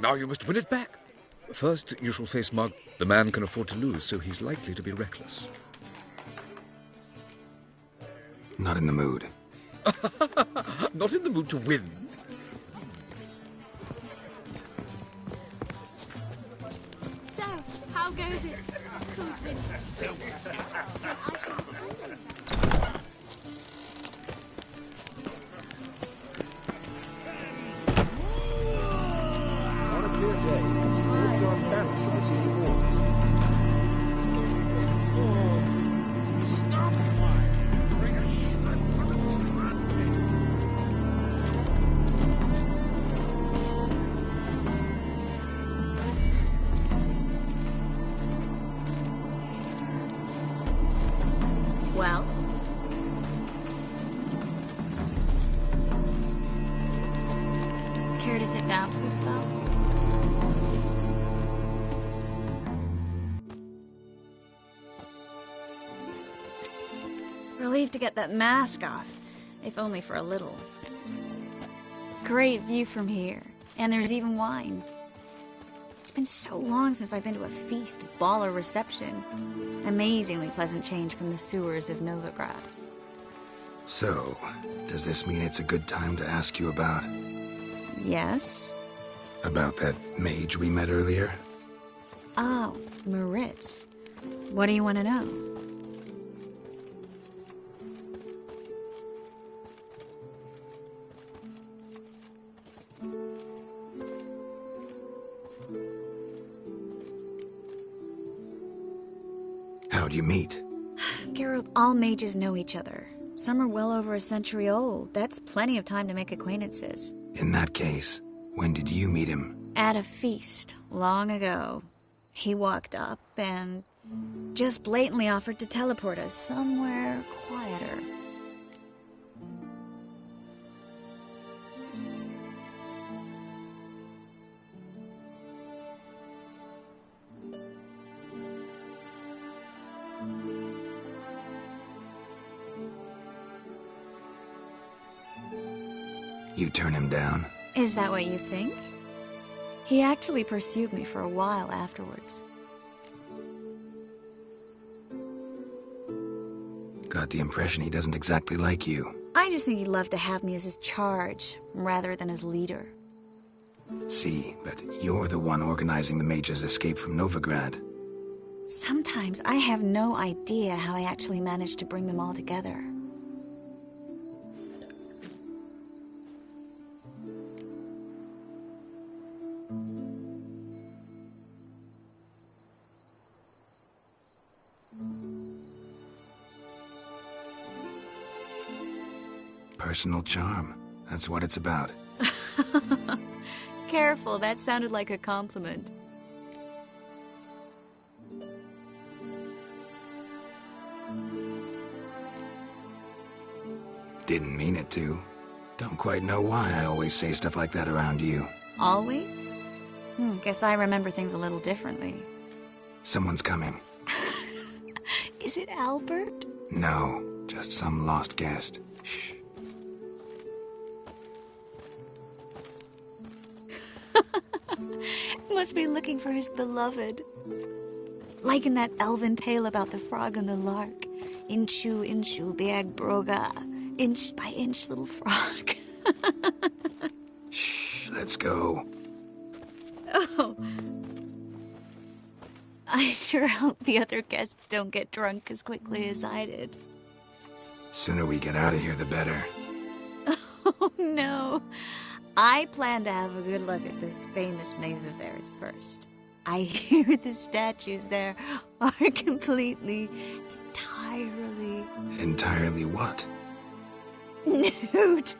Now you must win it back. First, you shall face Mark. The man can afford to lose, so he's likely to be reckless. Not in the mood. Not in the mood to win. So, how goes it? Who's winning? Then I shall return later. On a clear day, see both guards balance the city walls. Well? Care to sit down for a spell? Relieved to get that mask off, if only for a little. Great view from here, and there's even wine. It's been so long since I've been to a feast, ball, or reception. Amazingly pleasant change from the sewers of Novigrad. So, does this mean it's a good time to ask you about... Yes? About that mage we met earlier? Oh, Moritz. What do you want to know? How'd you meet? Geralt, all mages know each other. Some are well over a century old. That's plenty of time to make acquaintances. In that case, when did you meet him? At a feast, long ago. He walked up and just blatantly offered to teleport us somewhere quieter. You turn him down? Is that what you think? He actually pursued me for a while afterwards. Got the impression he doesn't exactly like you. I just think he'd love to have me as his charge, rather than his leader. See, but you're the one organizing the mage's escape from Novigrad. Sometimes I have no idea how I actually managed to bring them all together. Personal charm. That's what it's about. Careful, that sounded like a compliment. Didn't mean it to. Don't quite know why I always say stuff like that around you. Always? Guess I remember things a little differently. Someone's coming. Is it Albert? No, just some lost guest. Shh. Must be looking for his beloved. Like in that elven tale about the frog and the lark. Inchu, inchu, beag broga. Inch by inch, little frog. Shh, let's go. Oh. I sure hope the other guests don't get drunk as quickly as I did. Sooner we get out of here, the better. Oh, no. I plan to have a good look at this famous maze of theirs first. I hear the statues there are completely, entirely... Entirely what? Nude.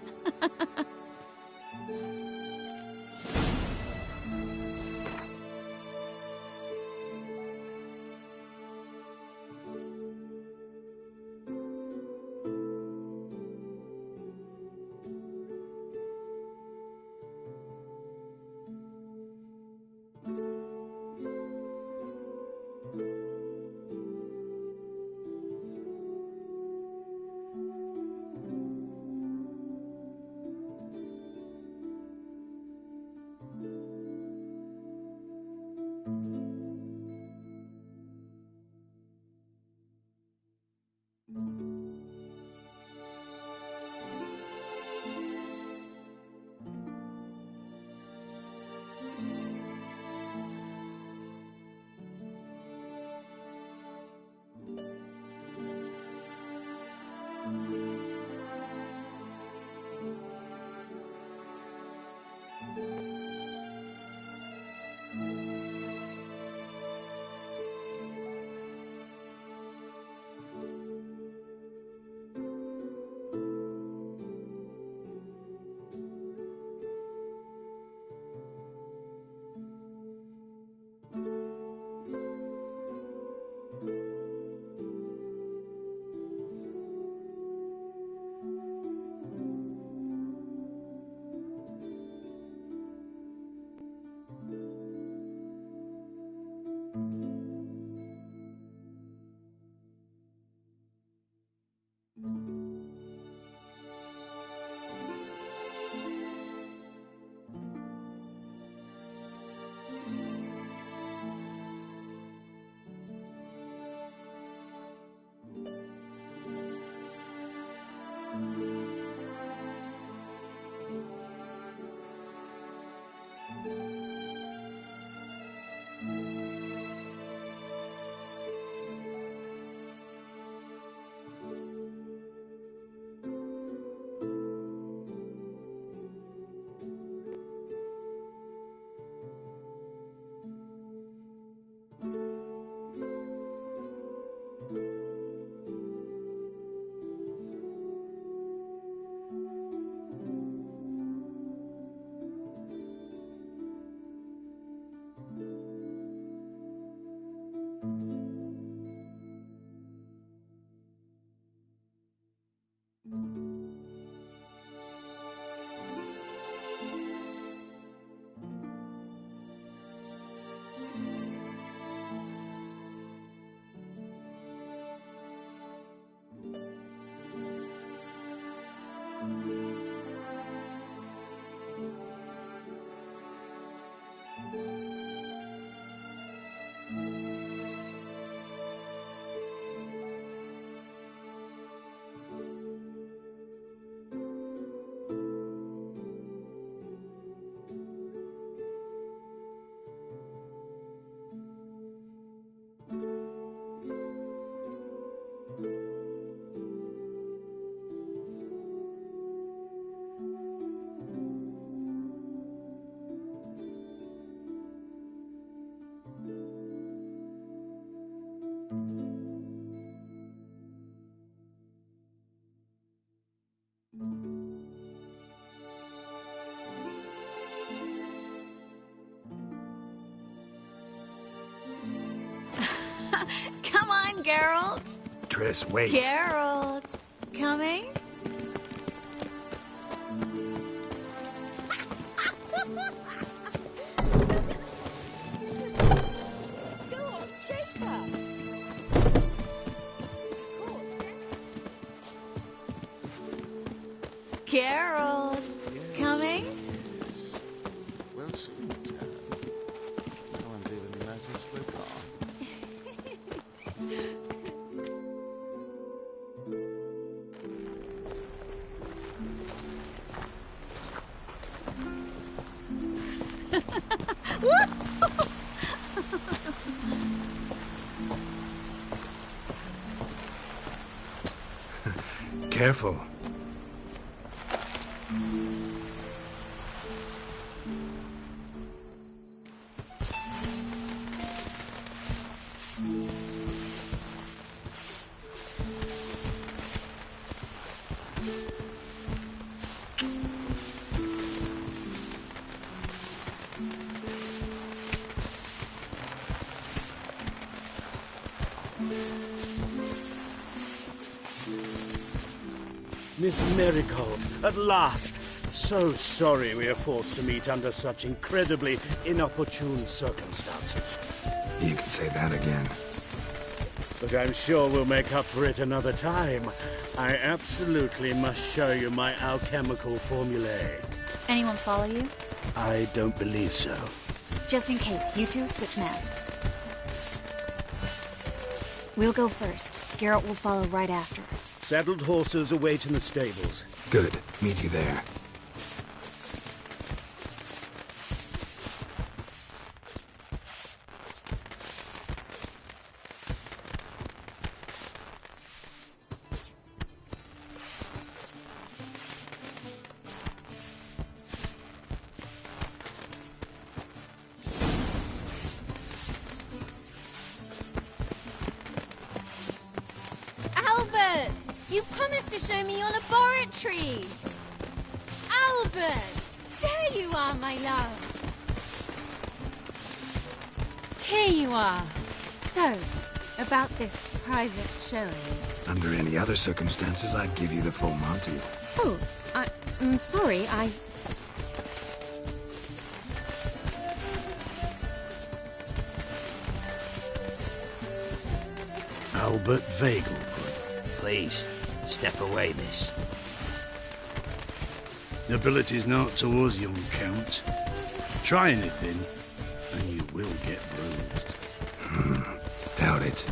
Come on, Geralt. Triss, wait. Geralt. Coming? Go on, chase her. Geralt. Coming? Well, soon, Tad. No one's even noticed we're gone. Careful. Miss Marigold, at last! So sorry we are forced to meet under such incredibly inopportune circumstances. You can say that again. But I'm sure we'll make up for it another time. I absolutely must show you my alchemical formulae. Anyone follow you? I don't believe so. Just in case, you two switch masks. We'll go first. Geralt will follow right after. Saddled horses await in the stables. Good. Meet you there. Albert! You promised to show me your laboratory! Albert! There you are, my love! Here you are. So, about this private showing. Under any other circumstances, I'd give you the full Monty. Oh, I'm sorry, Albert Vegelbud. Please, step away, miss. Nobility's not towards young Count. Try anything, and you will get bruised. Doubt it.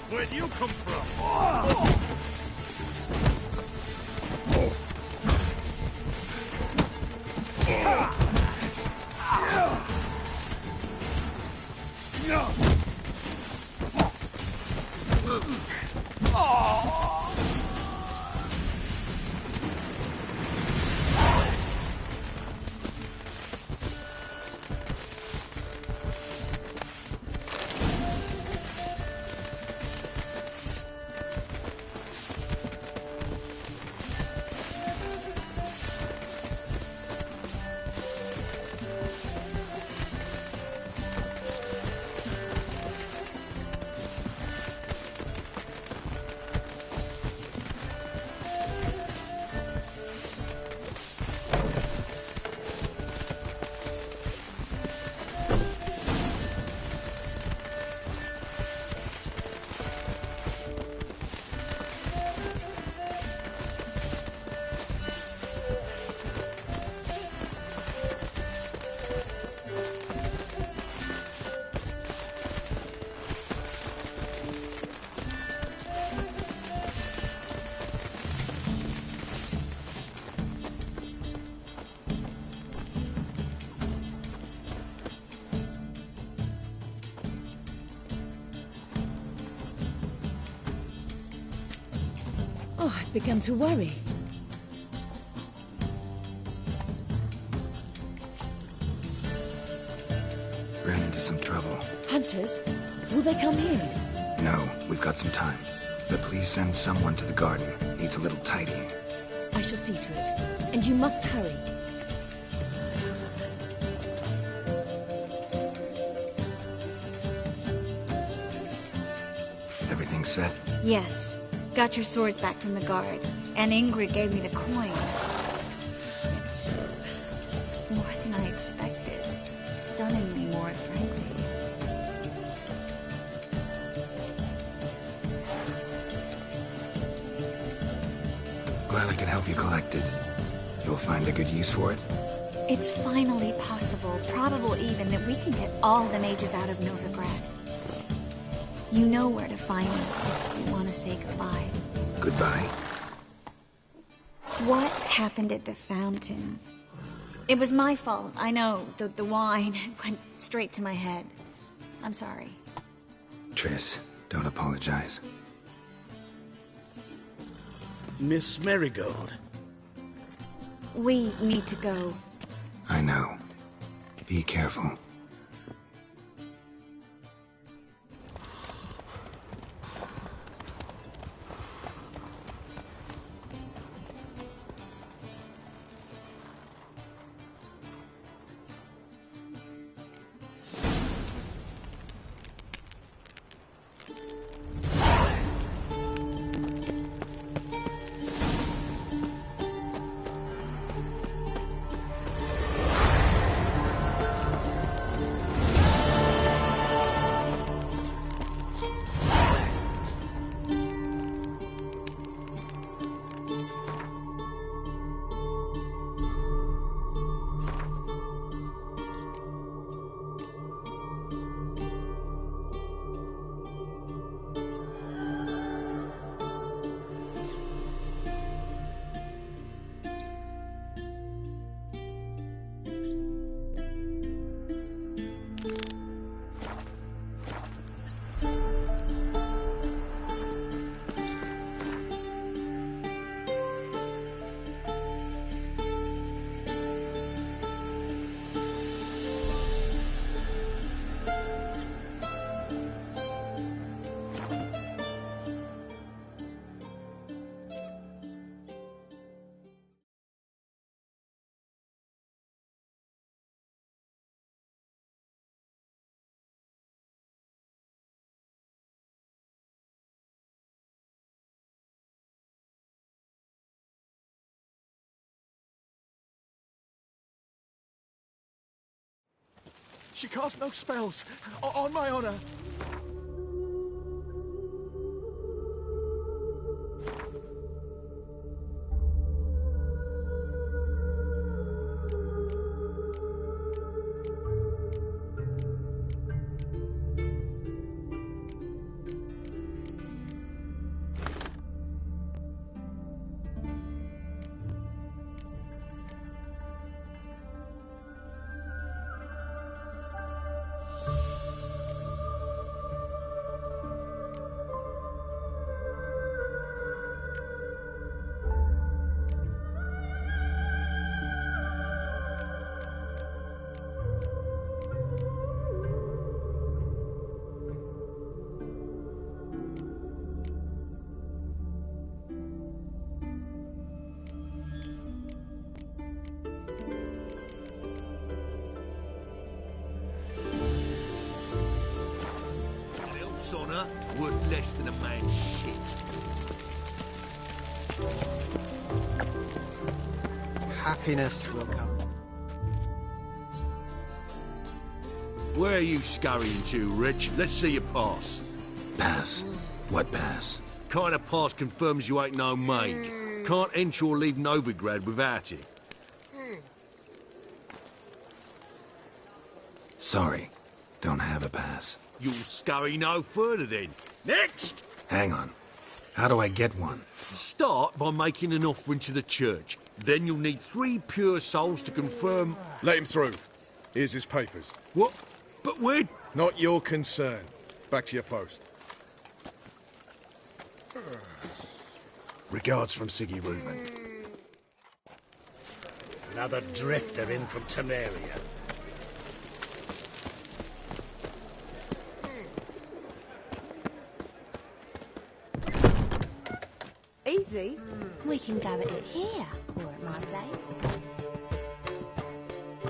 Where'd you come from? Oh, I've begun to worry. Ran into some trouble. Hunters? Will they come here? No, we've got some time. But please send someone to the garden. Needs a little tidying. I shall see to it. And you must hurry. Everything set? Yes. Got your swords back from the guard. And Ingrid gave me the coin. It's more than I expected. Stunningly more, frankly. Glad I could help you collect it. You'll find a good use for it? It's finally possible, probable even, that we can get all the mages out of Novigrad. You know where to find me if you want to say goodbye. Goodbye? What happened at the fountain? It was my fault, I know. The wine went straight to my head. I'm sorry. Triss, don't apologize. Miss Marigold. We need to go. I know. Be careful. She casts no spells. On my honor. Honor worth less than a man's shit. Happiness will come. Where are you scurrying to, Rich? Let's see your pass. Pass? What pass? Kind of pass confirms you ain't no mage. Can't enter or leave Novigrad without it. Sorry. Don't have a pass. You'll scurry no further then. Next! Hang on. How do I get one? Start by making an offering to the church. Then you'll need 3 pure souls to confirm... Let him through. Here's his papers. What? But we're... Not your concern. Back to your post. Regards from Siggy Reuven. Another drifter in from Temeria. Easy. We can go at it here, or at my place.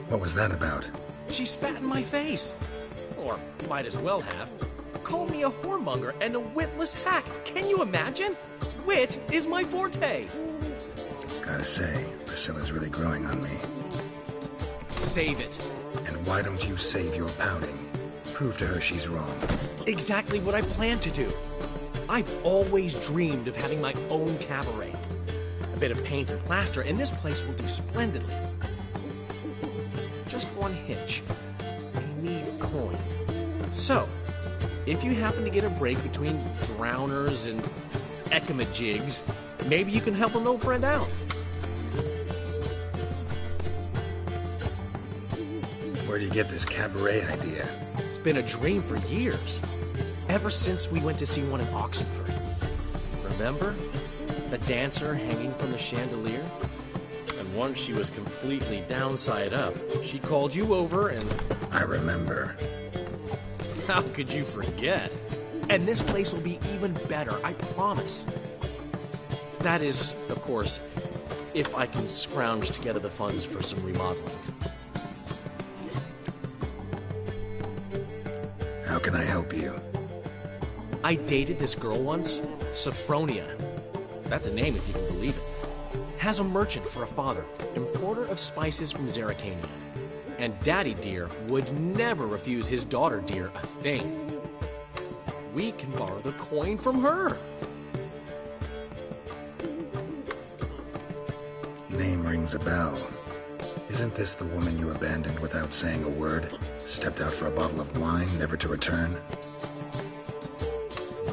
What was that about? She spat in my face. Or might as well have. Called me a whoremonger and a witless hack. Can you imagine? Wit is my forte. Gotta say, Priscilla's really growing on me. Save it. And why don't you save your pouting? Prove to her she's wrong. Exactly what I plan to do. I've always dreamed of having my own cabaret. A bit of paint and plaster, and this place will do splendidly. Just one hitch. I need coin. So, if you happen to get a break between drowners and ekamajigs, maybe you can help an old friend out. Where do you get this cabaret idea? It's been a dream for years. Ever since we went to see one in Oxenford. Remember? The dancer hanging from the chandelier? And once she was completely downside up, she called you over and... I remember. How could you forget? And this place will be even better, I promise. That is, of course, if I can scrounge together the funds for some remodeling. How can I help you? I dated this girl once, Sophronia. That's a name if you can believe it. Has a merchant for a father, importer of spices from Zerrikania. And Daddy Dear would never refuse his daughter Dear a thing. We can borrow the coin from her. Name rings a bell. Isn't this the woman you abandoned without saying a word? Stepped out for a bottle of wine, never to return?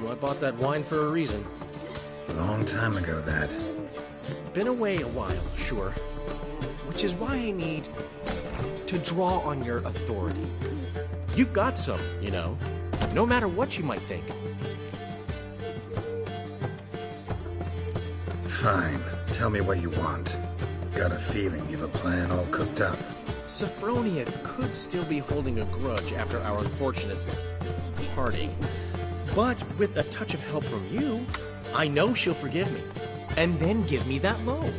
I bought that wine for a reason. Long time ago, that. Been away a while, sure. Which is why I need to draw on your authority. You've got some, you know, no matter what you might think. Fine. Tell me what you want. Got a feeling you've a plan all cooked up. Sophronia could still be holding a grudge after our unfortunate parting. But with a touch of help from you, I know she'll forgive me. And then give me that loan.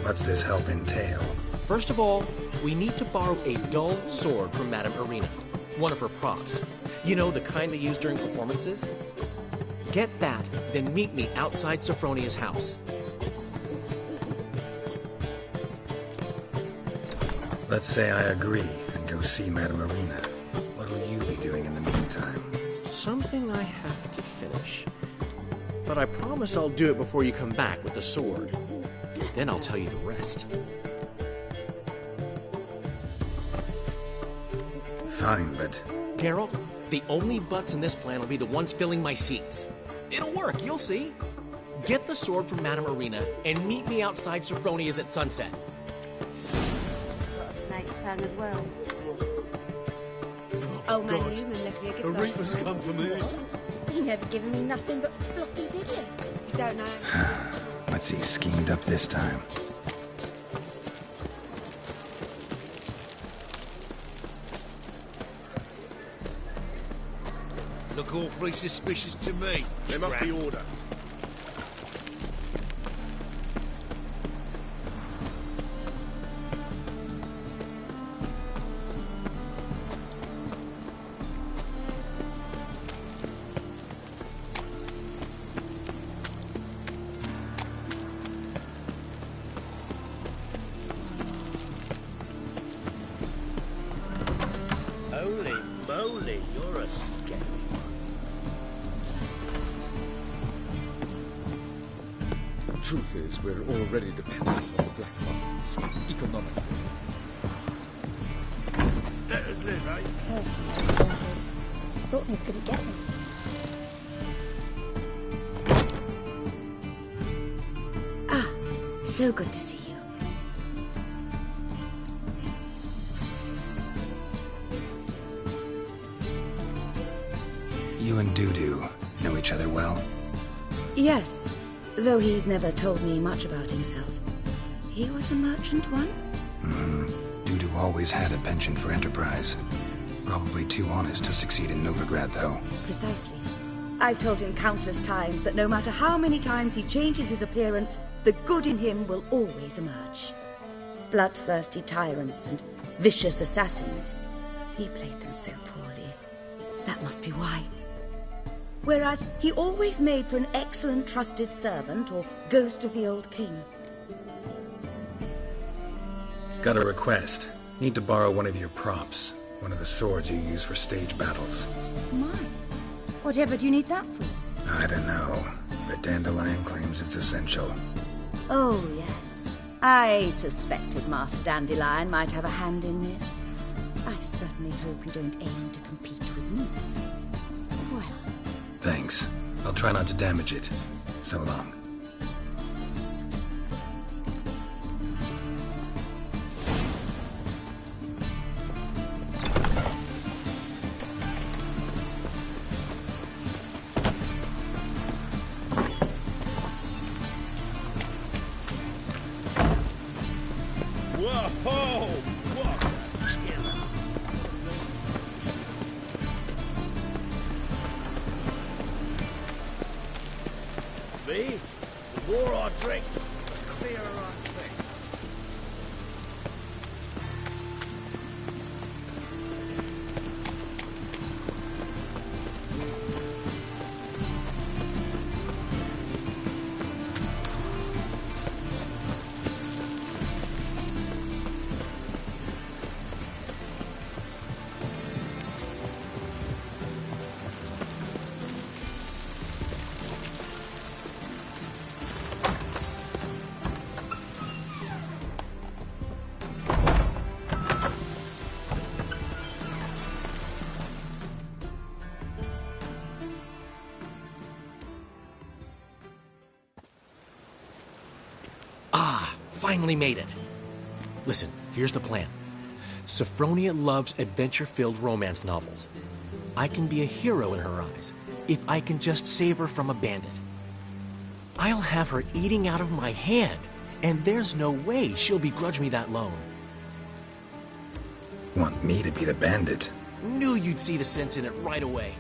What's this help entail? First of all, we need to borrow a dull sword from Madame Irina. One of her props. You know, the kind they use during performances? Get that, then meet me outside Sophronia's house. Let's say I agree and go see Madame Irina. What will you be doing in the meantime? Something I have to finish. But I promise I'll do it before you come back with the sword. Then I'll tell you the rest. Fine, but... Geralt, the only butts in this plan will be the ones filling my seats. It'll work, you'll see. Get the sword from Madame Irina and meet me outside Sophronia's at sunset. Got a snake's tongue as well. Old man Newman left me a gift. A reaper's come for me. He never given me nothing but floppy, did he? You don't know. What's he schemed up this time? Look awfully suspicious to me. There must be order. Holy moly, you're a scary one. Truth is, we're already dependent on the black markets, economically. Let us live, eh? Cursed the Jones. Thought things couldn't get him. Ah, so good to see you. You and Dudu know each other well? Yes. Though he's never told me much about himself. He was a merchant once? Dudu always had a penchant for enterprise. Probably too honest to succeed in Novigrad, though. Precisely. I've told him countless times that no matter how many times he changes his appearance, the good in him will always emerge. Bloodthirsty tyrants and vicious assassins. He played them so poorly. That must be why. Whereas he always made for an excellent trusted servant or ghost of the old king. Got a request. Need to borrow one of your props. One of the swords you use for stage battles. My. Whatever do you need that for? I don't know, but Dandelion claims it's essential. Oh, yes. I suspected Master Dandelion might have a hand in this. I certainly hope you don't aim to compete with me. Well. Thanks. I'll try not to damage it. So long. Me? The more I drink, the clearer I think. Finally made it. Listen, here's the plan. Sophronia loves adventure-filled romance novels. I can be a hero in her eyes if I can just save her from a bandit. I'll have her eating out of my hand, and there's no way she'll begrudge me that loan. Want me to be the bandit? Knew you'd see the sense in it right away.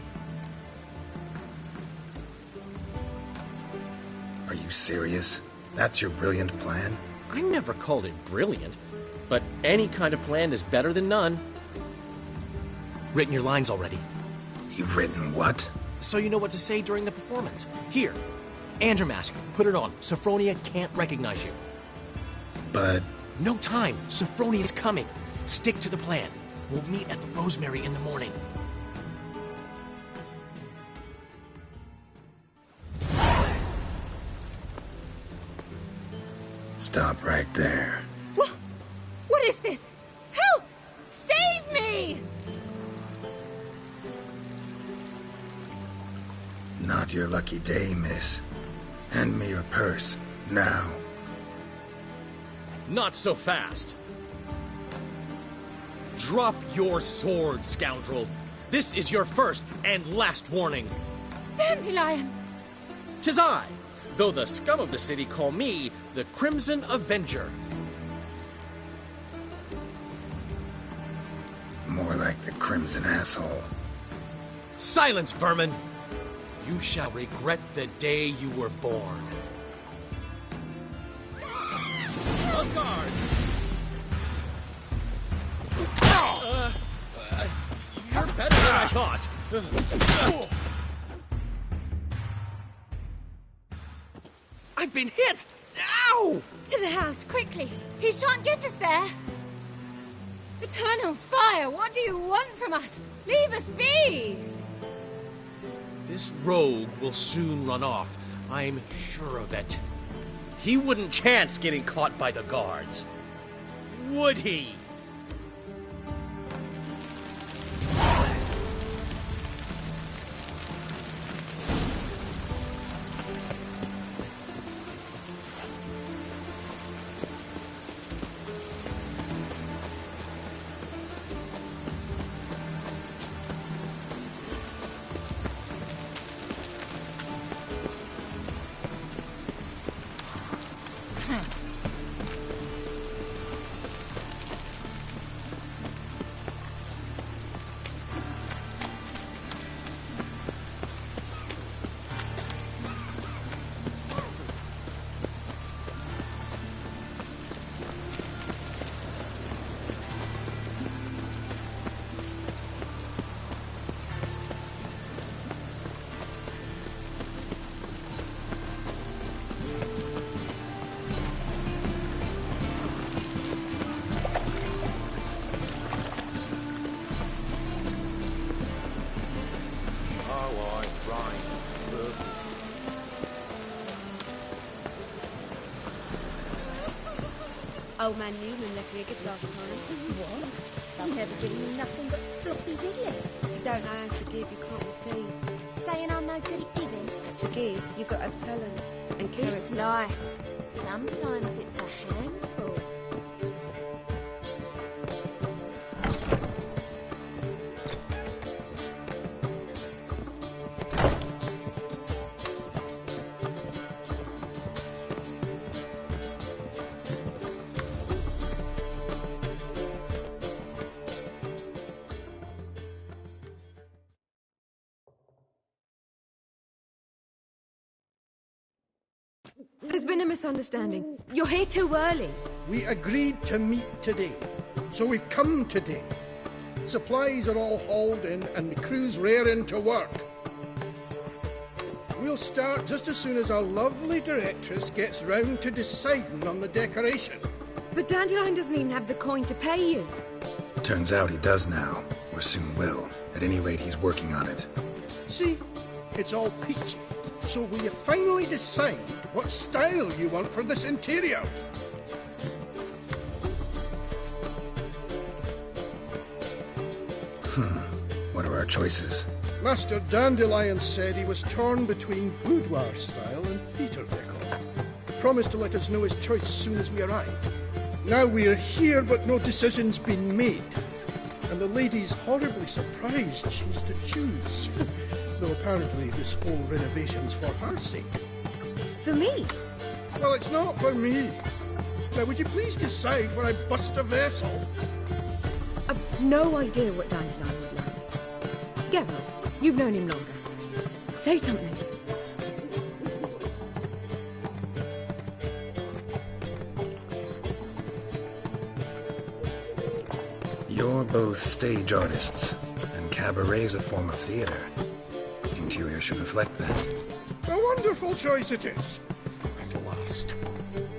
Are you serious? That's your brilliant plan? I never called it brilliant, but any kind of plan is better than none. Written your lines already. You've written what? So you know what to say during the performance. Here, Andromask, put it on. Sophronia can't recognize you. But... No time. Sophronia's coming. Stick to the plan. We'll meet at the Rosemary in the morning. Stop right there. What is this? Help! Save me! Not your lucky day, miss. Hand me your purse, now. Not so fast. Drop your sword, scoundrel. This is your first and last warning. Dandelion! 'Tis I, though the scum of the city call me the Crimson Avenger. More like the Crimson Asshole. Silence, vermin! You shall regret the day you were born. On guard! You're better than I thought. I've been hit! Ow! To the house, quickly! He shan't get us there! Eternal fire, what do you want from us? Leave us be! This rogue will soon run off. I'm sure of it. He wouldn't chance getting caught by the guards. Would he? Old man Newman left me a gift last time. What? I've never given you nothing but floppy diddly. You don't know how to give, you can't receive. Saying I'm no good at giving. To give, you've got to have talent and This character. life, sometimes it's a handful. There's been a misunderstanding. You're here too early. We agreed to meet today, so we've come today. Supplies are all hauled in and the crew's raring to work. We'll start just as soon as our lovely directress gets round to deciding on the decoration. But Dandelion doesn't even have the coin to pay you. Turns out he does now, or soon will. At any rate, he's working on it. See, it's all peachy. So will you finally decide what style you want for this interior? What are our choices? Master Dandelion said he was torn between boudoir style and theatre decor. Promised to let us know his choice as soon as we arrive. Now we're here, but no decision's been made. And the lady's horribly surprised she's to choose. Though apparently this whole renovation's for her sake. For me? Well, it's not for me. Now, would you please decide where I bust a vessel? I've no idea what Dandelion would like. Geralt, you've known him longer. Say something. You're both stage artists, and cabaret's a form of theater. Interior should reflect that. A wonderful choice it is. At last.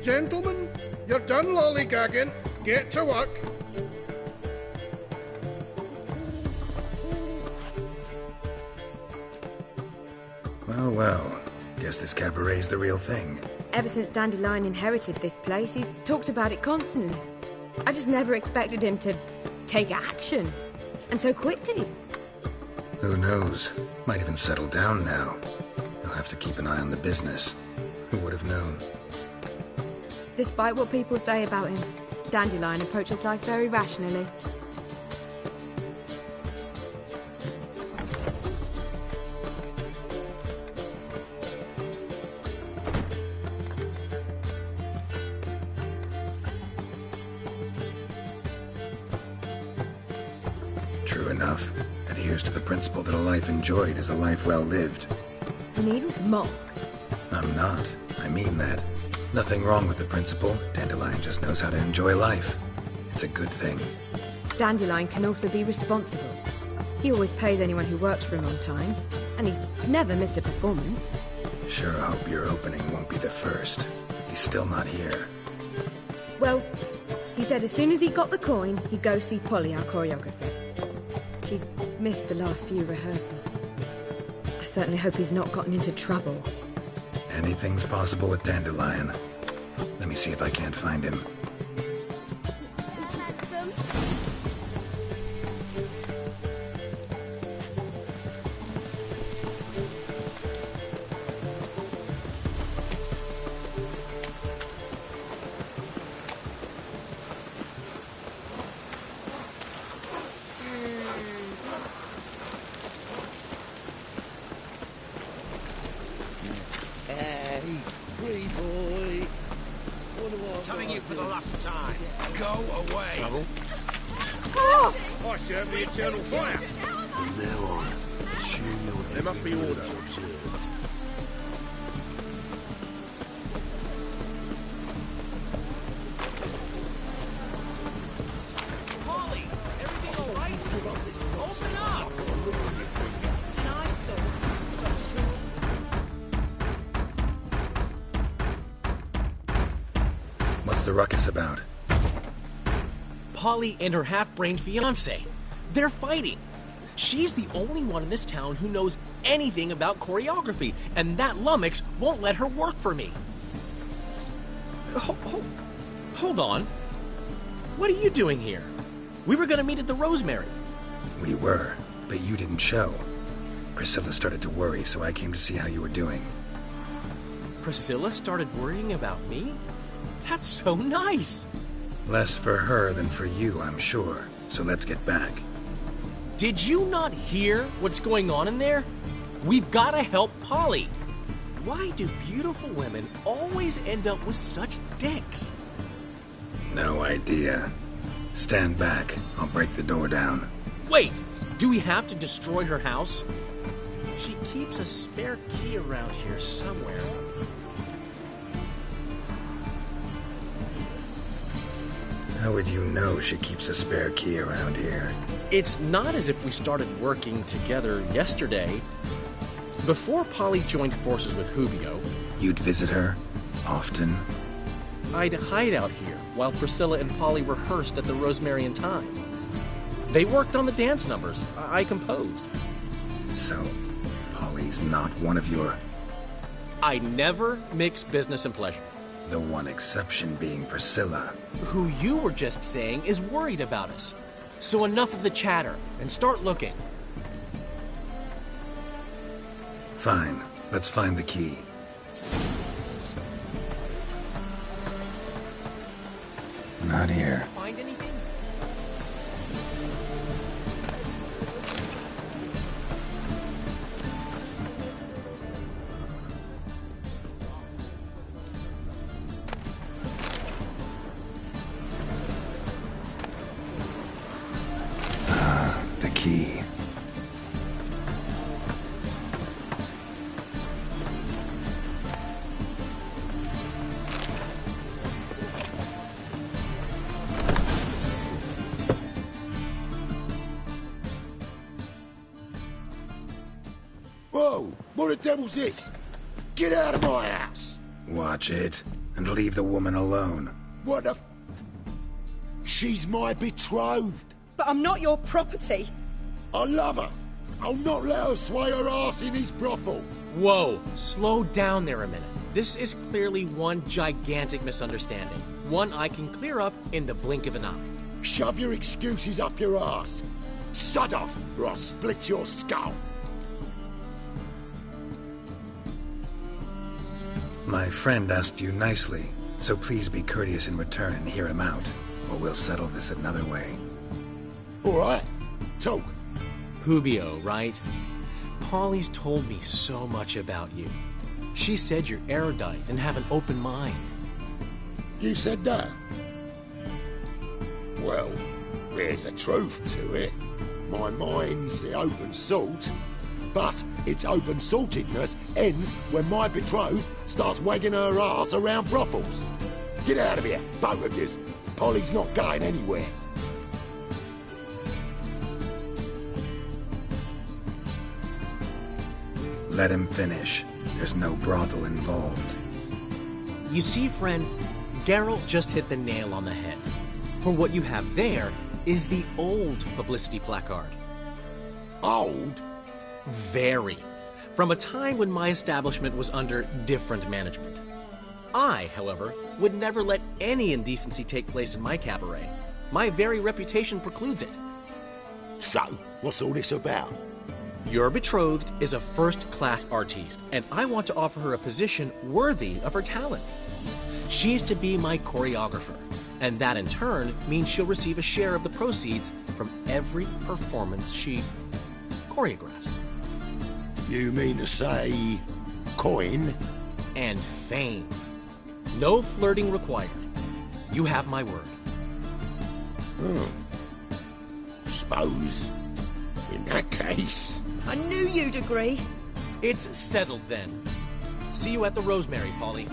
Gentlemen, you're done lollygagging. Get to work. Well, well. Guess this cabaret's the real thing. Ever since Dandelion inherited this place, he's talked about it constantly. I just never expected him to take action. And so quickly. Who knows? Might even settle down now. He'll have to keep an eye on the business. Who would have known? Despite what people say about him, Dandelion approaches life very rationally. True enough. Adheres to the principle that a life enjoyed is a life well lived. You needn't mock. I'm not. I mean that. Nothing wrong with the principle. Dandelion just knows how to enjoy life. It's a good thing. Dandelion can also be responsible. He always pays anyone who works for him on time, and he's never missed a performance. Sure hope your opening won't be the first. He's still not here. Well, he said as soon as he got the coin, he'd go see Polly, our choreographer. She's missed the last few rehearsals. I certainly hope he's not gotten into trouble. Anything's possible with Dandelion. Let me see if I can't find him. Handsome. Hey, pretty boy. Telling you for the last time. Go away. Trouble? Oh! I serve the eternal fire. From now on, assume your There must be order. observed. Polly, everything all right? Open up! What's the ruckus about? Polly and her half-brained fiancé. They're fighting. She's the only one in this town who knows anything about choreography, and that lummox won't let her work for me. Hold on. What are you doing here? We were gonna meet at the Rosemary. We were, but you didn't show. Priscilla started to worry, so I came to see how you were doing. Priscilla started worrying about me? That's so nice! Less for her than for you, I'm sure. So let's get back. Did you not hear what's going on in there? We've gotta help Polly. Why do beautiful women always end up with such dicks? No idea. Stand back. I'll break the door down. Wait! Do we have to destroy her house? She keeps a spare key around here somewhere. How would you know she keeps a spare key around here? It's not as if we started working together yesterday. Before Polly joined forces with Hubio... You'd visit her? Often? I'd hide out here while Priscilla and Polly rehearsed at the Rosemary and Thyme. They worked on the dance numbers. I composed. So, Polly's not one of your... I never mix business and pleasure. The one exception being Priscilla. Who you were just saying is worried about us. So enough of the chatter, and start looking. Fine. Let's find the key. Not here. Find anything? The key. Whoa! What the devil's this? Get out of my house! Watch it, and leave the woman alone. What the... She's my betrothed. But I'm not your property. I love her. I'll not let her sway her ass in his brothel. Whoa, slow down there a minute. This is clearly one gigantic misunderstanding. One I can clear up in the blink of an eye. Shove your excuses up your ass. Sod off, or I'll split your skull. My friend asked you nicely, so please be courteous in return and hear him out, or we'll settle this another way. All right, talk. Hubio, right? Polly's told me so much about you. She said you're erudite and have an open mind. You said that? Well, there's a truth to it. My mind's the open salt, but its open saltedness ends when my betrothed starts wagging her ass around brothels. Get out of here, both of yous. Polly's not going anywhere. Let him finish. There's no brothel involved. You see, friend, Geralt just hit the nail on the head. For what you have there is the old publicity placard. Old? Very. From a time when my establishment was under different management. I, however, would never let any indecency take place in my cabaret. My very reputation precludes it. So, what's all this about? Your betrothed is a first-class artiste, and I want to offer her a position worthy of her talents. She's to be my choreographer, and that in turn means she'll receive a share of the proceeds from every performance she choreographs. You mean to say... coin? And fame. No flirting required. You have my word. Suppose... in that case... I knew you'd agree. It's settled then. See you at the Rosemary, Polly.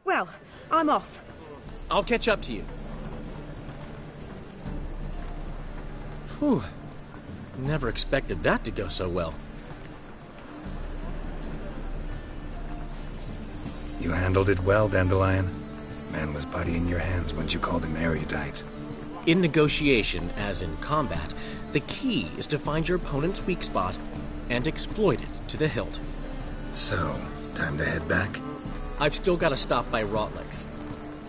Well, I'm off. I'll catch up to you. Whew. Never expected that to go so well. You handled it well, Dandelion. Man was body in your hands once you called him erudite. In negotiation, as in combat, the key is to find your opponent's weak spot and exploit it to the hilt. So, Time to head back? I've still got to stop by Rotlick's.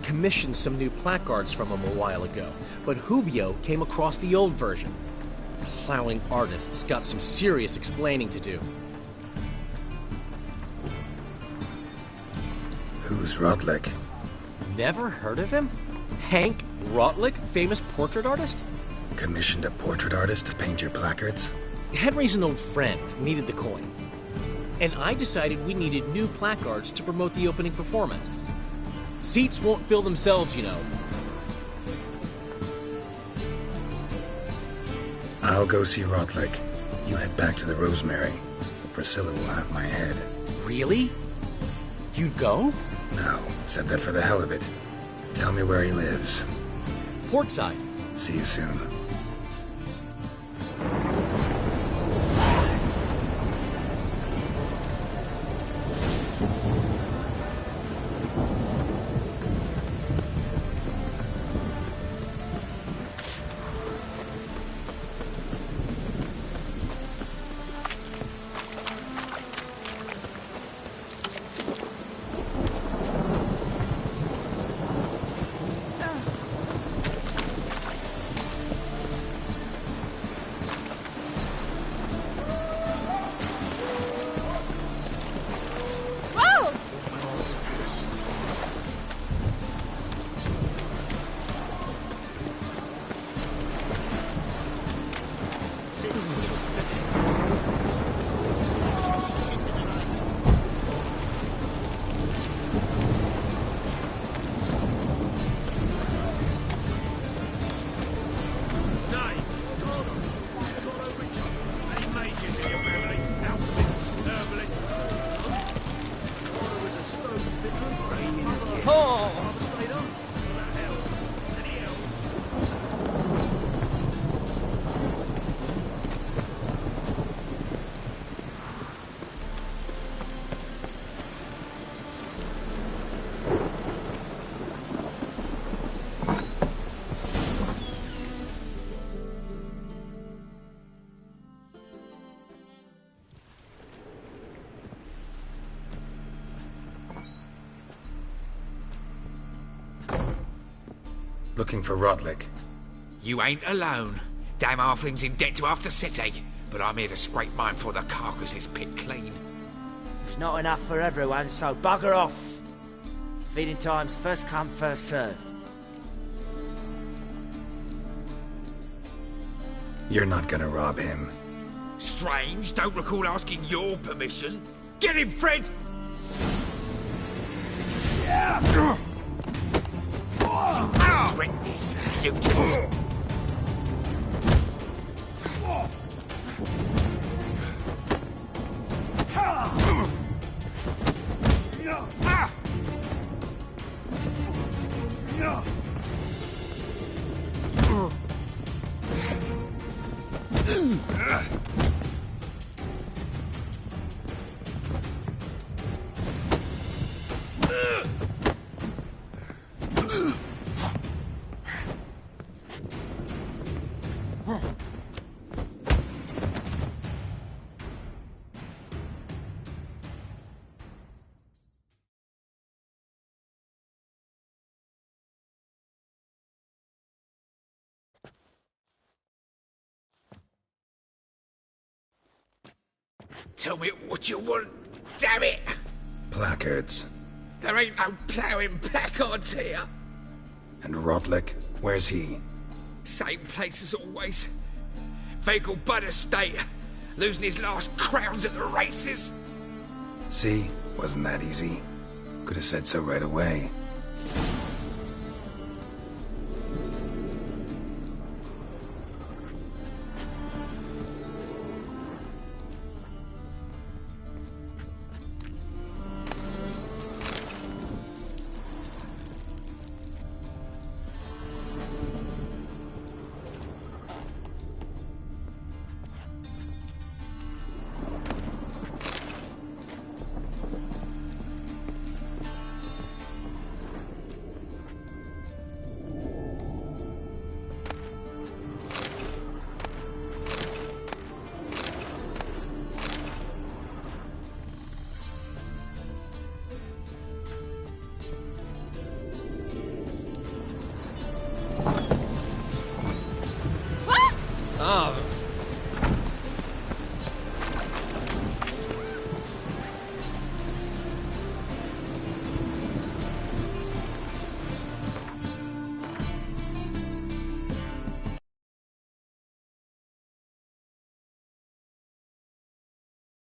Commissioned some new placards from him a while ago, but Hubio came across the old version. Plowing artists got some serious explaining to do. Who's Rotlick? Never heard of him? Hank Rotlick, famous portrait artist? Commissioned a portrait artist to paint your placards? Henry's an old friend, needed the coin. And I decided we needed new placards to promote the opening performance. Seats won't fill themselves, you know. I'll go see Rotlick. You head back to the Rosemary. Priscilla will have my head. Really? You'd go? No, said that for the hell of it. Tell me where he lives. Portside. See you soon. Looking for Rotlick. You ain't alone. Damn halfling's in debt to half the city, but I'm here to scrape mine for the carcass is picked clean. There's not enough for everyone, so bugger off. Feeding time's first come, first served. You're not gonna rob him. Strange, don't recall asking your permission. Get him, Fred! Yeah. Regret this, mutant. Tell me what you want, damn it! Placards. There ain't no ploughing placards here. And Rotlick, where's he? Same place as always. Vegal Bud Estate, losing his last crowns at the races. See? Wasn't that easy? Could have said so right away.